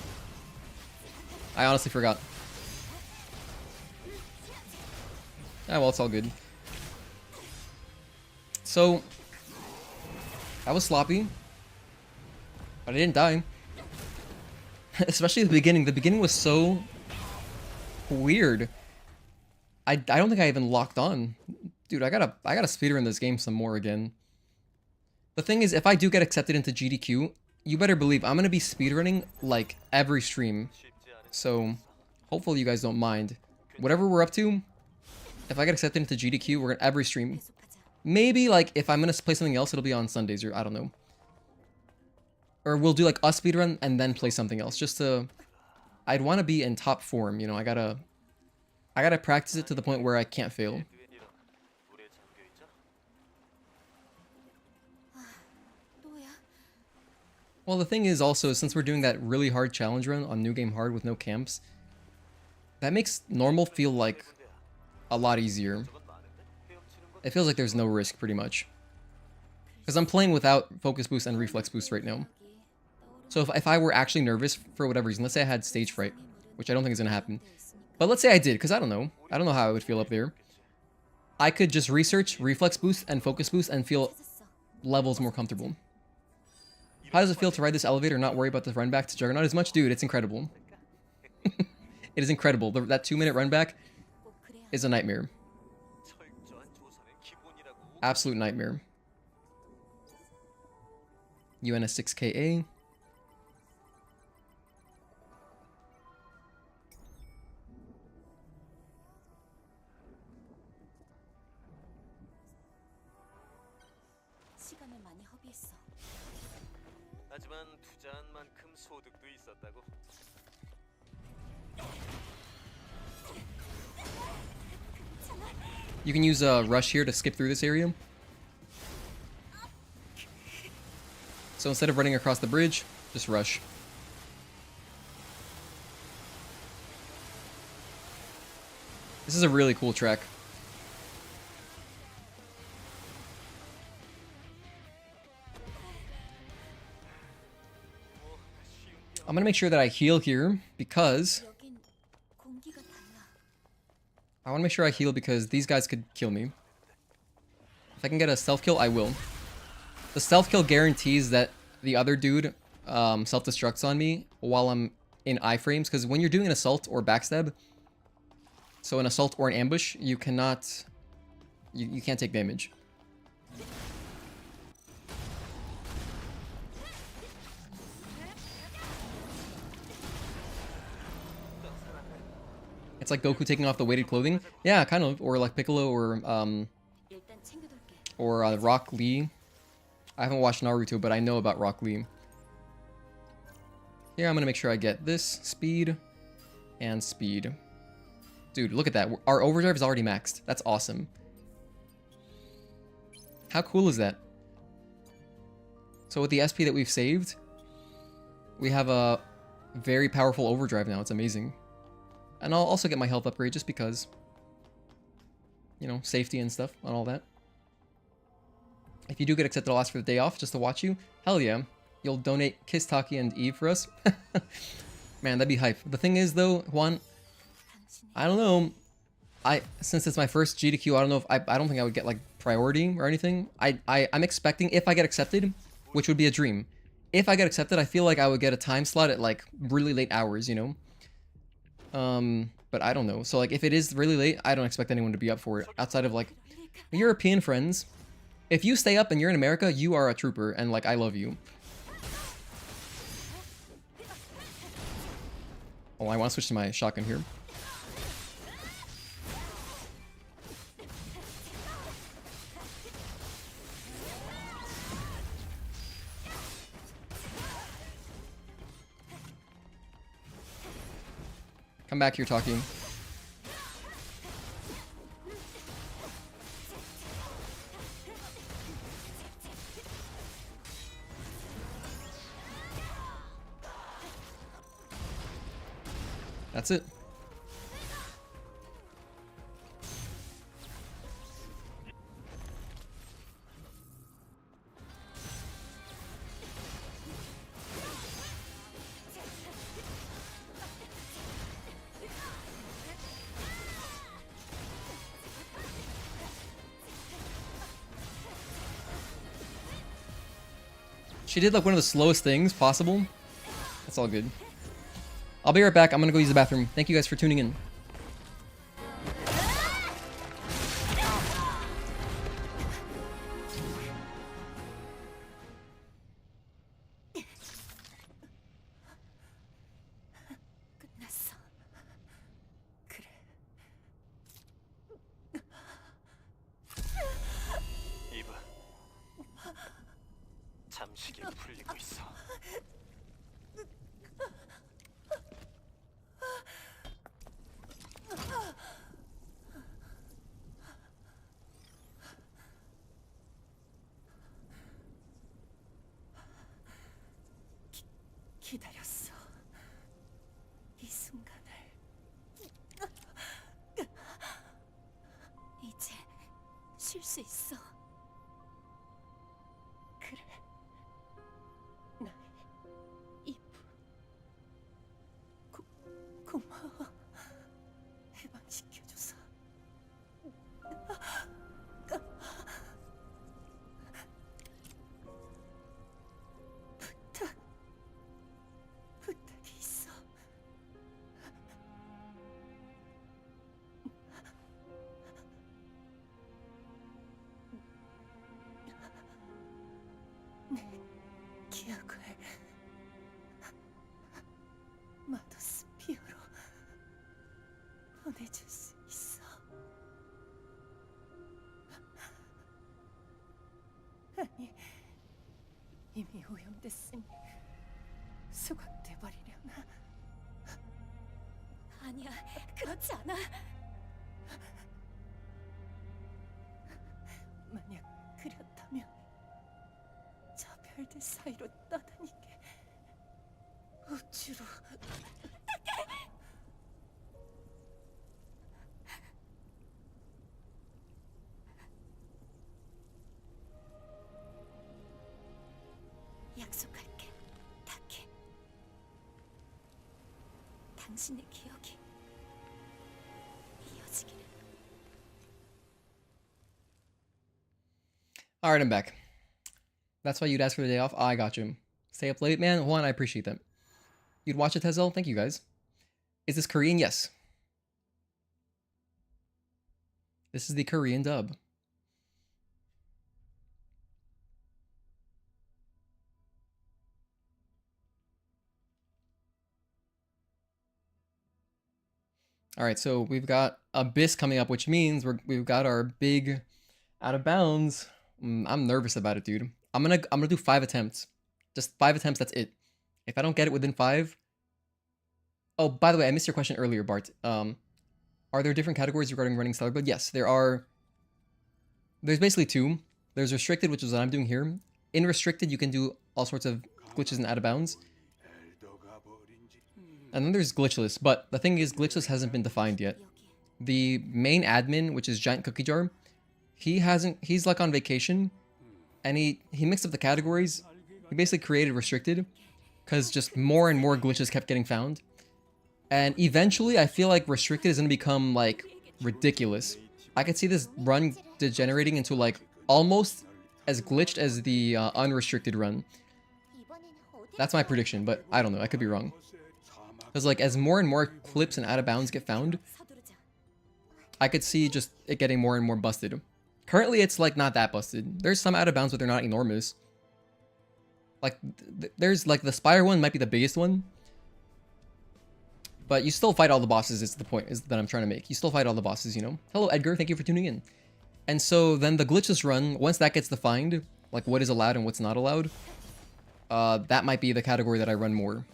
I honestly forgot. Ah, well, it's all good. So, I was sloppy, but I didn't die. Especially the beginning. The beginning was so weird. I don't think I even locked on. Dude, I gotta speedrun this game some more again. The thing is, if I do get accepted into GDQ, you better believe I'm gonna be speedrunning like every stream. So, hopefully you guys don't mind. Whatever we're up to, if I get accepted into GDQ, we're gonna every stream. Maybe like if I'm gonna play something else, it'll be on Sundays or I don't know. Or we'll do like a speedrun and then play something else. Just to, I'd want to be in top form. You know, I gotta practice it to the point where I can't fail. Well, the thing is also, since we're doing that really hard challenge run on New Game Hard with no camps, that makes normal feel like a lot easier. It feels like there's no risk, pretty much. Because I'm playing without focus boost and reflex boost right now. So if I were actually nervous for whatever reason, let's say I had stage fright, which I don't think is going to happen. But let's say I did, because I don't know. I don't know how I would feel up there. I could just research reflex boost and focus boost and feel levels more comfortable. How does it feel to ride this elevator and not worry about the run back to Juggernaut as much? Dude, it's incredible. It is incredible. That 2-minute run back is a nightmare. Absolute nightmare. UNS 6KA. You can use a rush here to skip through this area. So instead of running across the bridge, just rush. This is a really cool track. I'm gonna make sure that I heal here because I want to make sure I heal because these guys could kill me. If I can get a self kill, I will. The self kill guarantees that the other dude self-destructs on me while I'm in iframes, because when you're doing an assault or backstab, so an assault or an ambush, you cannot, you can't take damage. It's like Goku taking off the weighted clothing. Yeah, kind of. Or like Piccolo or Rock Lee. I haven't watched Naruto, but I know about Rock Lee. Here, I'm going to make sure I get this. Speed. And speed. Dude, look at that. Our overdrive is already maxed. That's awesome. How cool is that? So with the SP that we've saved, we have a very powerful overdrive now. It's amazing. And I'll also get my health upgrade just because, you know, safety and stuff and all that. If you do get accepted, I'll ask for the day off just to watch you. Hell yeah. You'll donate Kiss, Taki, and Eve for us. Man, that'd be hype. The thing is, though, Juan, I don't know. Since it's my first GDQ, I don't know if I don't think I would get like priority or anything. I'm expecting, if I get accepted, which would be a dream. If I get accepted, I feel like I would get a time slot at like really late hours, you know? But I don't know. So like if it is really late, I don't expect anyone to be up for it outside of like European friends. If you stay up and you're in America, you are a trooper and like I love you. Oh, I want to switch to my shotgun here. Come back here, talking. That's it. She did like one of the slowest things possible. That's all good. I'll be right back. I'm gonna go use the bathroom. Thank you guys for tuning in. 기다렸어. 이 순간을. 이제 쉴 수 있어. 그래. 나의 이브. 고마워. 해방시켜줘서. 기억을 마더 스피어로 보내줄 수 있어. 아니, 이미 오염됐으니 수거돼 버리려나? 아니야, 그렇지 않아. 만약 그렇다면 저 별들 사이로 떠다니게 우주로. 약속할게, 타케. 당신의 기억이 이어지기를. Alright, I'm back. That's why you'd ask for the day off? I got you. Stay up late, man? One, I appreciate that. You'd watch it, Tezel? Thank you, guys. Is this Korean? Yes. This is the Korean dub. Alright, so we've got Abyss coming up, which means we've got our big out of bounds. I'm nervous about it, dude. I'm gonna do 5 attempts. Just 5 attempts, that's it. If I don't get it within 5. Oh, by the way, I missed your question earlier, Bart. Are there different categories regarding running Stellar Blade? Yes, there are. There's basically 2. There's restricted, which is what I'm doing here. In restricted, you can do all sorts of glitches and out of bounds. And then there's glitchless, but the thing is, glitchless hasn't been defined yet. The main admin, which is Giant Cookie Jar, he's like on vacation, and he mixed up the categories. He basically created restricted, because just more and more glitches kept getting found. And eventually, I feel like restricted is going to become, like, ridiculous. I could see this run degenerating into, like, almost as glitched as the unrestricted run. That's my prediction, but I don't know, I could be wrong. Because, like, as more and more clips and out of bounds get found, I could see just it getting more and more busted. Currently, it's, like, not that busted. There's some out of bounds, but they're not enormous. Like, there's, like, the Spire one might be the biggest one. But you still fight all the bosses, is the point that I'm trying to make. You still fight all the bosses, you know? Hello, Edgar. Thank you for tuning in. And so then the glitchless run, once that gets defined, like what is allowed and what's not allowed, that might be the category that I run more.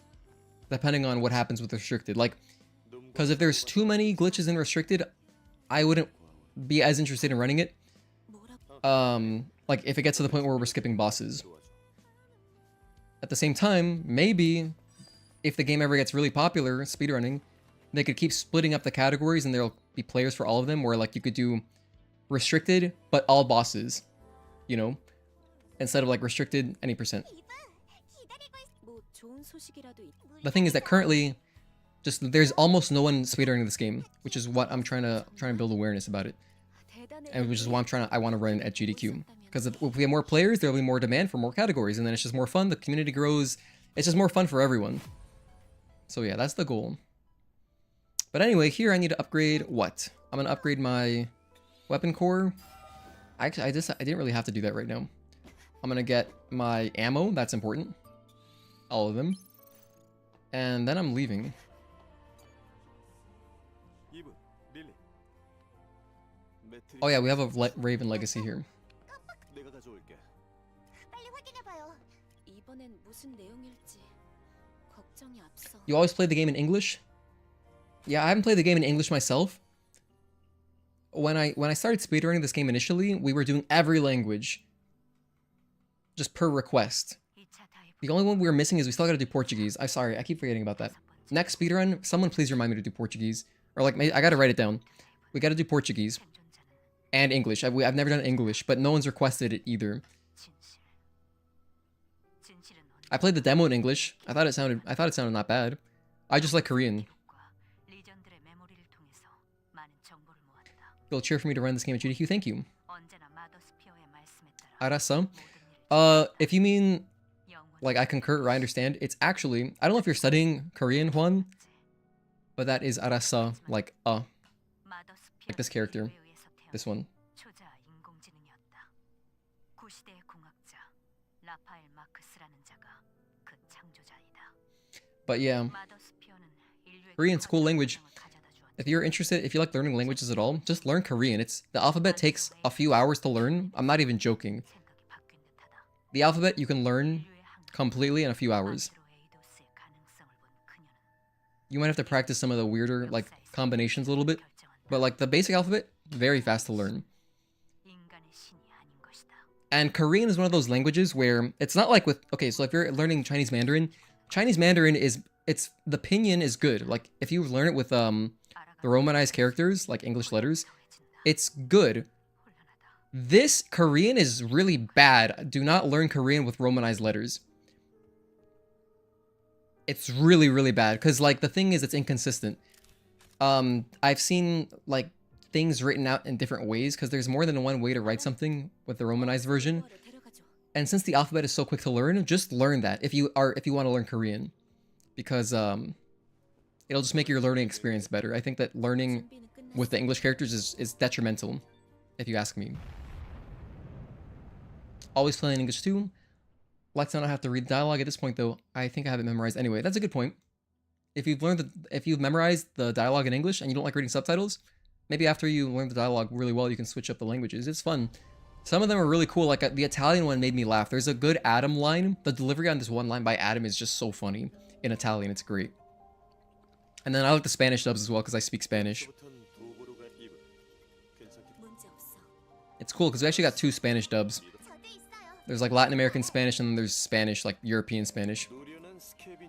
Depending on what happens with restricted. Like, because if there's too many glitches in restricted, I wouldn't be as interested in running it. Like, if it gets to the point where we're skipping bosses. At the same time, maybe if the game ever gets really popular, speedrunning, they could keep splitting up the categories and there'll be players for all of them, where like you could do restricted, but all bosses, you know, instead of like restricted any percent. The thing is that currently, just there's almost no one speedrunning this game, which is what I'm trying to build awareness about it, and which is why I want to run at GDQ, because if we have more players, there'll be more demand for more categories, and then it's just more fun. The community grows. It's just more fun for everyone. So yeah, that's the goal. But anyway, here I need to upgrade what? I'm gonna upgrade my weapon core. Actually, I didn't really have to do that right now. I'm gonna get my ammo. That's important. All of them. And then I'm leaving. Oh yeah, we have a Raven Legacy here. You always play the game in English? Yeah, I haven't played the game in English myself. When I started speedrunning this game initially, we were doing every language. Just per request. The only one we were missing is we still gotta do Portuguese. I'm sorry, I keep forgetting about that. Next speedrun, someone please remind me to do Portuguese. Or like, I gotta write it down. We gotta do Portuguese. And English. I've never done English, but no one's requested it either. I played the demo in English. I thought it sounded not bad. I just like Korean. You'll cheer for me to run this game at GDQ. Thank you. 알았어. If you mean like I concur or I understand, it's actually, I don't know if you're studying Korean, Juan, but that is 알았어, like this character, this one. But yeah, Korean's a cool language. If you're interested, if you like learning languages at all, just learn Korean. The alphabet takes a few hours to learn. I'm not even joking. The alphabet you can learn completely in a few hours. You might have to practice some of the weirder like combinations a little bit, but like the basic alphabet, very fast to learn. And Korean is one of those languages where it's not like with, okay, so if you're learning Chinese Mandarin is, the pinyin is good. Like if you learn it with the romanized characters, like English letters, it's good. This Korean is really bad. Do not learn Korean with romanized letters. It's really, really bad. Because, like, the thing is, it's inconsistent. I've seen, like, things written out in different ways, because there's more than one way to write something with the romanized version. And since the alphabet is so quick to learn, just learn that if you want to learn Korean. Because, it'll just make your learning experience better. I think that learning with the English characters is detrimental, if you ask me. Always playing English too. Like to not have to read dialogue at this point though. I think I have it memorized anyway. That's a good point. If you've memorized the dialogue in English and you don't like reading subtitles, maybe after you learn the dialogue really well, you can switch up the languages. It's fun. Some of them are really cool. Like the Italian one made me laugh. There's a good Adam line. The delivery on this one line by Adam is just so funny in Italian. It's great. And then I like the Spanish dubs as well because I speak Spanish. It's cool because we actually got 2 Spanish dubs. There's like Latin American Spanish and then there's Spanish, like European Spanish.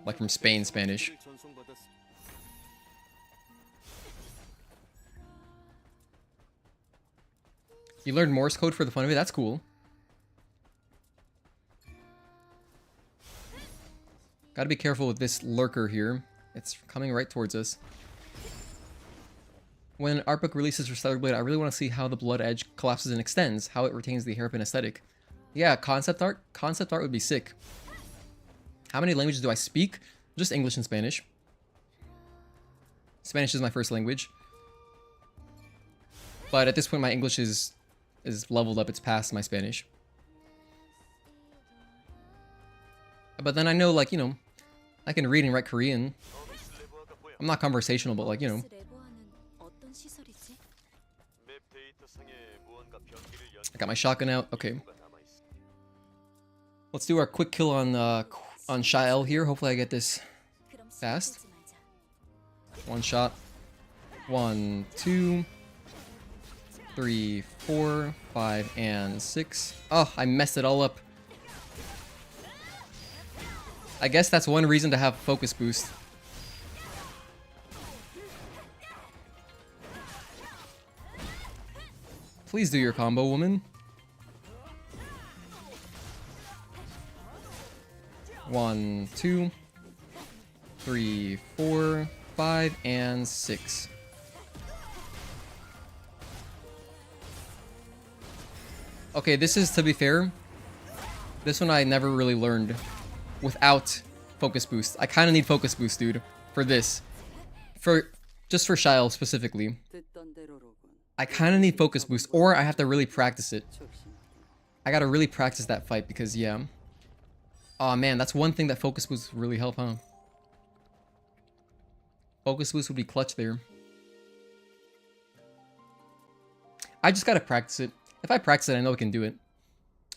Like from Spain Spanish. You learned Morse code for the fun of it? That's cool. Gotta be careful with this lurker here. It's coming right towards us. When art book releases for Stellar Blade, I really want to see how the blood edge collapses and extends, how it retains the hairpin aesthetic. Yeah, concept art? Concept art would be sick. How many languages do I speak? Just English and Spanish. Spanish is my first language. But at this point, my English is leveled up. It's past my Spanish. But then I know, like, you know, I can read and write Korean. I'm not conversational, but, like, you know. I got my shotgun out. Okay. Let's do our quick kill on Shael here. Hopefully I get this fast. One shot. 1, 2, 3, 4, 5, and 6. Oh, I messed it all up. I guess that's one reason to have focus boost. Please do your combo, woman. 1, 2, 3, 4, 5, and 6. Okay, this is, to be fair, this one I never really learned without focus boost. I kind of need focus boost, dude, for this. Just for Shael specifically. I kind of need focus boost, or I have to really practice it. I gotta really practice that fight because, yeah. Aw, man, that's one thing that focus boost really help, huh? Focus boost would be clutch there. I just gotta practice it. If I practice it, I know I can do it.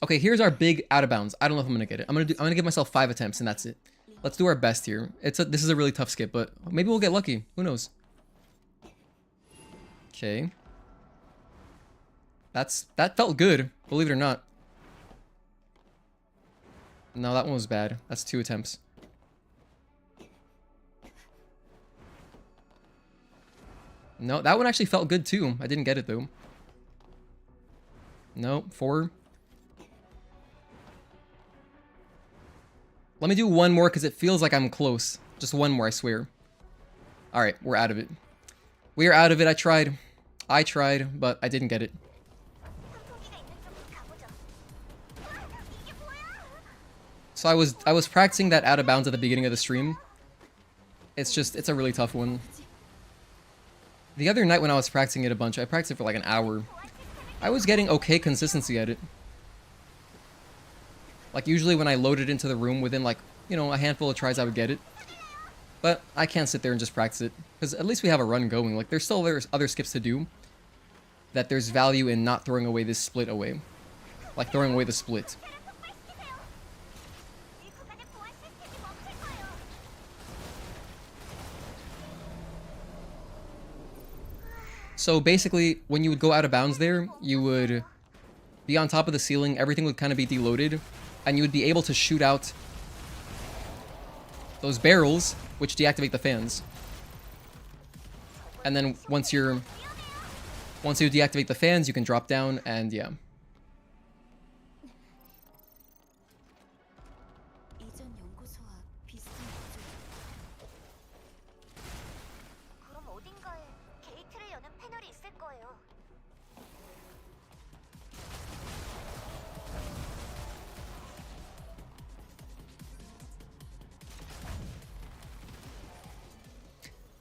Okay, here's our big out of bounds. I don't know if I'm gonna get it. I'm gonna give myself 5 attempts and that's it. Let's do our best here. This is a really tough skip, but maybe we'll get lucky. Who knows? Okay. That felt good, believe it or not. No, that one was bad. That's 2 attempts. No, that one actually felt good too. I didn't get it though. No, 4. Let me do one more because it feels like I'm close. Just one more, I swear. Alright, we're out of it. We are out of it. I tried, but I didn't get it. So I was practicing that out of bounds at the beginning of the stream. It's a really tough one. The other night when I was practicing it a bunch, I practiced it for like an hour. I was getting okay consistency at it. Like usually when I loaded into the room within like, you know, a handful of tries I would get it. But I can't sit there and just practice it, because at least we have a run going. Like, there's other skips to do, that there's value in not throwing away this split away. Like, throwing away the split. So basically, when you would go out of bounds there, you would be on top of the ceiling, everything would kind of be deloaded, and you would be able to shoot out those barrels, which deactivate the fans. And then once you deactivate the fans, you can drop down, and yeah.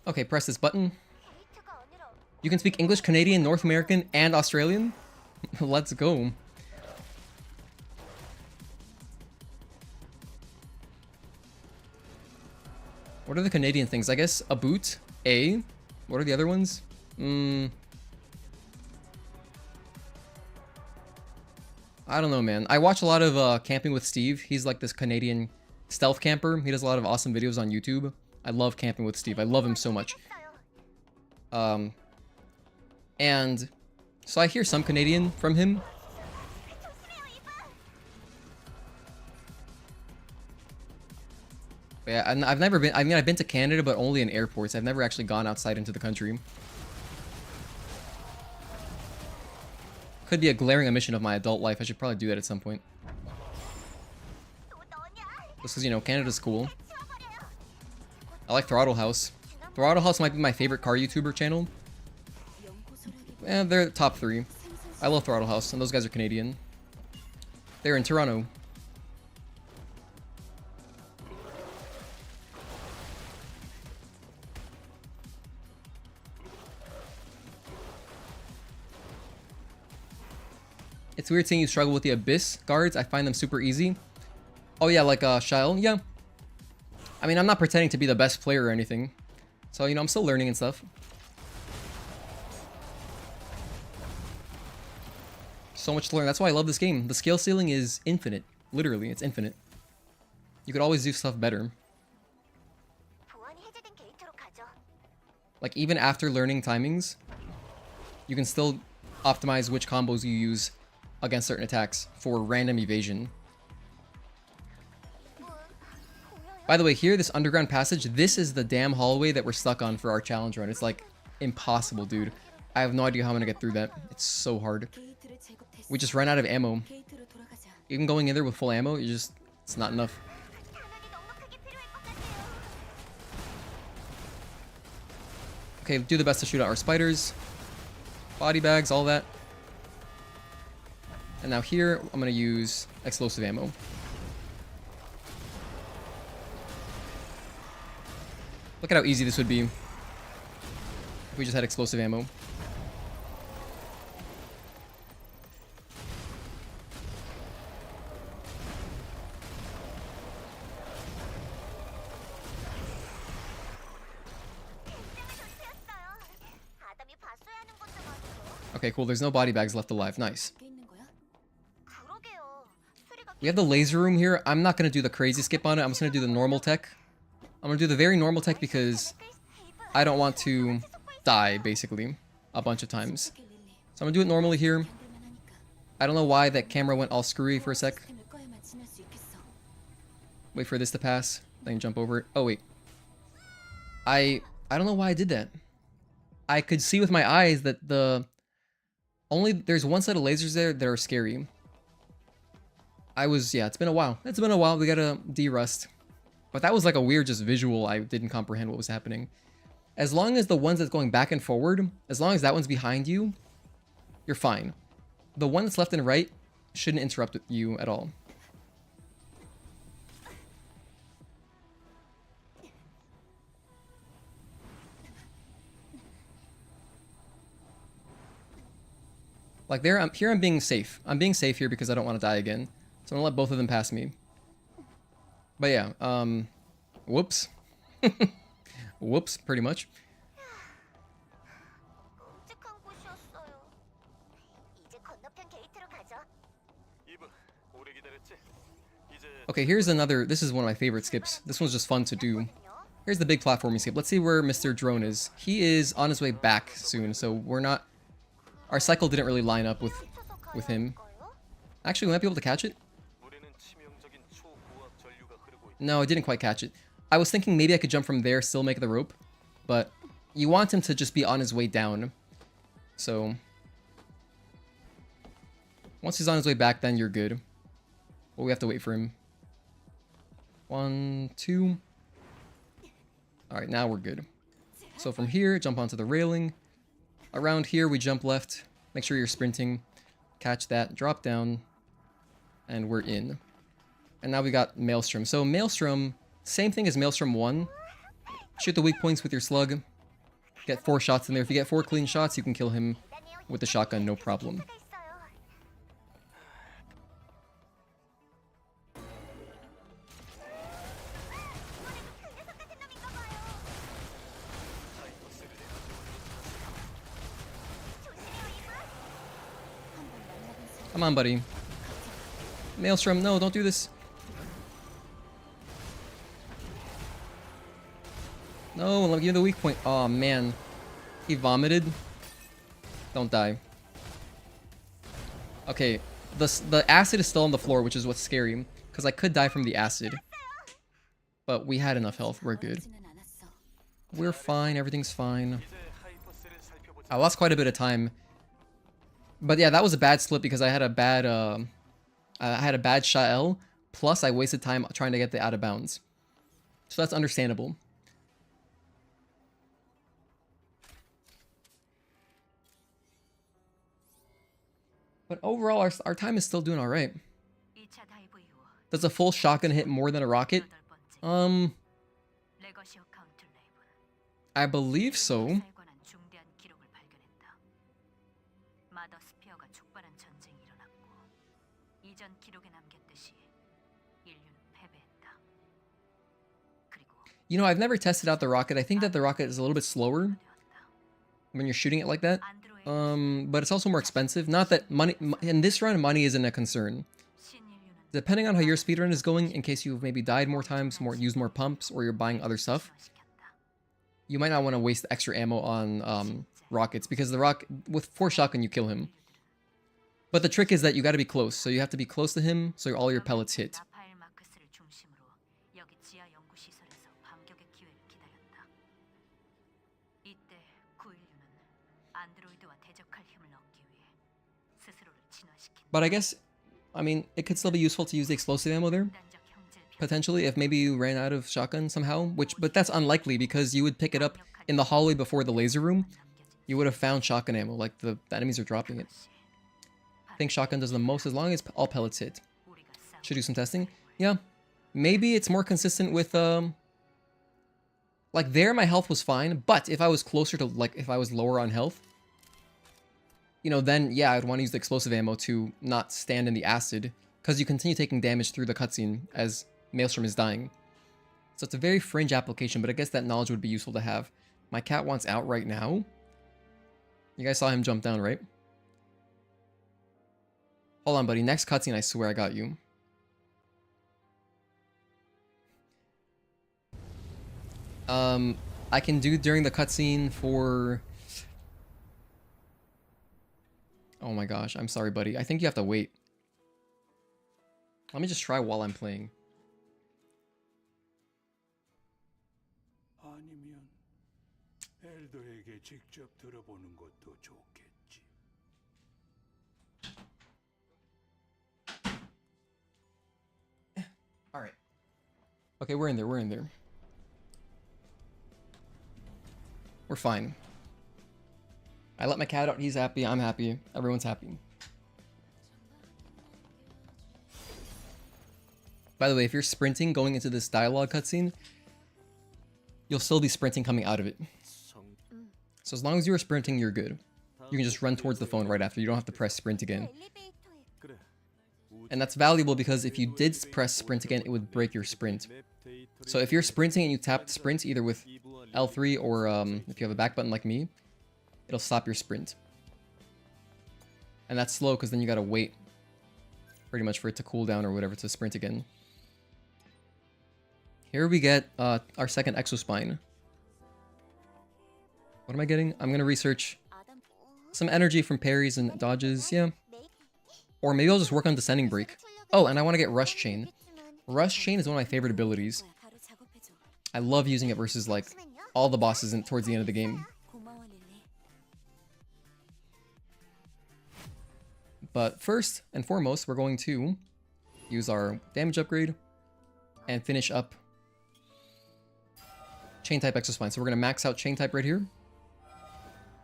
Okay, press this button. You can speak English, Canadian, North American, and Australian? Let's go. What are the Canadian things? I guess a boot, A. What are the other ones? I don't know, man. I watch a lot of Camping with Steve. He's like this Canadian stealth camper. He does a lot of awesome videos on YouTube. I love Camping with Steve. I love him so much. And so I hear some Canadian from him. Yeah, and I've never been, I mean, I've been to Canada, but only in airports. I've never actually gone outside into the country. Could be a glaring omission of my adult life. I should probably do that at some point. Just because, you know, Canada's cool. I like Throttle House. Throttle House might be my favorite car YouTuber channel. They're top 3. I love Throttle House, and those guys are Canadian. They're in Toronto. It's weird seeing you struggle with the Abyss guards. I find them super easy. Oh yeah, like Shile? Yeah. I mean, I'm not pretending to be the best player or anything. So, you know, I'm still learning and stuff. So much to learn. That's why I love this game. The skill ceiling is infinite. Literally, it's infinite. You could always do stuff better. Like, even after learning timings, you can still optimize which combos you use against certain attacks for random evasion. By the way, here, this underground passage, this is the damn hallway that we're stuck on for our challenge run. It's like impossible, dude. I have no idea how I'm gonna get through that. It's so hard. We just ran out of ammo. Even going in there with full ammo, it's not enough. Okay, do the best to shoot out our spiders. Body bags, all that. And now here, I'm gonna use explosive ammo. Look at how easy this would be if we just had explosive ammo. Okay, cool. There's no body bags left alive. Nice. We have the laser room here. I'm not going to do the crazy skip on it. I'm just going to do the normal tech. I'm going to do the very normal tech because I don't want to die, basically, a bunch of times. So I'm going to do it normally here. I don't know why that camera went all screwy for a sec. Wait for this to pass, then jump over it. Oh, wait. I don't know why I did that. I could see with my eyes that there's one set of lasers there that are scary. Yeah, it's been a while. It's been a while. We gotta de-rust. But that was like a weird just visual. I didn't comprehend what was happening. As long as the ones that's going back and forward, as long as that one's behind you, you're fine. The one that's left and right shouldn't interrupt you at all. Like here I'm being safe. I'm being safe here because I don't want to die again. So I'm gonna let both of them pass me. But yeah, whoops. Whoops, pretty much. 끔찍한 곳이었어요. 이제 건너편 게이트로 가죠. Okay, here's another. This is one of my favorite skips. This one's just fun to do. Here's the big platforming skip. Let's see where Mr. Drone is. He is on his way back soon, so we're not... Our cycle didn't really line up with him. Actually, we might be able to catch it. No, I didn't quite catch it. I was thinking maybe I could jump from there, still make the rope. But you want him to just be on his way down. So... Once he's on his way back, then you're good. But we have to wait for him. 1, 2... Alright, now we're good. So from here, jump onto the railing. Around here, we jump left. Make sure you're sprinting. Catch that, drop down. And we're in. And now we got Maelstrom. So Maelstrom, same thing as Maelstrom 1. Shoot the weak points with your slug. Get 4 shots in there. If you get 4 clean shots, you can kill him with the shotgun, no problem. Come on, buddy. Maelstrom, no, don't do this. No, let me give you the weak point. Oh man. He vomited. Don't die. Okay, the acid is still on the floor, which is what's scary. Because I could die from the acid. But we had enough health, we're good. We're fine, everything's fine. I lost quite a bit of time. But yeah, that was a bad slip because I had a bad shot L, plus I wasted time trying to get the out of bounds. So that's understandable. But overall, our time is still doing alright. Does a full shotgun hit more than a rocket? I believe so. You know, I've never tested out the rocket. I think that the rocket is a little bit slower when you're shooting it like that. But it's also more expensive. Not that money in this run, money isn't a concern. Depending on how your speedrun is going, in case you've maybe died more times, used more pumps, or you're buying other stuff, you might not want to waste extra ammo on rockets, because the with 4 shotgun you kill him. But the trick is that you got to be close, so you have to be close to him so all your pellets hit. But I guess, I mean, it could still be useful to use the explosive ammo there. Potentially, if maybe you ran out of shotgun somehow. But that's unlikely because you would pick it up in the hallway before the laser room. You would have found shotgun ammo, like the enemies are dropping it. I think shotgun does the most as long as all pellets hit. Should do some testing. Yeah, maybe it's more consistent with, like there my health was fine, but if I was closer to, like if I was lower on health, you know, then yeah, I'd want to use the explosive ammo to not stand in the acid, because you continue taking damage through the cutscene as Maelstrom is dying. So it's a very fringe application, but I guess that knowledge would be useful to have. My cat wants out right now. You guys saw him jump down, right? Hold on, buddy. Next cutscene, I swear I got you. I can do during the cutscene for... Oh my gosh, I'm sorry, buddy. I think you have to wait. Let me just try while I'm playing. Alright. Okay, we're in there, we're in there. We're fine. I let my cat out, he's happy, I'm happy, everyone's happy. By the way, if you're sprinting going into this dialogue cutscene, you'll still be sprinting coming out of it. So as long as you're sprinting, you're good. You can just run towards the phone right after, you don't have to press sprint again. And that's valuable because if you did press sprint again, it would break your sprint. So if you're sprinting and you tap sprint either with L3 or if you have a back button like me, it'll stop your sprint. And that's slow because then you gotta wait pretty much for it to cool down or whatever to sprint again. Here we get our second exospine. What am I getting? I'm gonna research some energy from parries and dodges, yeah. Or maybe I'll just work on descending break. Oh, and I want to get rush chain. Rush chain is one of my favorite abilities. I love using it versus like all the bosses towards the end of the game. But first and foremost, we're going to use our damage upgrade and finish up chain type exospine. So we're going to max out chain type right here.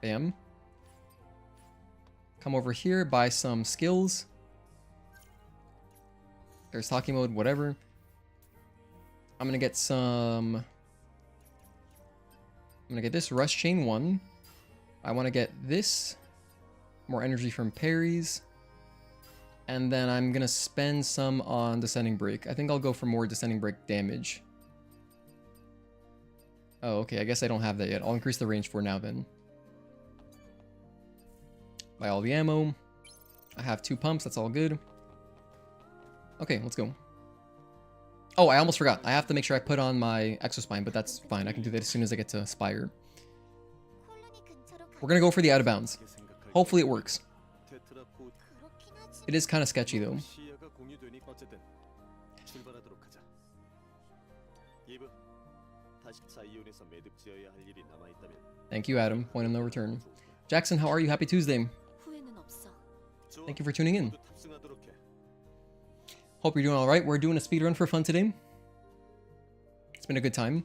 Bam. Come over here, buy some skills. There's talkie mode, whatever. I'm going to get some... I'm going to get this rush chain 1. I want to get this. More energy from parries. And then I'm going to spend some on descending break. I think I'll go for more descending break damage. Oh, okay. I guess I don't have that yet. I'll increase the range for now then. Buy all the ammo. I have 2 pumps. That's all good. Okay, let's go. Oh, I almost forgot. I have to make sure I put on my exospine, but that's fine. I can do that as soon as I get to Spire. We're going to go for the out of bounds. Hopefully it works. It is kind of sketchy though. Thank you, Adam. Point of no return. Jackson, how are you? Happy Tuesday. Thank you for tuning in. Hope you're doing alright. We're doing a speedrun for fun today. It's been a good time.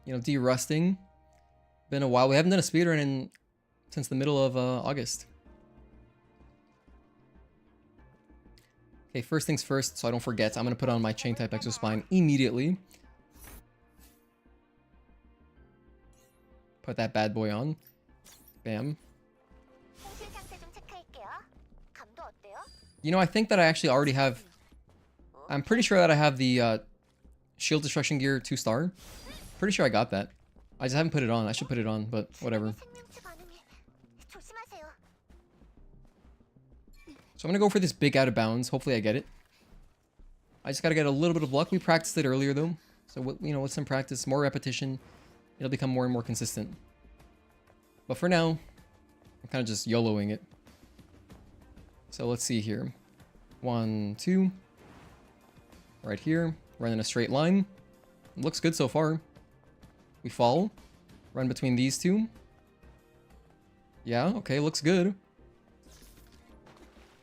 You know, de-rusting. Been a while. We haven't done a speedrun since the middle of August. Okay, first things first, so I don't forget, I'm going to put on my chain type exospine immediately. Put that bad boy on. Bam. You know, I think that I actually already have... I'm pretty sure that I have the shield destruction gear 2-star. Pretty sure I got that. I just haven't put it on. I should put it on, but whatever. So I'm gonna go for this big out of bounds. Hopefully I get it. I just gotta get a little bit of luck. We practiced it earlier though. So, you know, with some practice, more repetition, it'll become more and more consistent. But for now, I'm kind of just YOLOing it. So let's see here. 1, 2. Right here. Run in a straight line. Looks good so far. We fall. Run between these two. Yeah, okay, looks good.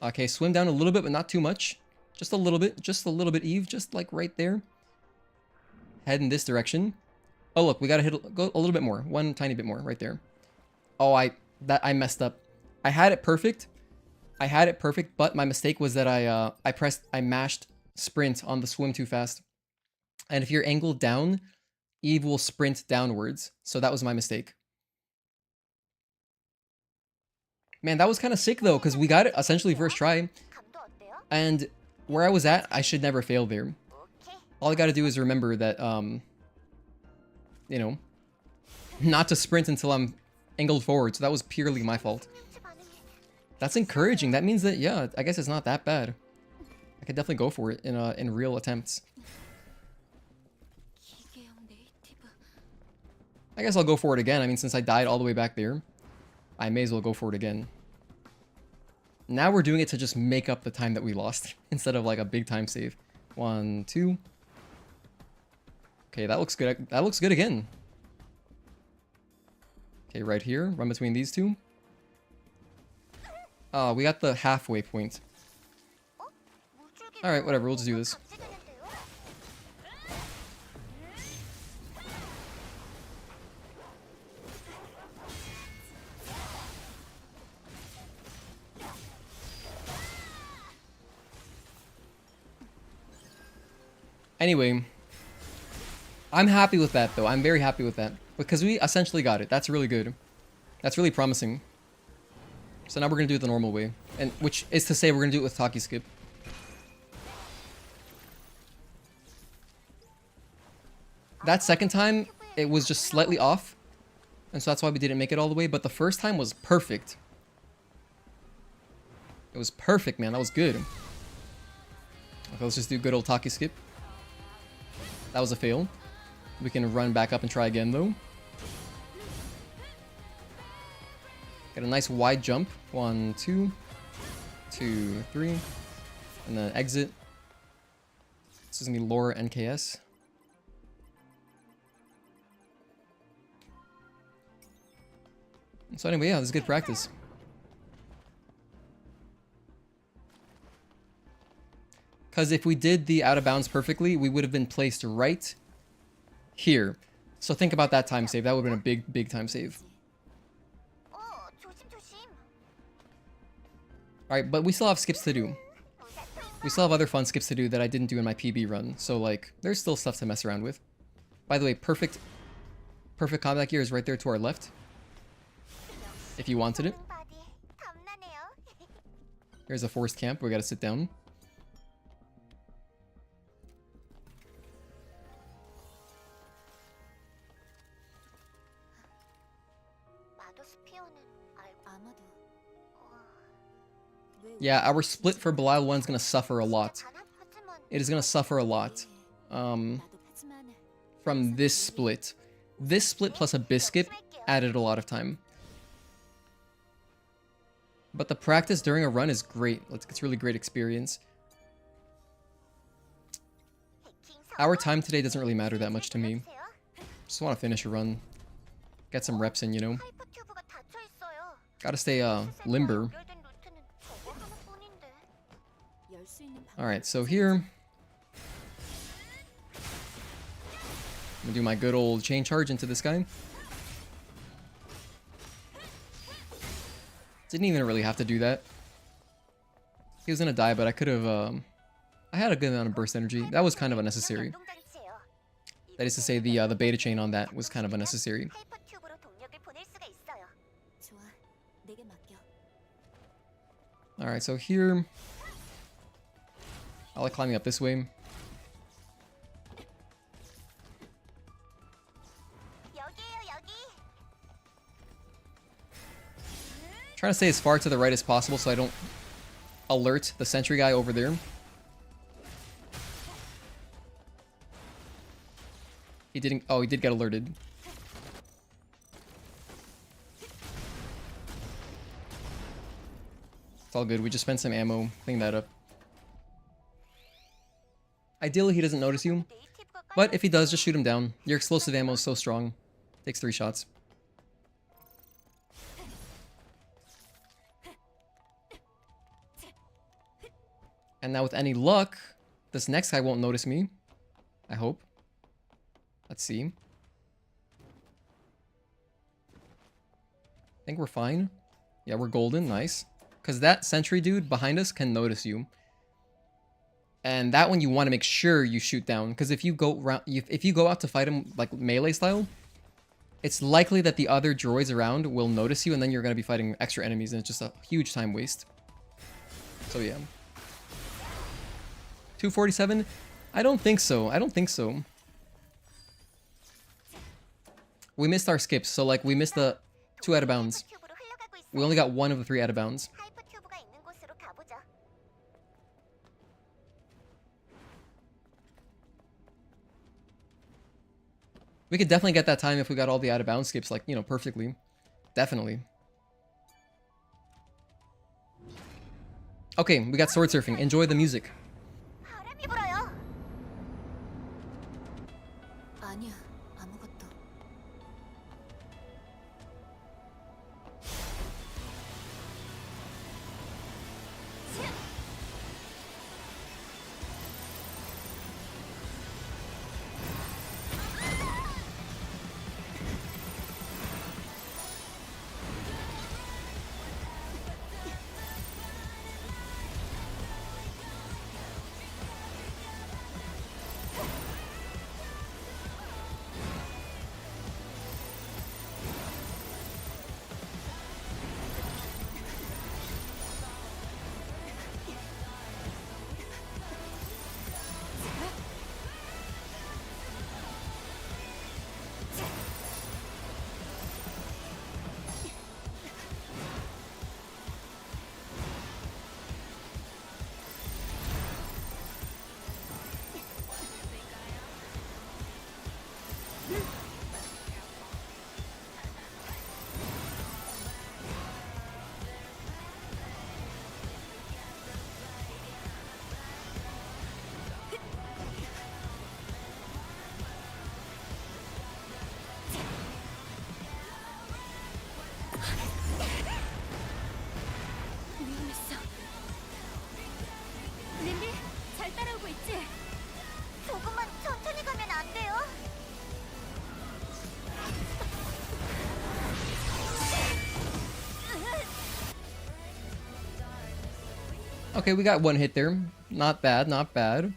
Okay, swim down a little bit, but not too much. Just a little bit. Just a little bit, Eve. Just like right there. Head in this direction. Oh, look, we gotta go a little bit more. One tiny bit more, right there. Oh, I messed up. I had it perfect. But my mistake was that I mashed sprint on the swim too fast. And if you're angled down, Eve will sprint downwards. So that was my mistake. Man, that was kind of sick though, because we got it essentially first try. And where I was at, I should never fail there. All I gotta do is remember that, you know, not to sprint until I'm angled forward. So that was purely my fault. That's encouraging. That means that, yeah, I guess it's not that bad. I could definitely go for it in real attempts. I guess I'll go for it again. I mean, since I died all the way back there, I may as well go for it again. Now we're doing it to just make up the time that we lost instead of like a big time save. 1, 2. Okay, that looks good. That looks good again. Okay, right here. Run between these two. Oh, we got the halfway point. Alright, whatever. We'll just do this. Anyway, I'm happy with that though. I'm very happy with that because we essentially got it. That's really good. That's really promising. So now we're gonna do it the normal way, and which is to say we're gonna do it with Taki Skip. That second time, it was just slightly off. And so that's why we didn't make it all the way. But the first time was perfect. It was perfect, man. That was good. Okay, let's just do good old Taki skip. That was a fail. We can run back up and try again, though. Get a nice wide jump. 1, 2, 2, 3. And then exit. This is going to be Lore NKS. So anyway, yeah, this is good practice. Because if we did the out of bounds perfectly, we would have been placed right here. So think about that time save. That would have been a big, big time save. Alright, but we still have skips to do. We still have other fun skips to do that I didn't do in my PB run. So, like, there's still stuff to mess around with. By the way, perfect combat gear is right there to our left. If you wanted it. Here's a forced camp. We gotta sit down. Yeah, our split for Belial 1 is going to suffer a lot. It is going to suffer a lot. From this split. This split plus a biscuit added a lot of time. But the practice during a run is great. It's really great experience. Our time today doesn't really matter that much to me. Just want to finish a run. Get some reps in, you know. Gotta stay limber. Alright, so here I'm gonna do my good old chain charge into this guy. Didn't even really have to do that. He was gonna die, but I could have I had a good amount of burst energy. That was kind of unnecessary. That is to say, the beta chain on that was kind of unnecessary. Alright, so here I like climbing up this way. Trying to stay as far to the right as possible so I don't alert the sentry guy over there. He didn't. Oh, he did get alerted. It's all good. We just spent some ammo. Clean that up. Ideally, he doesn't notice you. But if he does, just shoot him down. Your explosive ammo is so strong. Takes 3 shots. And now with any luck, this next guy won't notice me. I hope. Let's see. I think we're fine. Yeah, we're golden. Nice. Because that sentry dude behind us can notice you. And that one you want to make sure you shoot down. Because if you go out to fight him like melee style, it's likely that the other droids around will notice you, and then you're going to be fighting extra enemies, and it's just a huge time waste. So yeah. 247? I don't think so. I don't think so. We missed our skips, so like we missed the 2 out of bounds. We only got 1 of the 3 out of bounds. We could definitely get that time if we got all the out of bounds skips, like, you know, perfectly. Definitely. Okay, we got sword surfing. Enjoy the music. Okay, we got one hit there. Not bad, not bad.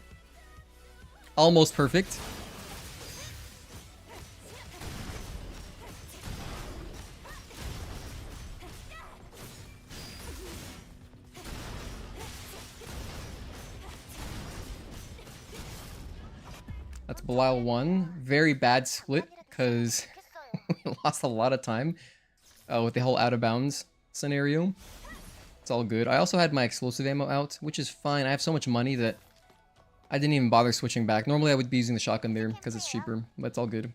Almost perfect. That's Belial 1. Very bad split, because we lost a lot of time with the whole out of bounds scenario. It's all good. I also had my explosive ammo out, which is fine. I have so much money that I didn't even bother switching back. Normally I would be using the shotgun there because it's cheaper, but it's all good.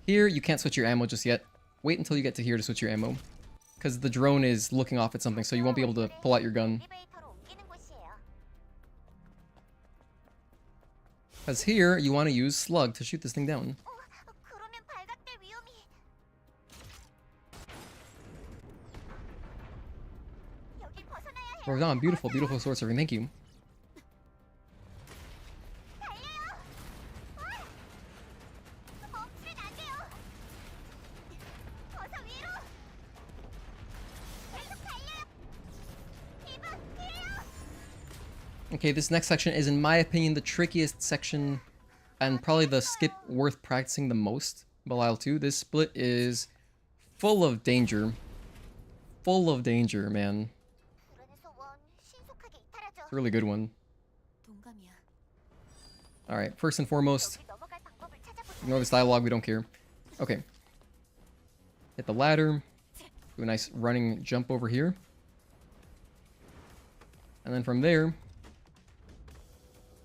Here, you can't switch your ammo just yet. Wait until you get to here to switch your ammo, because the drone is looking off at something, so you won't be able to pull out your gun. Because here, you want to use slug to shoot this thing down. Rodan, beautiful, beautiful sword surfing. Thank you. Okay, this next section is, in my opinion, the trickiest section and probably the skip worth practicing the most. Belial 2. This split is full of danger. Full of danger, man. It's a really good one. Alright, first and foremost, ignore this dialogue, we don't care. Okay. Hit the ladder. Do a nice running jump over here. And then from there,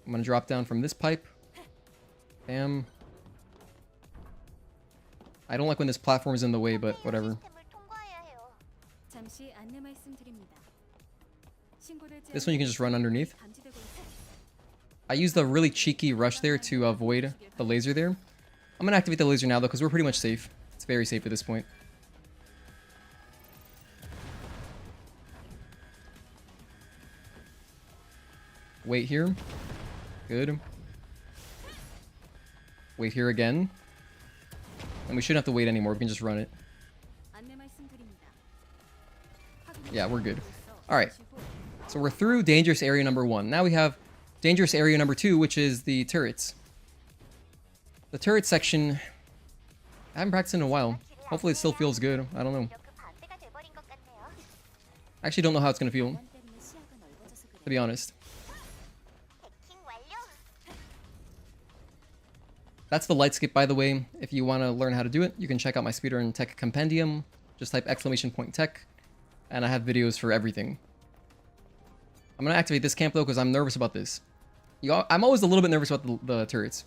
I'm gonna drop down from this pipe. Bam. I don't like when this platform is in the way, but whatever. This one you can just run underneath. I used a really cheeky rush there to avoid the laser there. I'm gonna activate the laser now though, because we're pretty much safe. It's very safe at this point. Wait here. Good. Wait here again. And we shouldn't have to wait anymore. We can just run it. Yeah, we're good. Alright. So we're through dangerous area number 1. Now we have dangerous area number 2, which is the turrets. The turret section, I haven't practiced in a while. Hopefully it still feels good. I don't know. I actually don't know how it's going to feel, to be honest. That's the light skip, by the way. If you want to learn how to do it, you can check out my Speedrun Tech compendium. Just type !tech, and I have videos for everything. I'm going to activate this camp, though, because I'm nervous about this. I'm always a little bit nervous about the turrets.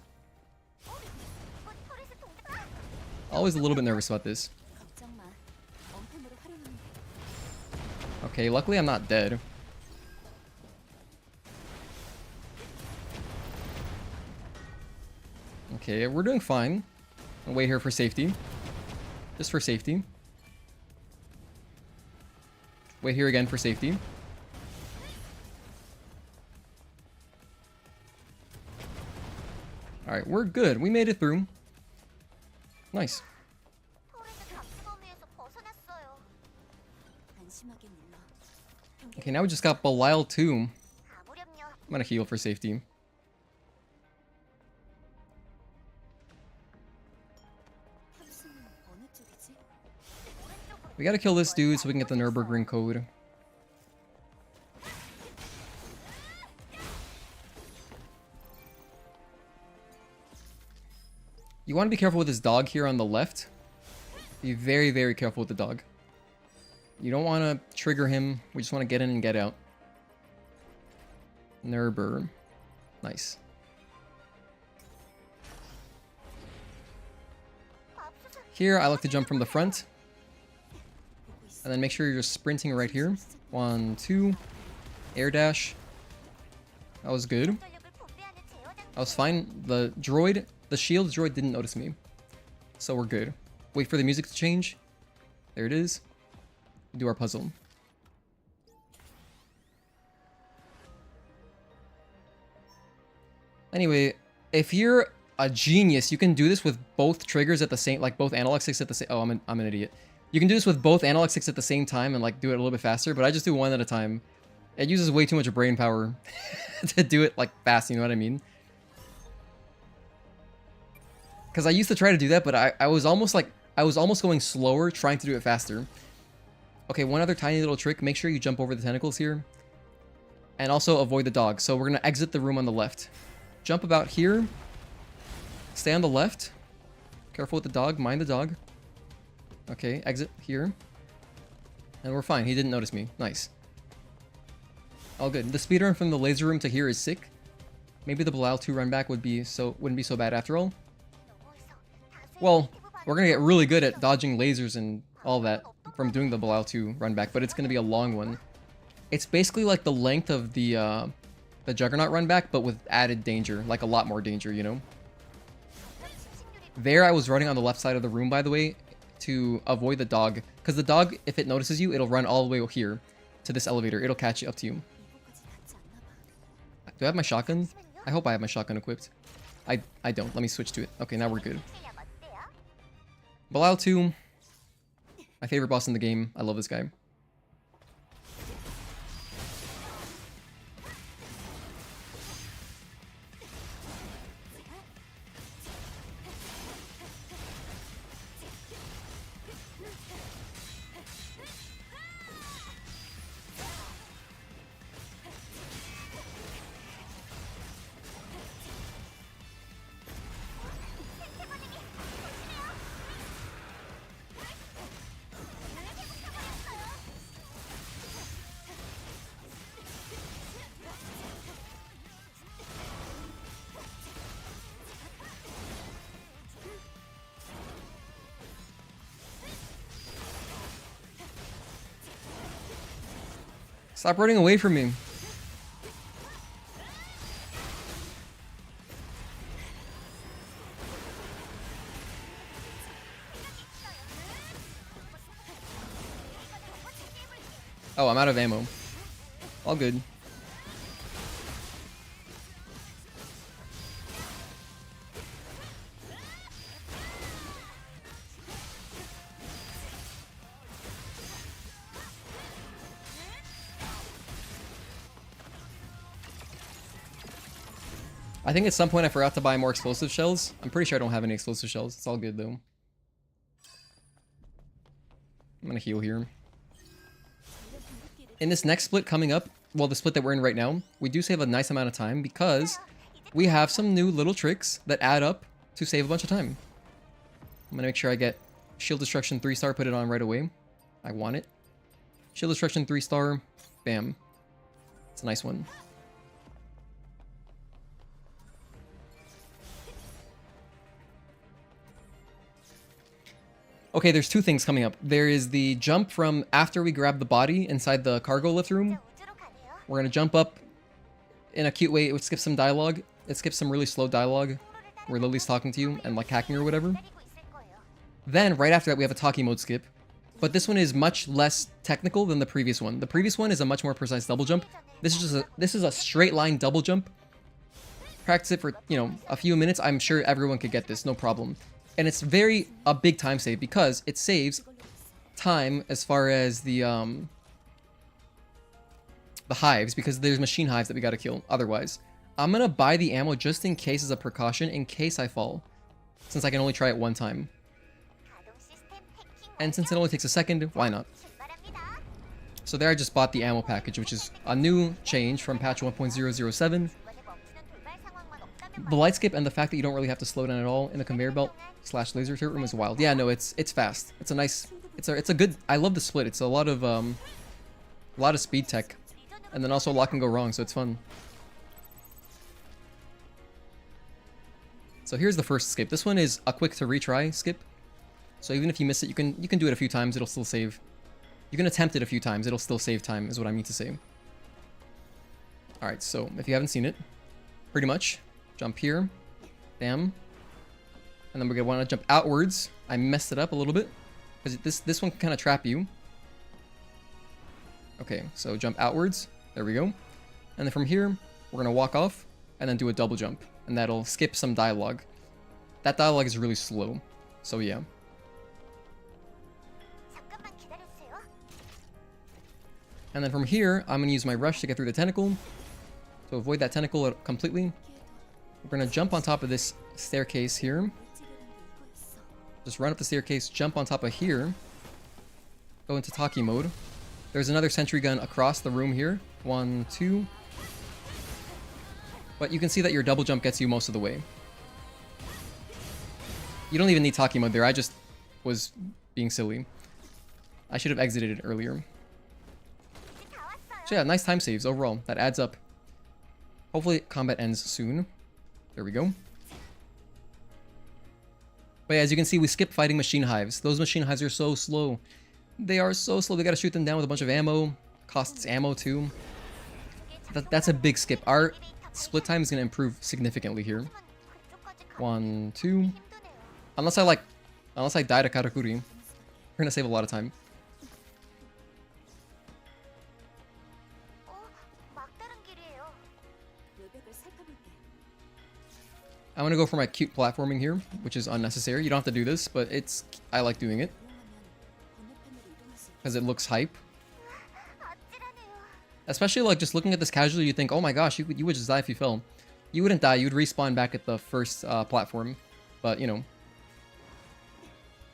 Always a little bit nervous about this. Okay, luckily I'm not dead. Okay, we're doing fine. I'll wait here for safety. Just for safety. Wait here again for safety. Alright, we're good. We made it through. Nice. Okay, now we just got Belial 2. I'm gonna heal for safety. We gotta kill this dude so we can get the Nürburgring code. You want to be careful with this dog here on the left. Be very, very careful with the dog. You don't want to trigger him. We just want to get in and get out. Nürburgring. Nice. Here, I like to jump from the front. And then make sure you're just sprinting right here. 1, 2. Air dash. That was good. I was fine. The droid, the shield droid didn't notice me. So we're good. Wait for the music to change. There it is. Do our puzzle. Anyway, if you're a genius, you can do this with both triggers at the same, like both analog sticks at the same. Oh, I'm an idiot. You can do this with both analog sticks at the same time and like do it a little bit faster, but I just do one at a time It uses way too much brain power to do it like fast, you know what I mean? Because I used to try to do that, but I was almost going slower trying to do it faster. Okay, one other tiny little trick. Make sure you jump over the tentacles here. And also avoid the dog. So we're going to exit the room on the left. Jump about here. Stay on the left. Careful with the dog. Mind the dog. Okay, exit here. And we're fine. He didn't notice me. Nice. All good. The speedrun from the laser room to here is sick. Maybe the Bilal 2 run back wouldn't be so bad after all. Well, we're going to get really good at dodging lasers and all that from doing the Bilal 2 run back, but it's going to be a long one. It's basically like the length of the Juggernaut run back, but with added danger, like a lot more danger, you know? There I was running on the left side of the room, by the way, to avoid the dog. Because the dog, if it notices you, it'll run all the way here to this elevator. It'll catch you up to you. Do I have my shotgun? I hope I have my shotgun equipped. I don't. Let me switch to it. Okay, now we're good. Bilal 2, my favorite boss in the game. I love this guy. Stop running away from me. Oh, I'm out of ammo. All good. I think at some point I forgot to buy more explosive shells. I'm pretty sure I don't have any explosive shells. It's all good though. I'm gonna heal here. In this next split coming up, well, the split that we're in right now, we do save a nice amount of time because we have some new little tricks that add up to save a bunch of time. I'm gonna make sure I get Shield Destruction 3-star, put it on right away. I want it. Shield Destruction 3-star, bam. It's a nice one. Okay, there's two things coming up. There is the jump from after we grab the body inside the cargo lift room. We're going to jump up in a cute way. It would skip some dialogue. It skips some really slow dialogue where Lily's talking to you and like hacking or whatever. Then right after that we have a talkie mode skip. But this one is much less technical than the previous one. The previous one is a much more precise double jump. This is a straight line double jump. Practice it for, you know, a few minutes. I'm sure everyone could get this, no problem. And it's a big time save because it saves time as far as the hives, because there's machine hives that we gotta kill otherwise. I'm gonna buy the ammo just in case as a precaution, in case I fall, since I can only try it one time. And since it only takes a second, why not? So there I just bought the ammo package, which is a new change from patch 1.007. The light skip and the fact that you don't really have to slow down at all in the conveyor belt / laser turret room is wild. Yeah, no, it's fast. It's a nice, it's a good. I love the split. It's a lot of speed tech, and then also a lot can go wrong, so it's fun. So here's the first skip. This one is a quick to retry skip. So even if you miss it, you can do it a few times. It'll still save. You can attempt it a few times. It'll still save time, is what I mean to say. All right. So if you haven't seen it, pretty much. Jump here, bam, and then we're gonna want to jump outwards. I messed it up a little bit because this one can kind of trap you. Okay, so jump outwards. There we go. And then from here, we're gonna walk off and then do a double jump, and that'll skip some dialogue. That dialogue is really slow, so yeah. And then from here, I'm going to use my rush to get through the tentacle. To avoid that tentacle completely. We're going to jump on top of this staircase here. Just run up the staircase, jump on top of here. Go into Taki mode. There's another sentry gun across the room here. 1, 2. But you can see that your double jump gets you most of the way. You don't even need Taki mode there. I just was being silly. I should have exited it earlier. So yeah, nice time saves overall. That adds up. Hopefully combat ends soon. There we go. But yeah, as you can see, we skip fighting machine hives. Those machine hives are so slow. They are so slow. They gotta shoot them down with a bunch of ammo. Costs ammo too. That's a big skip. Our split time is gonna improve significantly here. 1, 2. Unless I die to Karakuri, we're gonna save a lot of time. I want to go for my cute platforming here, which is unnecessary. You don't have to do this, but I like doing it. Because it looks hype. Especially like just looking at this casually, you think, oh my gosh, you would just die if you fell. You wouldn't die, you'd respawn back at the first platform. But, you know.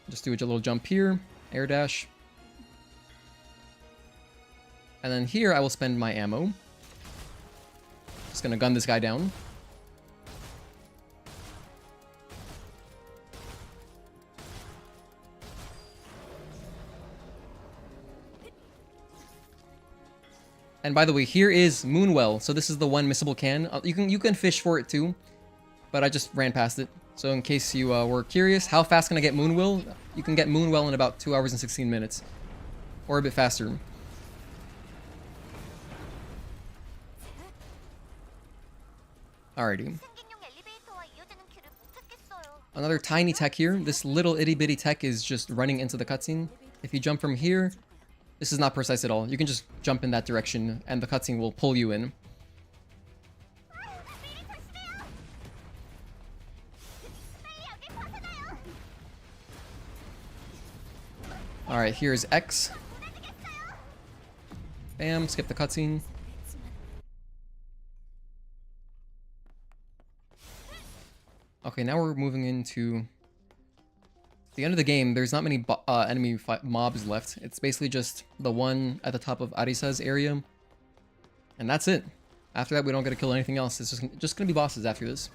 Just do a little jump here, air dash. And then here I will spend my ammo. Just gonna gun this guy down. And by the way, here is Moonwell. So this is the one missable can. You can fish for it too, but I just ran past it. So in case you were curious, how fast can I get Moonwell? You can get Moonwell in about 2 hours and 16 minutes, or a bit faster. Alrighty. Another tiny tech here. This little itty bitty tech is just running into the cutscene. If you jump from here, this is not precise at all. You can just jump in that direction and the cutscene will pull you in. Alright, here's X. Bam, skip the cutscene. Okay, now we're moving into the end of the game. There's not many enemy mobs left. It's basically just the one at the top of Arisa's area. And that's it. After that, we don't get to kill anything else. It's just gonna be bosses after this.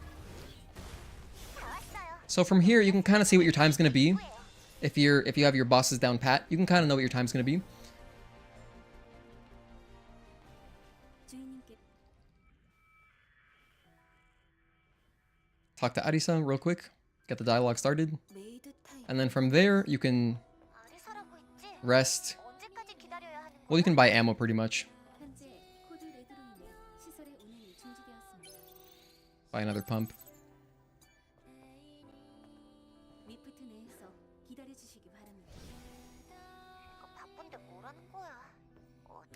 So from here, you can kind of see what your time's gonna be. If you have your bosses down pat, you can kind of know what your time's gonna be. Talk to Arisa real quick, get the dialogue started, and then from there you can rest. Well, you can buy ammo pretty much. Buy another pump.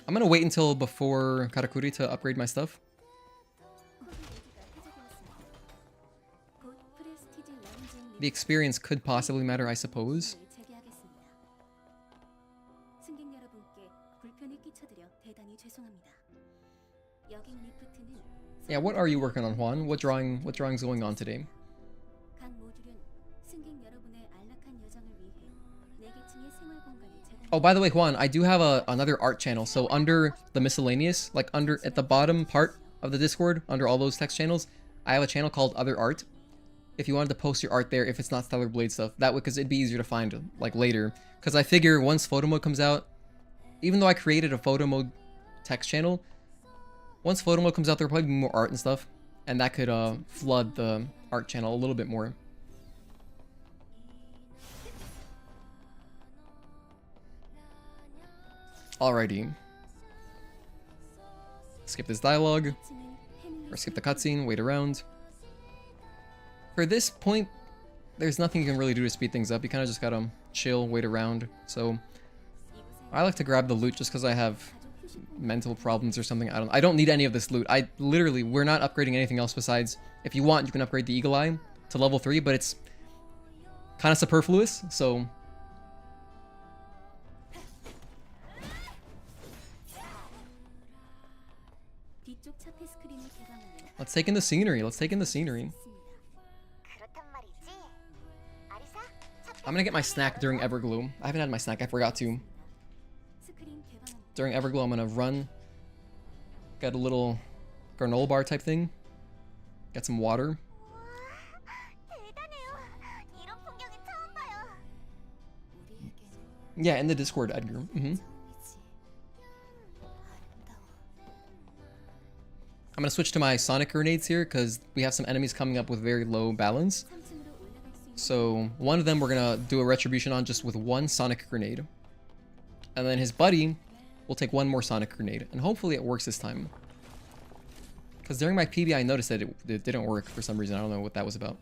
I'm gonna wait until before Karakuri to upgrade my stuff. The experience could possibly matter, I suppose. Yeah, what are you working on, Juan? What drawing's going on today? Oh, by the way, Juan, I do have another art channel. So under the miscellaneous, like at the bottom part of the Discord, under all those text channels, I have a channel called Other Art. If you wanted to post your art there, if it's not Stellar Blade stuff, that way, because it'd be easier to find like later. Because I figure once photo mode comes out, even though I created a photo mode text channel, once photo mode comes out, there'll probably be more art and stuff, and that could flood the art channel a little bit more. Alrighty. Skip this dialogue, or skip the cutscene, wait around. For this point, there's nothing you can really do to speed things up. You kind of just gotta chill, wait around. So I like to grab the loot just because I have mental problems or something. I don't need any of this loot. We're not upgrading anything else besides, if you want, you can upgrade the Eagle Eye to level 3, but it's kind of superfluous, so Let's take in the scenery. Let's take in the scenery. 그렇단 말이지. 아리사, 첫 I'm gonna get my snack during Everglow. I haven't had my snack. I forgot to. During Everglow, I'm gonna run. Get a little granola bar type thing. Get some water. 대단해요. 이런 풍경은 처음 봐요. Yeah, in the Discord, Edgar. I'm gonna switch to my sonic grenades here because we have some enemies coming up with very low balance. So one of them we're gonna do a retribution on just with one sonic grenade. And then his buddy will take one more sonic grenade. And hopefully it works this time. Because during my PB I noticed that it didn't work for some reason. I don't know what that was about.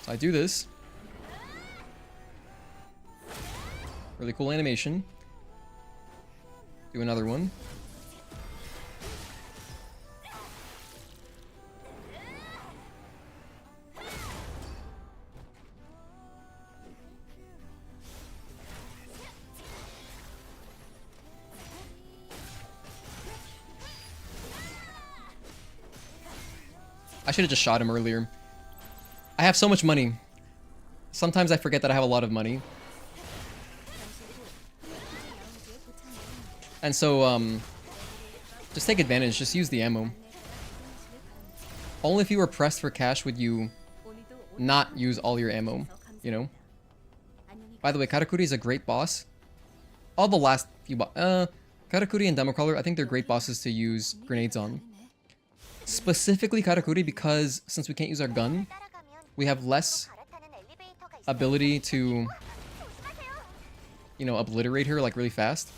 So I do this. Really cool animation. Do another one. I should have just shot him earlier. I have so much money. Sometimes I forget that I have a lot of money. And so, just take advantage. Just use the ammo. Only if you were pressed for cash would you not use all your ammo, you know? By the way, Karakuri is a great boss. All the last few Karakuri and Democrawler, I think they're great bosses to use grenades on. Specifically Karakuri because since we can't use our gun, we have less ability to, you know, obliterate her like really fast.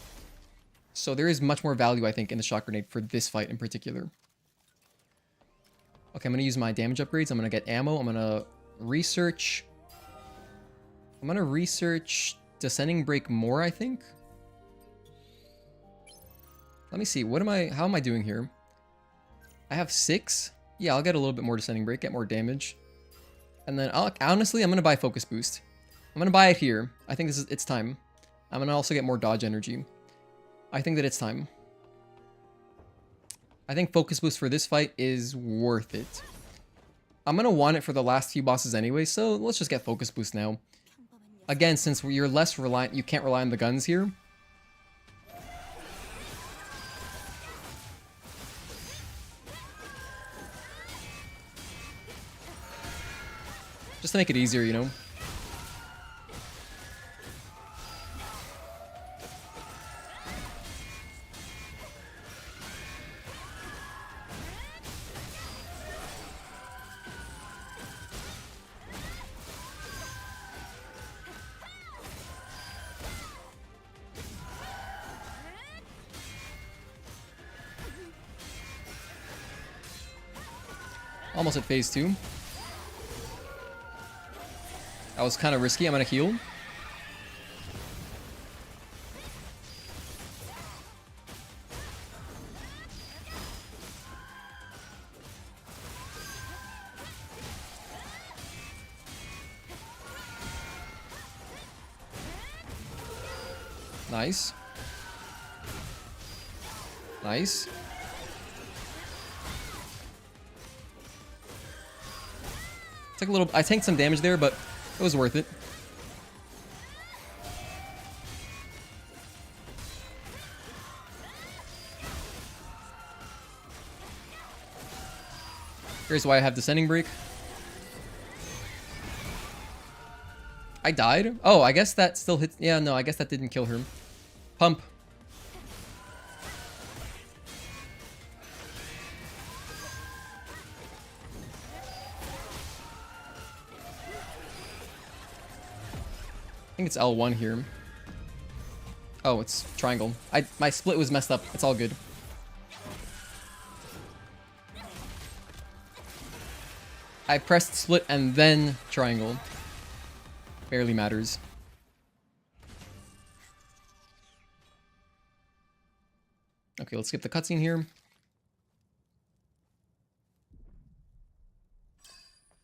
So there is much more value, I think, in the shock grenade for this fight in particular. Okay, I'm going to use my damage upgrades. I'm going to get ammo. I'm going to research... Descending Break more, I think. Let me see. How am I doing here? I have 6. Yeah, I'll get a little bit more Descending Break, get more damage. And then, honestly, I'm going to buy Focus Boost. I'm going to buy it here. I think it's time. I'm going to also get more Dodge Energy. I think that it's time. I think Focus Boost for this fight is worth it. I'm going to want it for the last few bosses anyway, so let's just get Focus Boost now. Again, since you're less reliant, you can't rely on the guns here. Just to make it easier, you know? Almost at phase 2. That was kind of risky. I'm gonna heal. Nice. Nice. Took a little. I tanked some damage there, but it was worth it. Here's why I have Descending Break. I died? Oh, I guess that still hits. Yeah, no, I guess that didn't kill her. Pump. I think it's L1 here. Oh, it's triangle. My split was messed up. It's all good. I pressed split and then triangle. Barely matters. Okay, let's skip the cutscene here.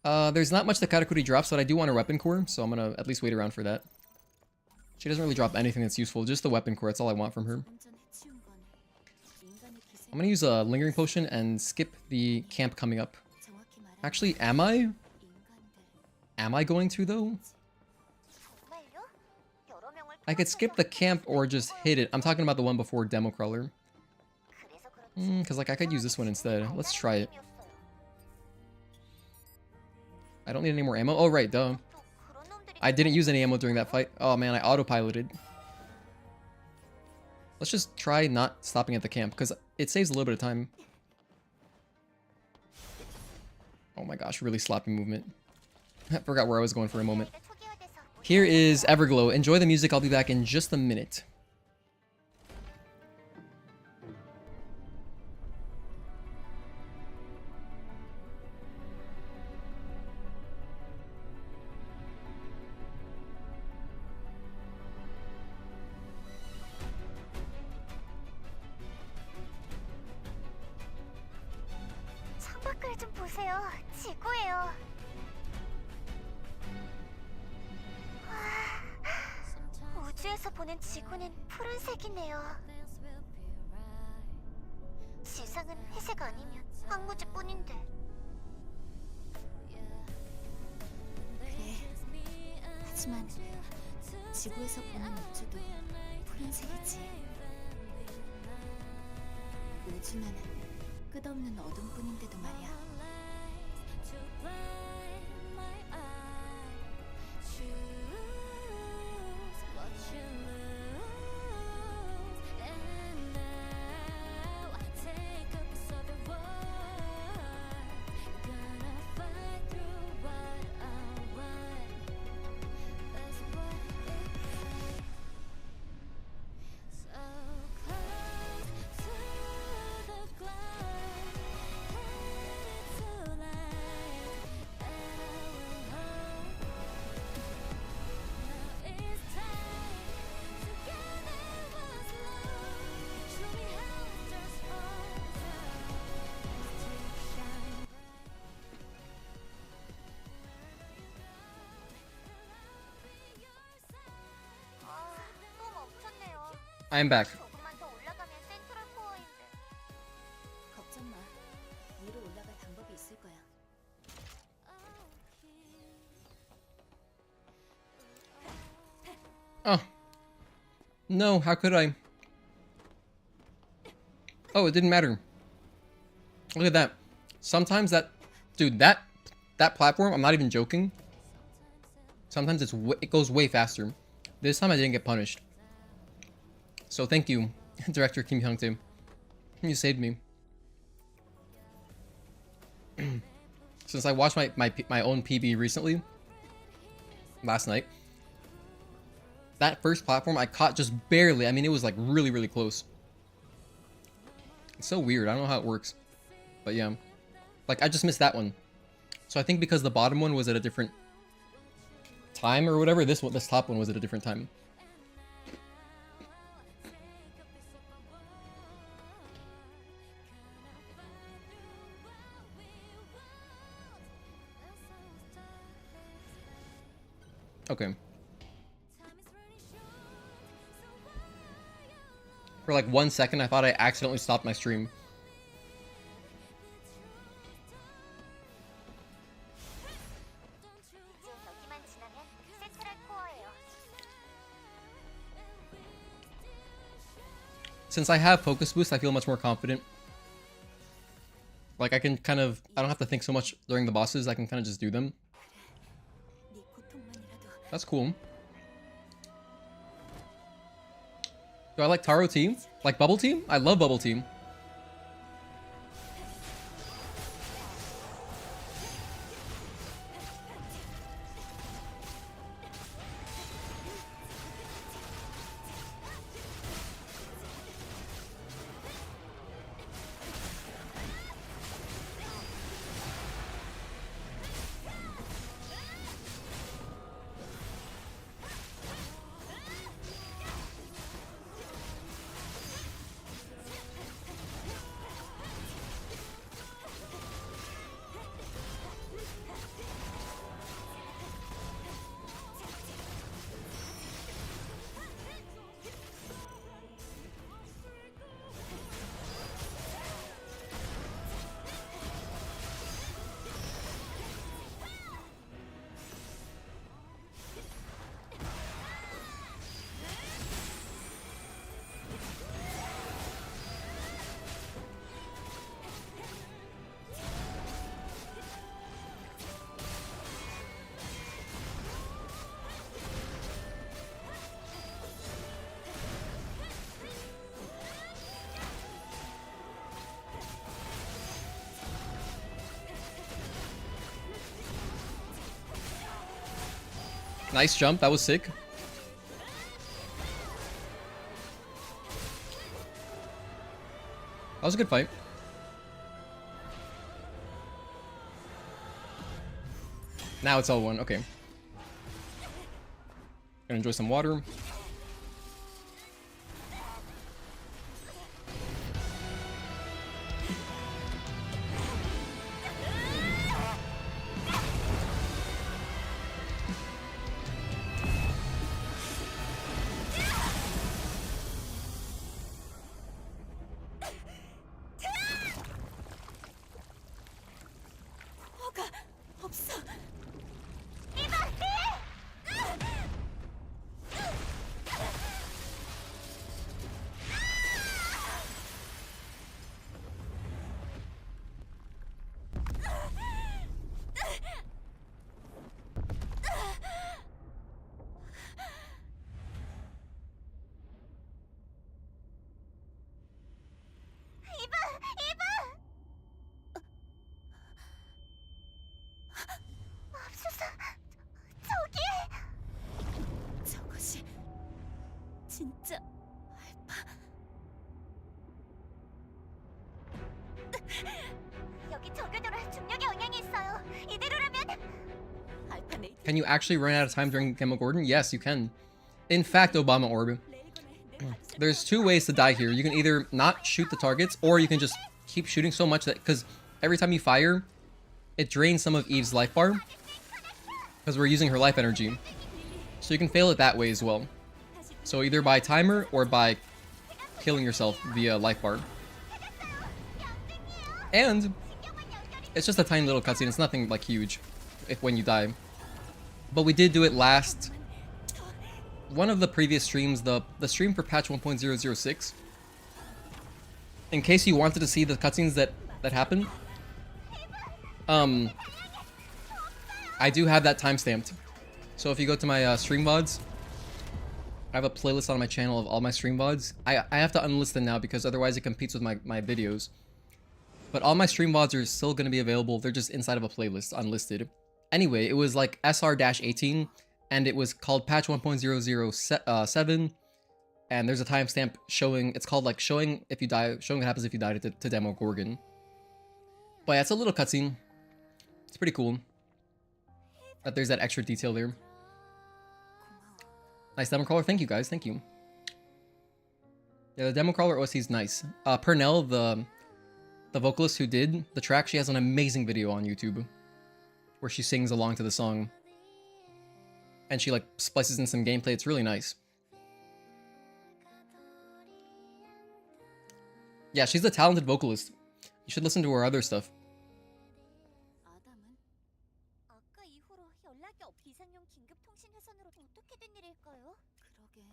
There's not much that Karakuri drops, but I do want a weapon core, so I'm gonna at least wait around for that. She doesn't really drop anything that's useful, just the weapon core. That's all I want from her. I'm gonna use a lingering potion and skip the camp coming up. Actually, am I? Am I going to though? 정말요? 여러 명을 I could skip the camp or just hit it. I'm talking about the one before demo crawler. 그래서 그런지 Cause like I could use this one instead. Let's try it. I don't need any more ammo. Oh right, duh. 또 그런 놈들이 I didn't use any ammo during that fight. Oh man, I autopiloted. Let's just try not stopping at the camp because it saves a little bit of time. Oh my gosh, really sloppy movement. I forgot where I was going for a moment. 초기화돼서 Here is Everglow. Enjoy the music. I'll be back in just a minute. 창밖을 좀 보세요. 지구예요. 와, 우주에서 보는 지구는 푸른색이네요. 지상은 회색 아니면 황무지뿐인데. 그래. 하지만 지구에서 보는 우주도 푸른색이지. 우주는 끝없는 어둠뿐인데도 말이야. 또 멈췄네요. I'm back. 조금만 더 올라가면 센트럴 코어인데. 걱정 마. 위로 올라갈 방법이 있을 거야. Oh. No, how could I? Oh, it didn't matter. Look at that. Sometimes that... Dude, that platform, I'm not even joking. Sometimes it goes way faster. This time I didn't get punished. So thank you, Director Kim Hyung-tae. You saved me. Since I watched my own PB recently, last night, that first platform I caught just barely. I mean, it was like really, really close. It's so weird. I don't know how it works. But yeah. Like, I just missed that one. So I think because the bottom one was at a different time or whatever, this top one was at a different time. Okay. For like 1 second, I thought I accidentally stopped my stream. 이제 여기만 지나면 센트럴 코어예요. Since I have focus boost, I feel much more confident. Like I can kind of, I don't have to think so much during the bosses. I can kind of just do them. 네 고통만이라도 That's cool. Do I like Taro Tea? Like Bubble Tea? I love Bubble Tea. Nice jump. That was sick. That was a good fight. Now it's all one. Okay. Gonna enjoy some water. 뭐가 없어. 맙소사, 저기. 저것이 진짜 알파. 여기 저궤도라 중력의 영향이 있어요. 이대로라면 알파 네이트 Can you actually run out of time during Demogorgon? Yes, you can. In fact, Obama Orb, 레이건의 there's two ways to die here. You can either not shoot the targets, or you can just keep shooting so much that, because every time you fire, it drains some of Eve's life bar, because we're using her life energy. So you can fail it that way as well. So either by timer or by killing yourself via life bar. And it's just a tiny little cutscene. It's nothing like huge when you die. But we did do it last. One of the previous streams, the stream for patch 1.006. In case you wanted to see the cutscenes that happened, I do have that timestamped. So if you go to my stream VODs, I have a playlist on my channel of all my stream VODs. I have to unlist them now because otherwise it competes with my videos. But all my stream VODs are still going to be available. They're just inside of a playlist, unlisted. Anyway, it was like SR-18, and it was called patch 1.007. And there's a timestamp showing, it's called like showing if you die, showing what happens if you die to Demogorgon. But yeah, it's a little cutscene. It's pretty cool that there's that extra detail there. Nice demo crawler. Thank you guys. Thank you. Yeah, the demo crawler OST is nice. Pernell, the vocalist who did the track, she has an amazing video on YouTube where she sings along to the song. And she like splices in some gameplay. It's really nice. Yeah, she's a talented vocalist. You should listen to her other stuff. 아담은 아까 이후로 연락이 비상용 긴급 통신 회선으로 어떻게 된 일일까요? 그러게.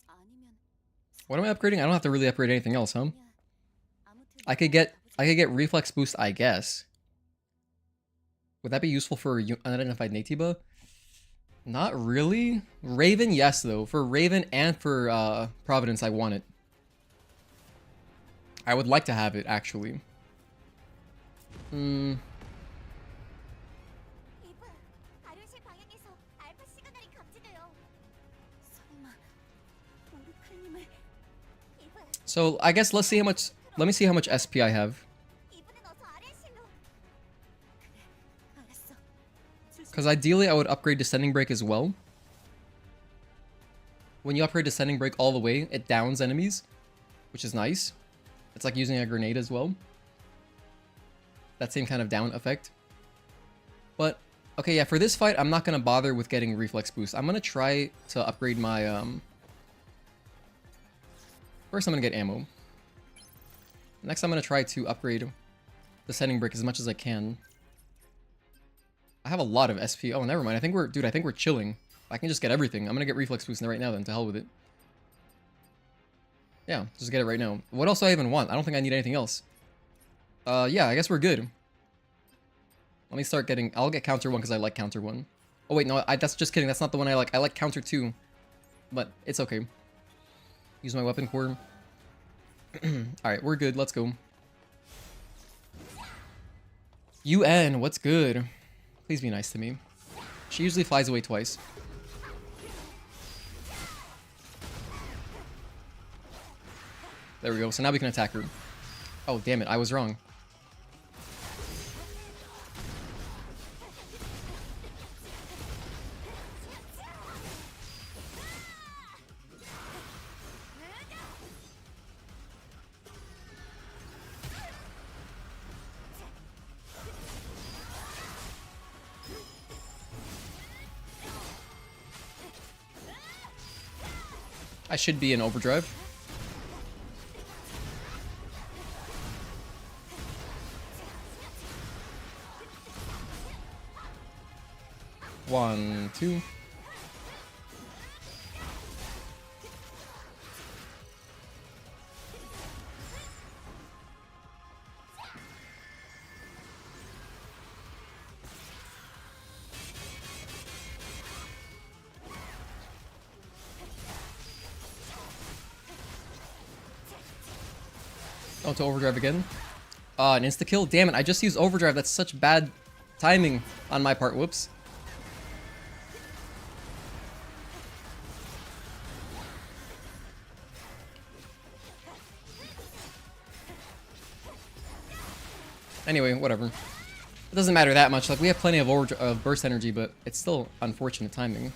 아니면 What am I upgrading? I don't have to really upgrade anything else, huh? 아무튼 I could get reflex boost, I guess. Would that be useful for unidentified Natiba? Not really. Raven, yes though. For Raven and for Providence, I want it. I would like to have it actually. 이브, 아류실 방향에서 알파 시그널이 감지돼요. 설마 오르칼님을 이브, So I guess let's see how much. Let me see how much SP I have. 이브는 어서 아래실로. 알았어. Because ideally I would upgrade Descending Break as well. When you upgrade Descending Break all the way, it downs enemies, which is nice. It's like using a grenade as well. That same kind of down effect. But, okay, yeah, for this fight, I'm not going to bother with getting Reflex Boost. I'm going to try to upgrade my, First, I'm going to get ammo. Next, I'm going to try to upgrade Descending Break as much as I can. I have a lot of SP. Oh, never mind. I think we're chilling. I can just get everything. I'm going to get Reflex Boost right now then, to hell with it. Yeah, just get it right now. What else do I even want? I don't think I need anything else. Yeah, I guess we're good. Let me start getting... I'll get counter 1 because I like counter 1. Oh wait, no, that's just kidding. That's not the one I like. I like counter 2. But it's okay. Use my weapon core. Alright, we're good. Let's go. UN, what's good? Please be nice to me. She usually flies away twice. There we go. So now we can attack her. Oh, damn it. I was wrong. I should be in overdrive. One, two. Oh, to overdrive again. An insta-kill? Damn it, I just used overdrive. That's such bad timing on my part. Whoops. Anyway, whatever. It doesn't matter that much. Like, we have plenty of burst energy, but it's still unfortunate timing.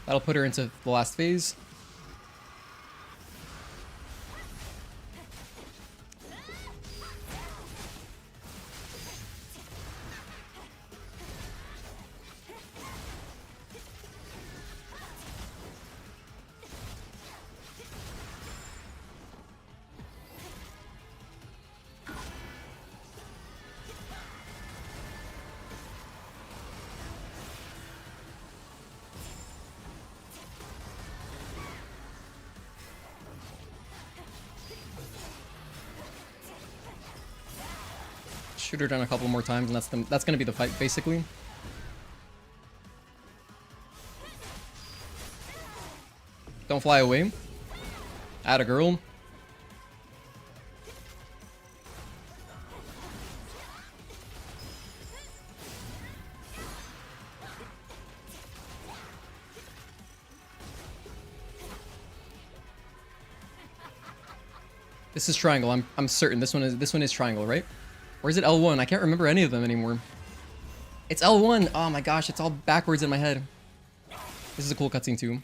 That'll put her into the last phase. Shoot her down a couple more times, and that's gonna be the fight, basically. Don't fly away. Atta girl. This is triangle. I'm certain this one is triangle, right? Or is it L1? I can't remember any of them anymore. It's L1! Oh my gosh, it's all backwards in my head. This is a cool cutscene too.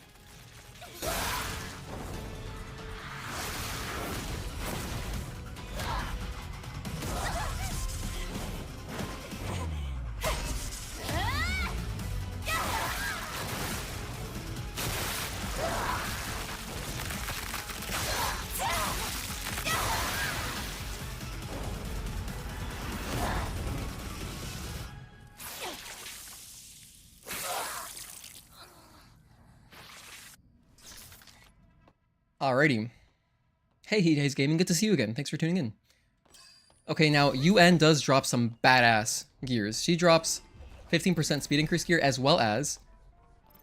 Alrighty. Hey, Heat Gaming, good to see you again. Thanks for tuning in. Okay, now UN does drop some badass gears. She drops 15% speed increase gear as well as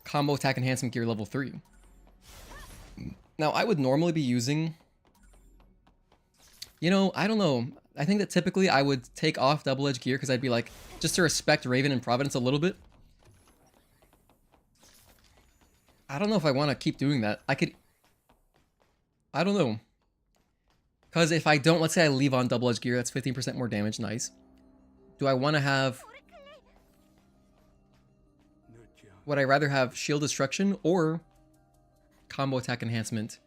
combo attack enhancement gear level 3. Now, I would normally be using... You know, I don't know. I think that typically I would take off double edge gear because I'd be like, just to respect Raven and Providence a little bit. I don't know if I want to keep doing that. I don't know. Because if I don't, let's say I leave on double edge gear, that's 15% more damage. Nice. Do I want to have... Would I rather have shield destruction or combo attack enhancement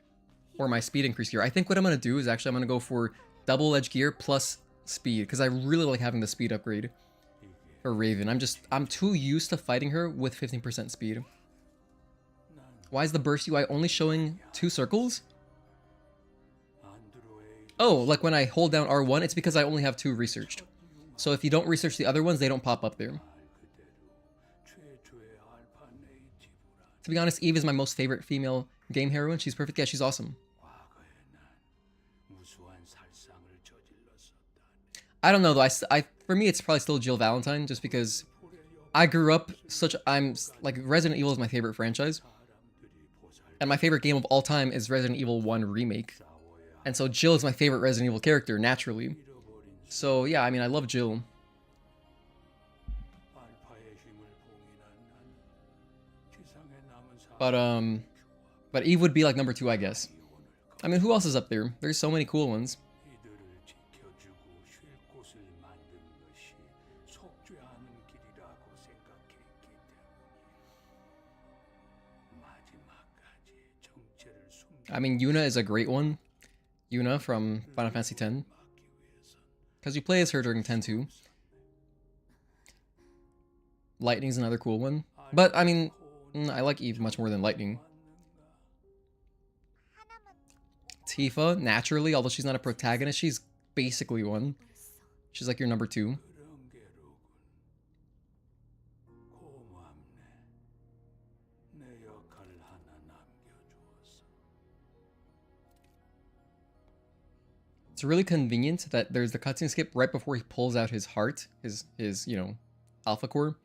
or my speed increase gear? I think what I'm going to do is actually I'm going to go for double edge gear plus speed because I really like having the speed upgrade for Raven. I'm too used to fighting her with 15% speed. Why is the burst UI only showing 2 circles? Oh, like when I hold down R1, it's because I only have 2 researched. So if you don't research the other ones, they don't pop up there. To be honest, Eve is my most favorite female game heroine. She's perfect. Yeah, she's awesome. I don't know though. For me, it's probably still Jill Valentine, just because I grew up like Resident Evil is my favorite franchise, and my favorite game of all time is Resident Evil 1 Remake. And so Jill is my favorite Resident Evil character, naturally. So yeah, I mean, I love Jill. But Eve would be like number 2, I guess. I mean, who else is up there? There's so many cool ones. I mean, Yuna is a great one. Yuna from Final Fantasy X. Because you play as her during 10 too. Lightning's another cool one. But, I mean, I like Eve much more than Lightning. Tifa, naturally, although she's not a protagonist, she's basically one. She's like your number 2. It's really convenient that there's the cutscene skip right before he pulls out his heart, his you know, alpha core.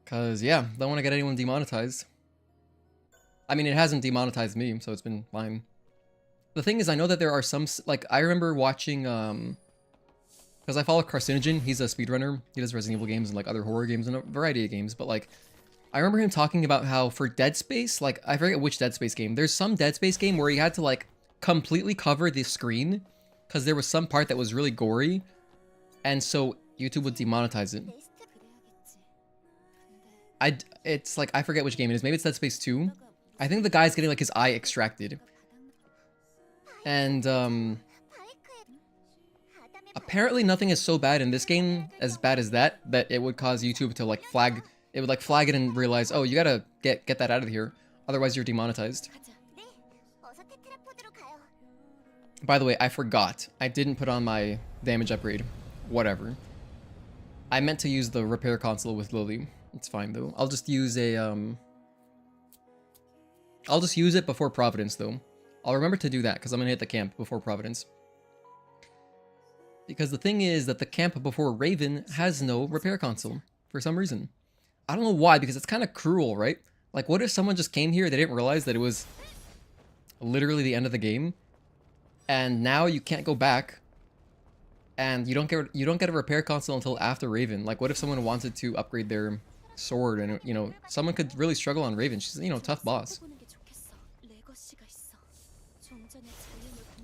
Cause yeah, don't want to get anyone demonetized. I mean, it hasn't demonetized me, so it's been fine. The thing is, I know that there are some, like, I remember watching, because I follow Carcinogen, he's a speedrunner, he does Resident Evil games and like other horror games and a variety of games, but like, I remember him talking about how for Dead Space, like, I forget which Dead Space game, there's some Dead Space game where he had to like, completely cover the screen, because there was some part that was really gory, and so YouTube would demonetize it. It's like, I forget which game it is, maybe it's Dead Space 2. I think the guy's getting like his eye extracted. And apparently nothing is so bad in this game, as bad as that it would cause YouTube to like flag, it would like flag it and realize, oh, you gotta get that out of here, otherwise you're demonetized. By the way, I forgot. I didn't put on my damage upgrade. Whatever. I meant to use the repair console with Lily. It's fine though. I'll just use a I'll just use it before Providence though. I'll remember to do that because I'm gonna hit the camp before Providence. Because the thing is that the camp before Raven has no repair console for some reason. I don't know why, because it's kind of cruel, right? Like, what if someone just came here, they didn't realize that it was literally the end of the game, and now you can't go back, and you don't get a repair console until after Raven. Like, what if someone wanted to upgrade their sword, and you know, someone could really struggle on Raven. She's, you know, tough boss.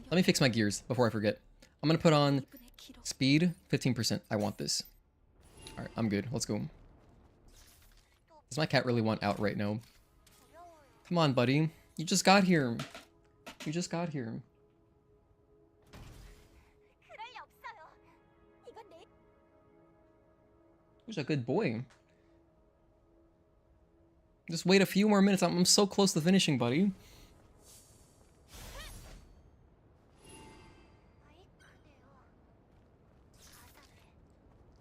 Let me fix my gears before I forget. I'm gonna put on speed 15%. I want this. All right, I'm good. Let's go. Does my cat really want out right now? Come on, buddy. You just got here. You just got here. Who's a good boy? Just wait a few more minutes. I'm so close to finishing, buddy.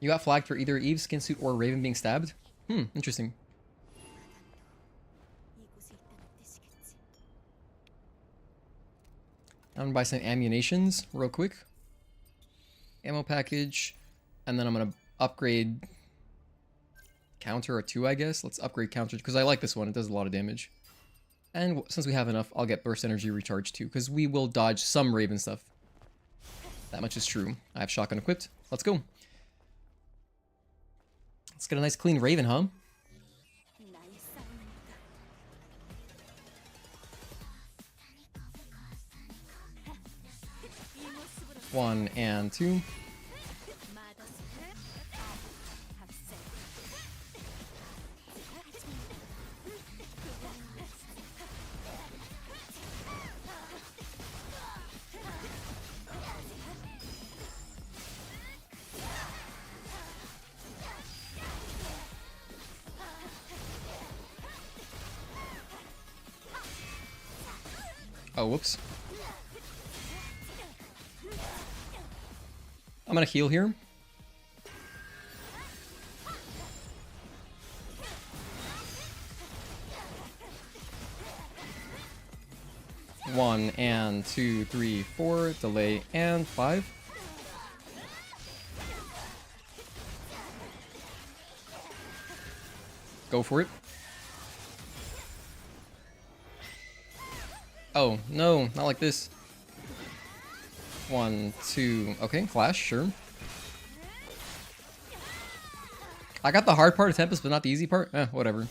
You got flagged for either Eve's skin suit or Raven being stabbed? Interesting. I'm gonna buy some ammunitions real quick. Ammo package. And then I'm gonna upgrade counter or 2, I guess. Let's upgrade counter because I like this one. It does a lot of damage. And since we have enough, I'll get burst energy recharge too, because we will dodge some Raven stuff. That much is true. I have shotgun equipped. Let's go. Let's get a nice clean Raven, huh? One and 2. Oh, whoops. I'm gonna heal here. One and 2, 3, 4, delay, and 5. Go for it. Oh, no, not like this. 1, 2. Okay, flash, sure. I got the hard part of Tempest, but not the easy part. Whatever.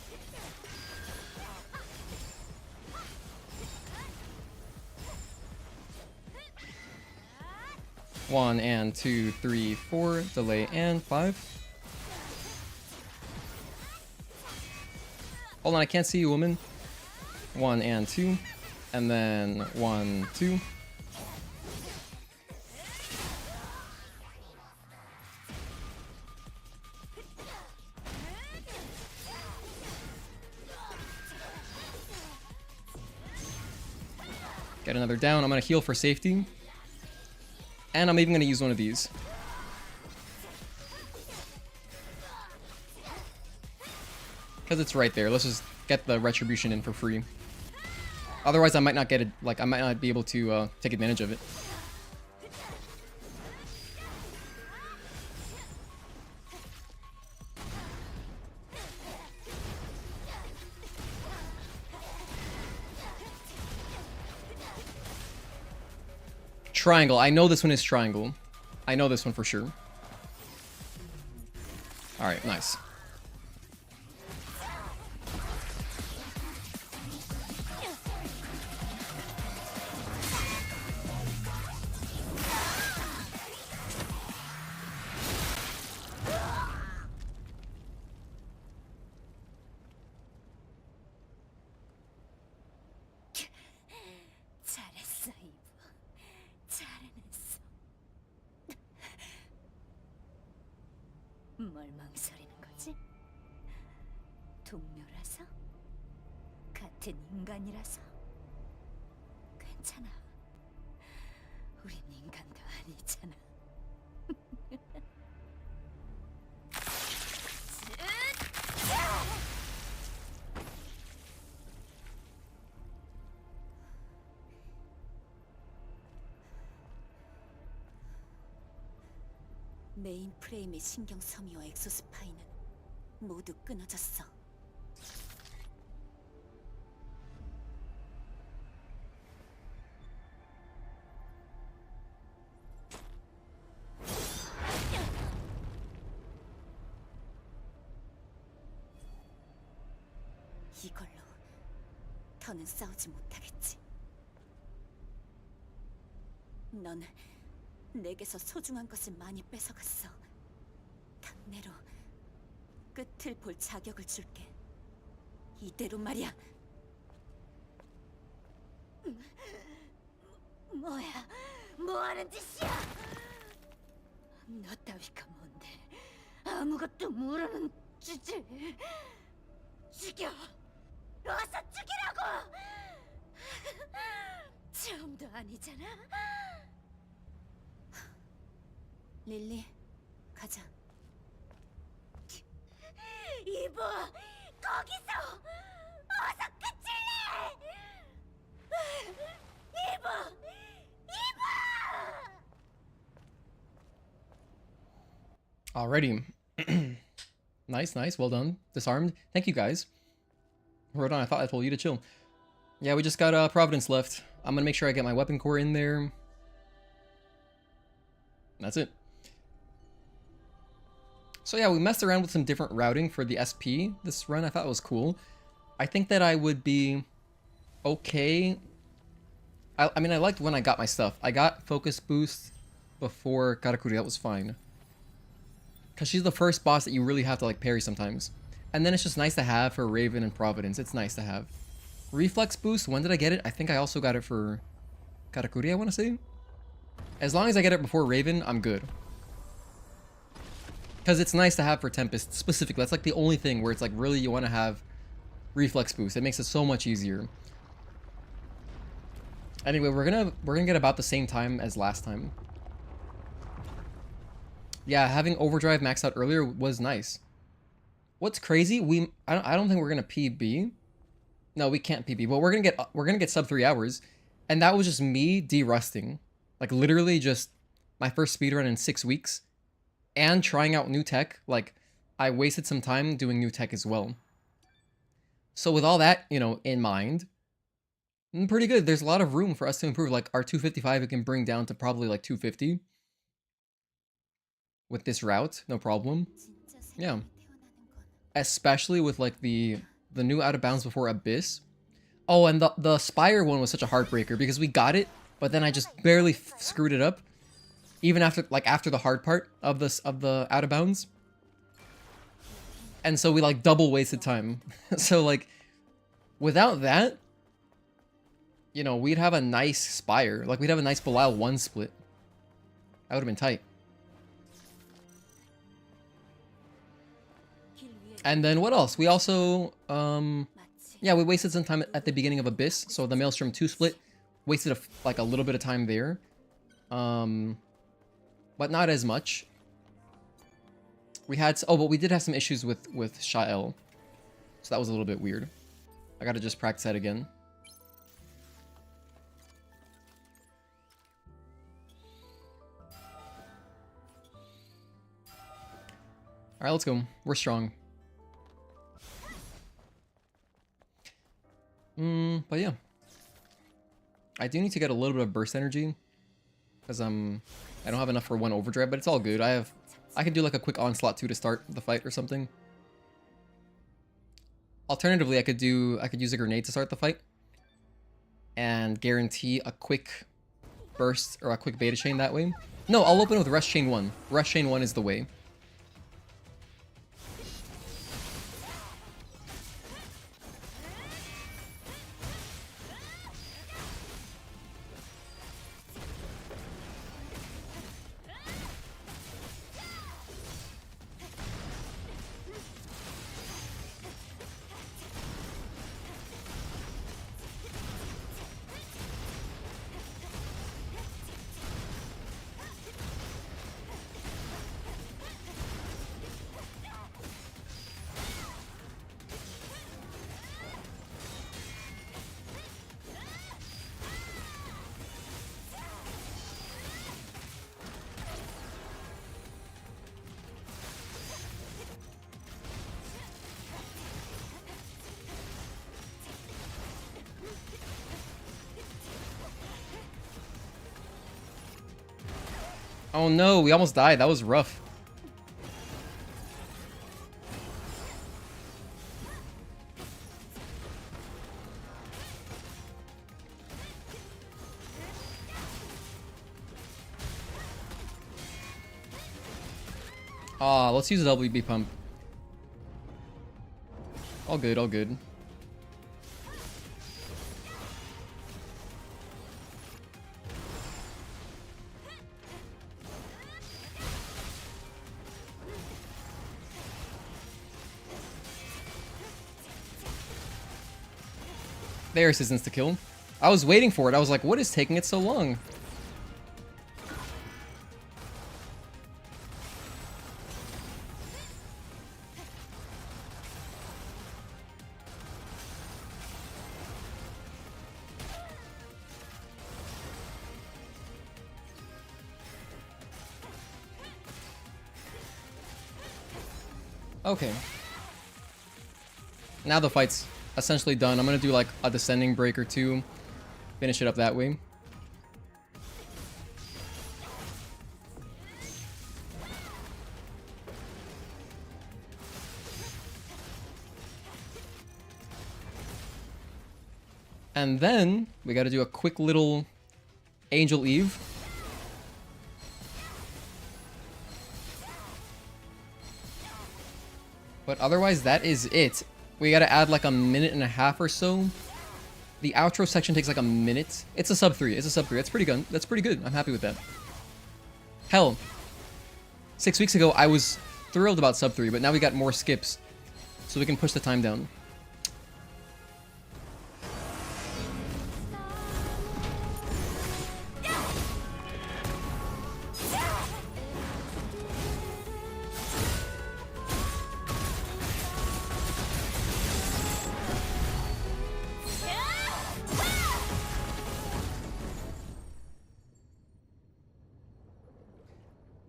One and 2, 3, 4, delay and 5. Hold on, I can't see you, woman. 1 and 2, and then 1, 2. Get another down. I'm gonna heal for safety. And I'm even gonna use one of these. Because it's right there. Let's just get the retribution in for free. Otherwise I might not get it, like I might not be able to take advantage of it. Triangle. I know this one is triangle. I know this one for sure. Alright, nice. 잘했어, 이브. 잘해냈어. 뭘 망설이는 거지? 동료라서? 같은 인간이라서? 괜찮아. 우린 인간도 아니잖아. 메인 프레임의 신경 섬유와 엑소스파이는 모두 끊어졌어. 이걸로 더는 싸우지 못하겠지. 넌 내게서 소중한 것을 많이 뺏어갔어. 당내로 끝을 볼 자격을 줄게. 이대로 말이야. 뭐야? 뭐하는 짓이야? 너 따위가 뭔데? 아무것도 모르는 주제. 죽여! 어서 죽이라고! 처음도 아니잖아. 릴리, 가자. 이브, 거기서! 어서 끝을내! 이브! 이브! Alrighty. Nice, nice. Well done. Disarmed. Thank you, guys. Rodon, I thought I told you to chill. Yeah, we just got Providence left. I'm gonna make sure I get my weapon core in there. That's it. So yeah, we messed around with some different routing for the SP this run. I thought it was cool. I think that I would be okay. I mean, I liked when I got my stuff. I got focus boost before Karakuri. That was fine. Because she's the first boss that you really have to like parry sometimes. And then it's just nice to have for Raven and Providence. It's nice to have. Reflex boost, when did I get it? I think I also got it for Karakuri, I want to say. As long as I get it before Raven, I'm good. Because it's nice to have for Tempest specifically. That's like the only thing where it's like really you want to have reflex boost. It makes it so much easier. Anyway, we're gonna get about the same time as last time. Yeah, having overdrive maxed out earlier was nice. What's crazy? I don't think we're gonna PB. No, we can't PB. But we're gonna get sub 3 hours, and that was just me de-rusting. Like literally just my first speedrun in 6 weeks. And trying out new tech, like, I wasted some time doing new tech as well. So with all that, you know, in mind, Pretty good. There's a lot of room for us to improve. Like our 255, it can bring down to probably like 250 with this route, no problem. 진짜 Yeah. 세상에 태어나는 건 Especially with like the new out of bounds before Abyss. Oh, and the Spire one was such a heartbreaker because we got it, but then I just barely screwed it up. Even after the hard part of the out of bounds. And so we like double wasted time. So like without that, you know, we'd have a nice Spire. Like we'd have a nice Belial 1 split. That would have been tight. 길 위에 And then what else? We also 마치 yeah, we wasted some time at the beginning of Abyss. So the Maelstrom 2 split wasted like a little bit of time there. But not as much. We had but we did have some issues with Shael. So that was a little bit weird. I got to just practice that again. All right, let's go. We're strong. But yeah. I do need to get a little bit of burst energy. Because I don't have enough for one overdrive, but it's all good. I can do like a quick onslaught too to start the fight or something. Alternatively, I could use a grenade to start the fight. And guarantee a quick burst or a quick beta chain that way. No, I'll open with Rush Chain 1. Rush Chain 1 is the way. Oh no, we almost died. That was rough. Let's use a WB pump. All good, all good. There's his insta-kill. I was waiting for it. I was like, what is taking it so long? Okay. Now the fight's essentially done. I'm gonna do like a descending break or two. Finish it up that way. And then we gotta do a quick little Angel Eve. But otherwise, that is it. We gotta add like a minute and a half or so. The outro section takes like a minute. It's a sub 3. It's a sub 3. That's pretty good. That's pretty good. I'm happy with that. Hell, 6 weeks ago, I was thrilled about sub 3, but now we got more skips. So we can push the time down.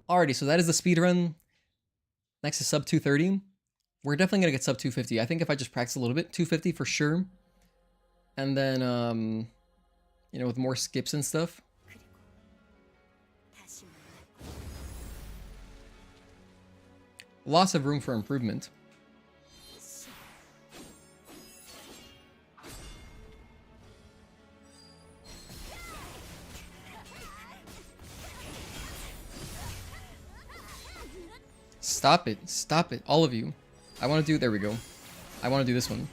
Alrighty, so that is the speedrun. Next is sub 230. We're definitely going to get sub 250. I think if I just practice a little bit, 250 for sure. And then, you know, with more skips and stuff. 그리고 다시 만날 거야. Lots of room for improvement. Stop it. Stop it. All of you. I want to do... There we go. I want to do this one.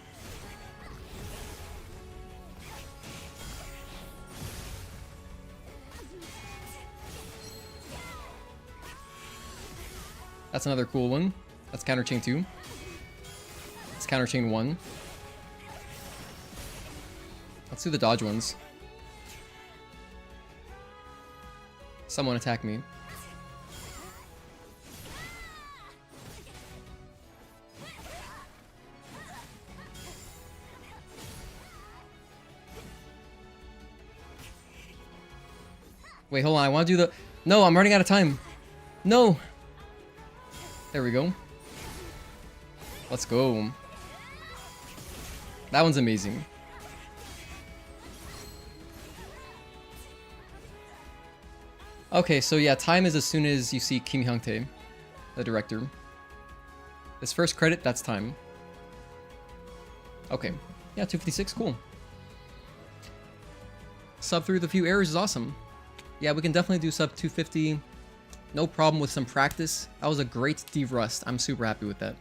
That's another cool one. That's counter chain 2. It's counter chain 1. Let's do the dodge ones. Someone attack me. Wait, hold on. I want to do the... No, I'm running out of time. No. There we go. Let's go. That one's amazing. Okay, so yeah, time is as soon as you see Kim Hyung-tae, the director. This first credit, that's time. Okay. Yeah, 256, cool. Sub through the few errors is awesome. Yeah, we can definitely do sub 250. No problem with some practice. That was a great de-rust. I'm super happy with that.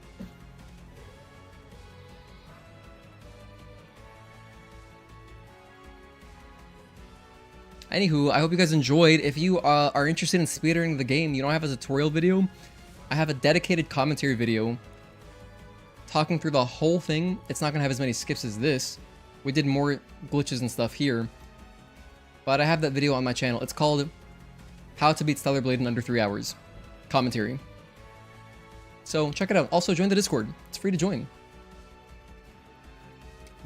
Anywho, I hope you guys enjoyed. If you are interested in speedrunning the game, you don't have a tutorial video, I have a dedicated commentary video talking through the whole thing. It's not going to have as many skips as this. We did more glitches and stuff here. But I have that video on my channel. It's called How to Beat Stellar Blade in Under 3 Hours. Commentary. So check it out. Also join the Discord. It's free to join.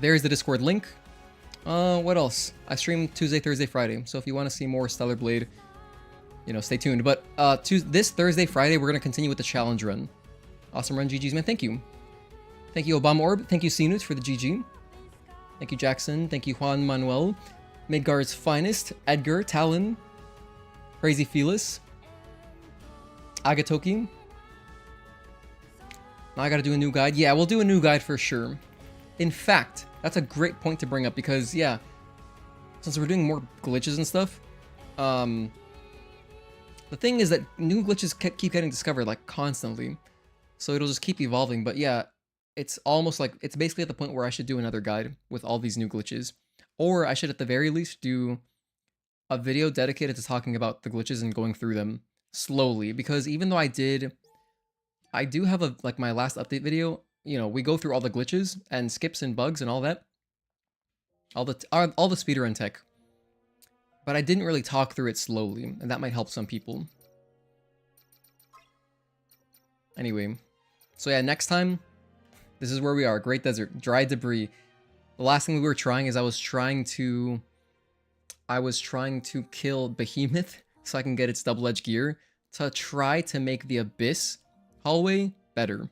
There's the Discord link. What else? I stream Tuesday, Thursday, Friday. So if you want to see more Stellar Blade, you know, stay tuned. But this Thursday, Friday, we're going to continue with the challenge run. Awesome run, GG's, man. Thank you. Thank you, Obama Orb. Thank you, Sinut, for the GG. Thank you, Jackson. Thank you, Juan Manuel. Midgard's Finest, Edgar, Talon, Crazy Felis, Agatoki. Now I gotta do a new guide. Yeah, we'll do a new guide for sure. In fact, that's a great point to bring up because, yeah, since we're doing more glitches and stuff, the thing is that new glitches keep getting discovered, like, constantly. So it'll just keep evolving. But yeah, it's almost like, it's basically at the point where I should do another guide with all these new glitches. Or I should at the very least do a video dedicated to talking about the glitches and going through them slowly. Because even though I do have a, like, my last update video, you know, we go through all the glitches and skips and bugs and all that. All the speedrun tech. But I didn't really talk through it slowly, and that might help some people. Anyway, so yeah, next time, this is where we are. Great Desert, Dry Debris. The last thing we were trying is I was trying to kill Behemoth so I can get its double-edged gear to try to make the Abyss hallway better.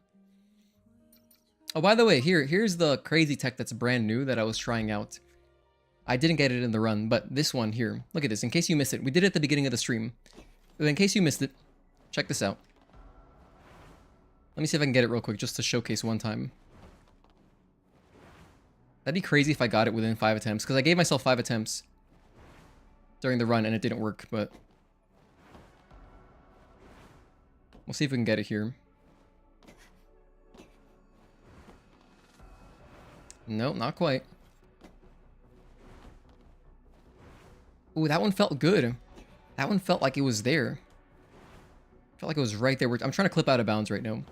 Oh, by the way, here's the crazy tech that's brand new that I was trying out. I didn't get it in the run, but this one here, look at this, in case you missed it. We did it at the beginning of the stream. But in case you missed it, check this out. Let me see if I can get it real quick just to showcase one time. That'd be crazy if I got it within 5 attempts, because I gave myself 5 attempts during the run and it didn't work, but we'll see if we can get it here. No, not quite. Ooh, that one felt good. That one felt like it was there. Felt like it was right there. I'm trying to clip out of bounds right now.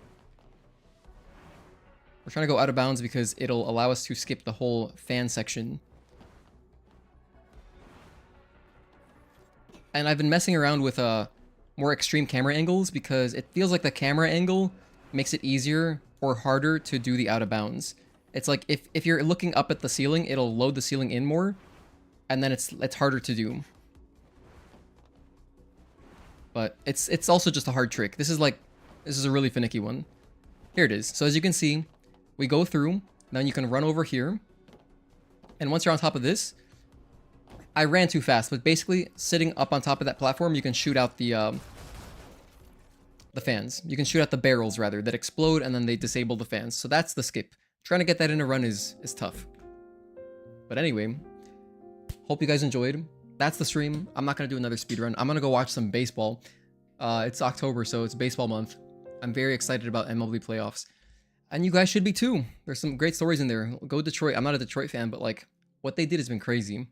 We're trying to go out of bounds because it'll allow us to skip the whole fan section. And I've been messing around with more extreme camera angles because it feels like the camera angle makes it easier or harder to do the out of bounds. It's like if you're looking up at the ceiling, it'll load the ceiling in more, and then it's harder to do. But it's also just a hard trick. This is a really finicky one. Here it is. So as you can see, we go through, then you can run over here. And once you're on top of this, I ran too fast, but basically sitting up on top of that platform, you can shoot out the fans. You can shoot out the barrels rather that explode and then they disable the fans. So that's the skip. Trying to get that in a run is tough. But anyway, hope you guys enjoyed. That's the stream. I'm not gonna do another speedrun. I'm gonna go watch some baseball. It's October, so it's baseball month. I'm very excited about MLB playoffs. And you guys should be too. There's some great stories in there. Go Detroit. I'm not a Detroit fan, but like what they did has been crazy.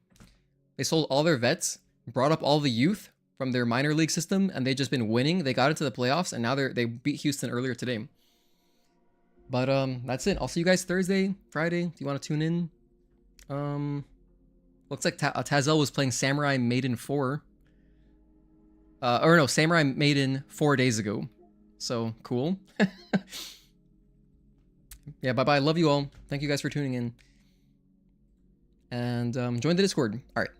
They sold all their vets, brought up all the youth from their minor league system, and they've just been winning. They got into the playoffs, and now they beat Houston earlier today. But that's it. I'll see you guys Thursday, Friday. Do you want to tune in? Looks like Tazel was playing Samurai Maiden 4. Or no, Samurai Maiden 4 days ago. So cool. Yeah, bye-bye. Love you all. Thank you guys for tuning in. And join the Discord. All right.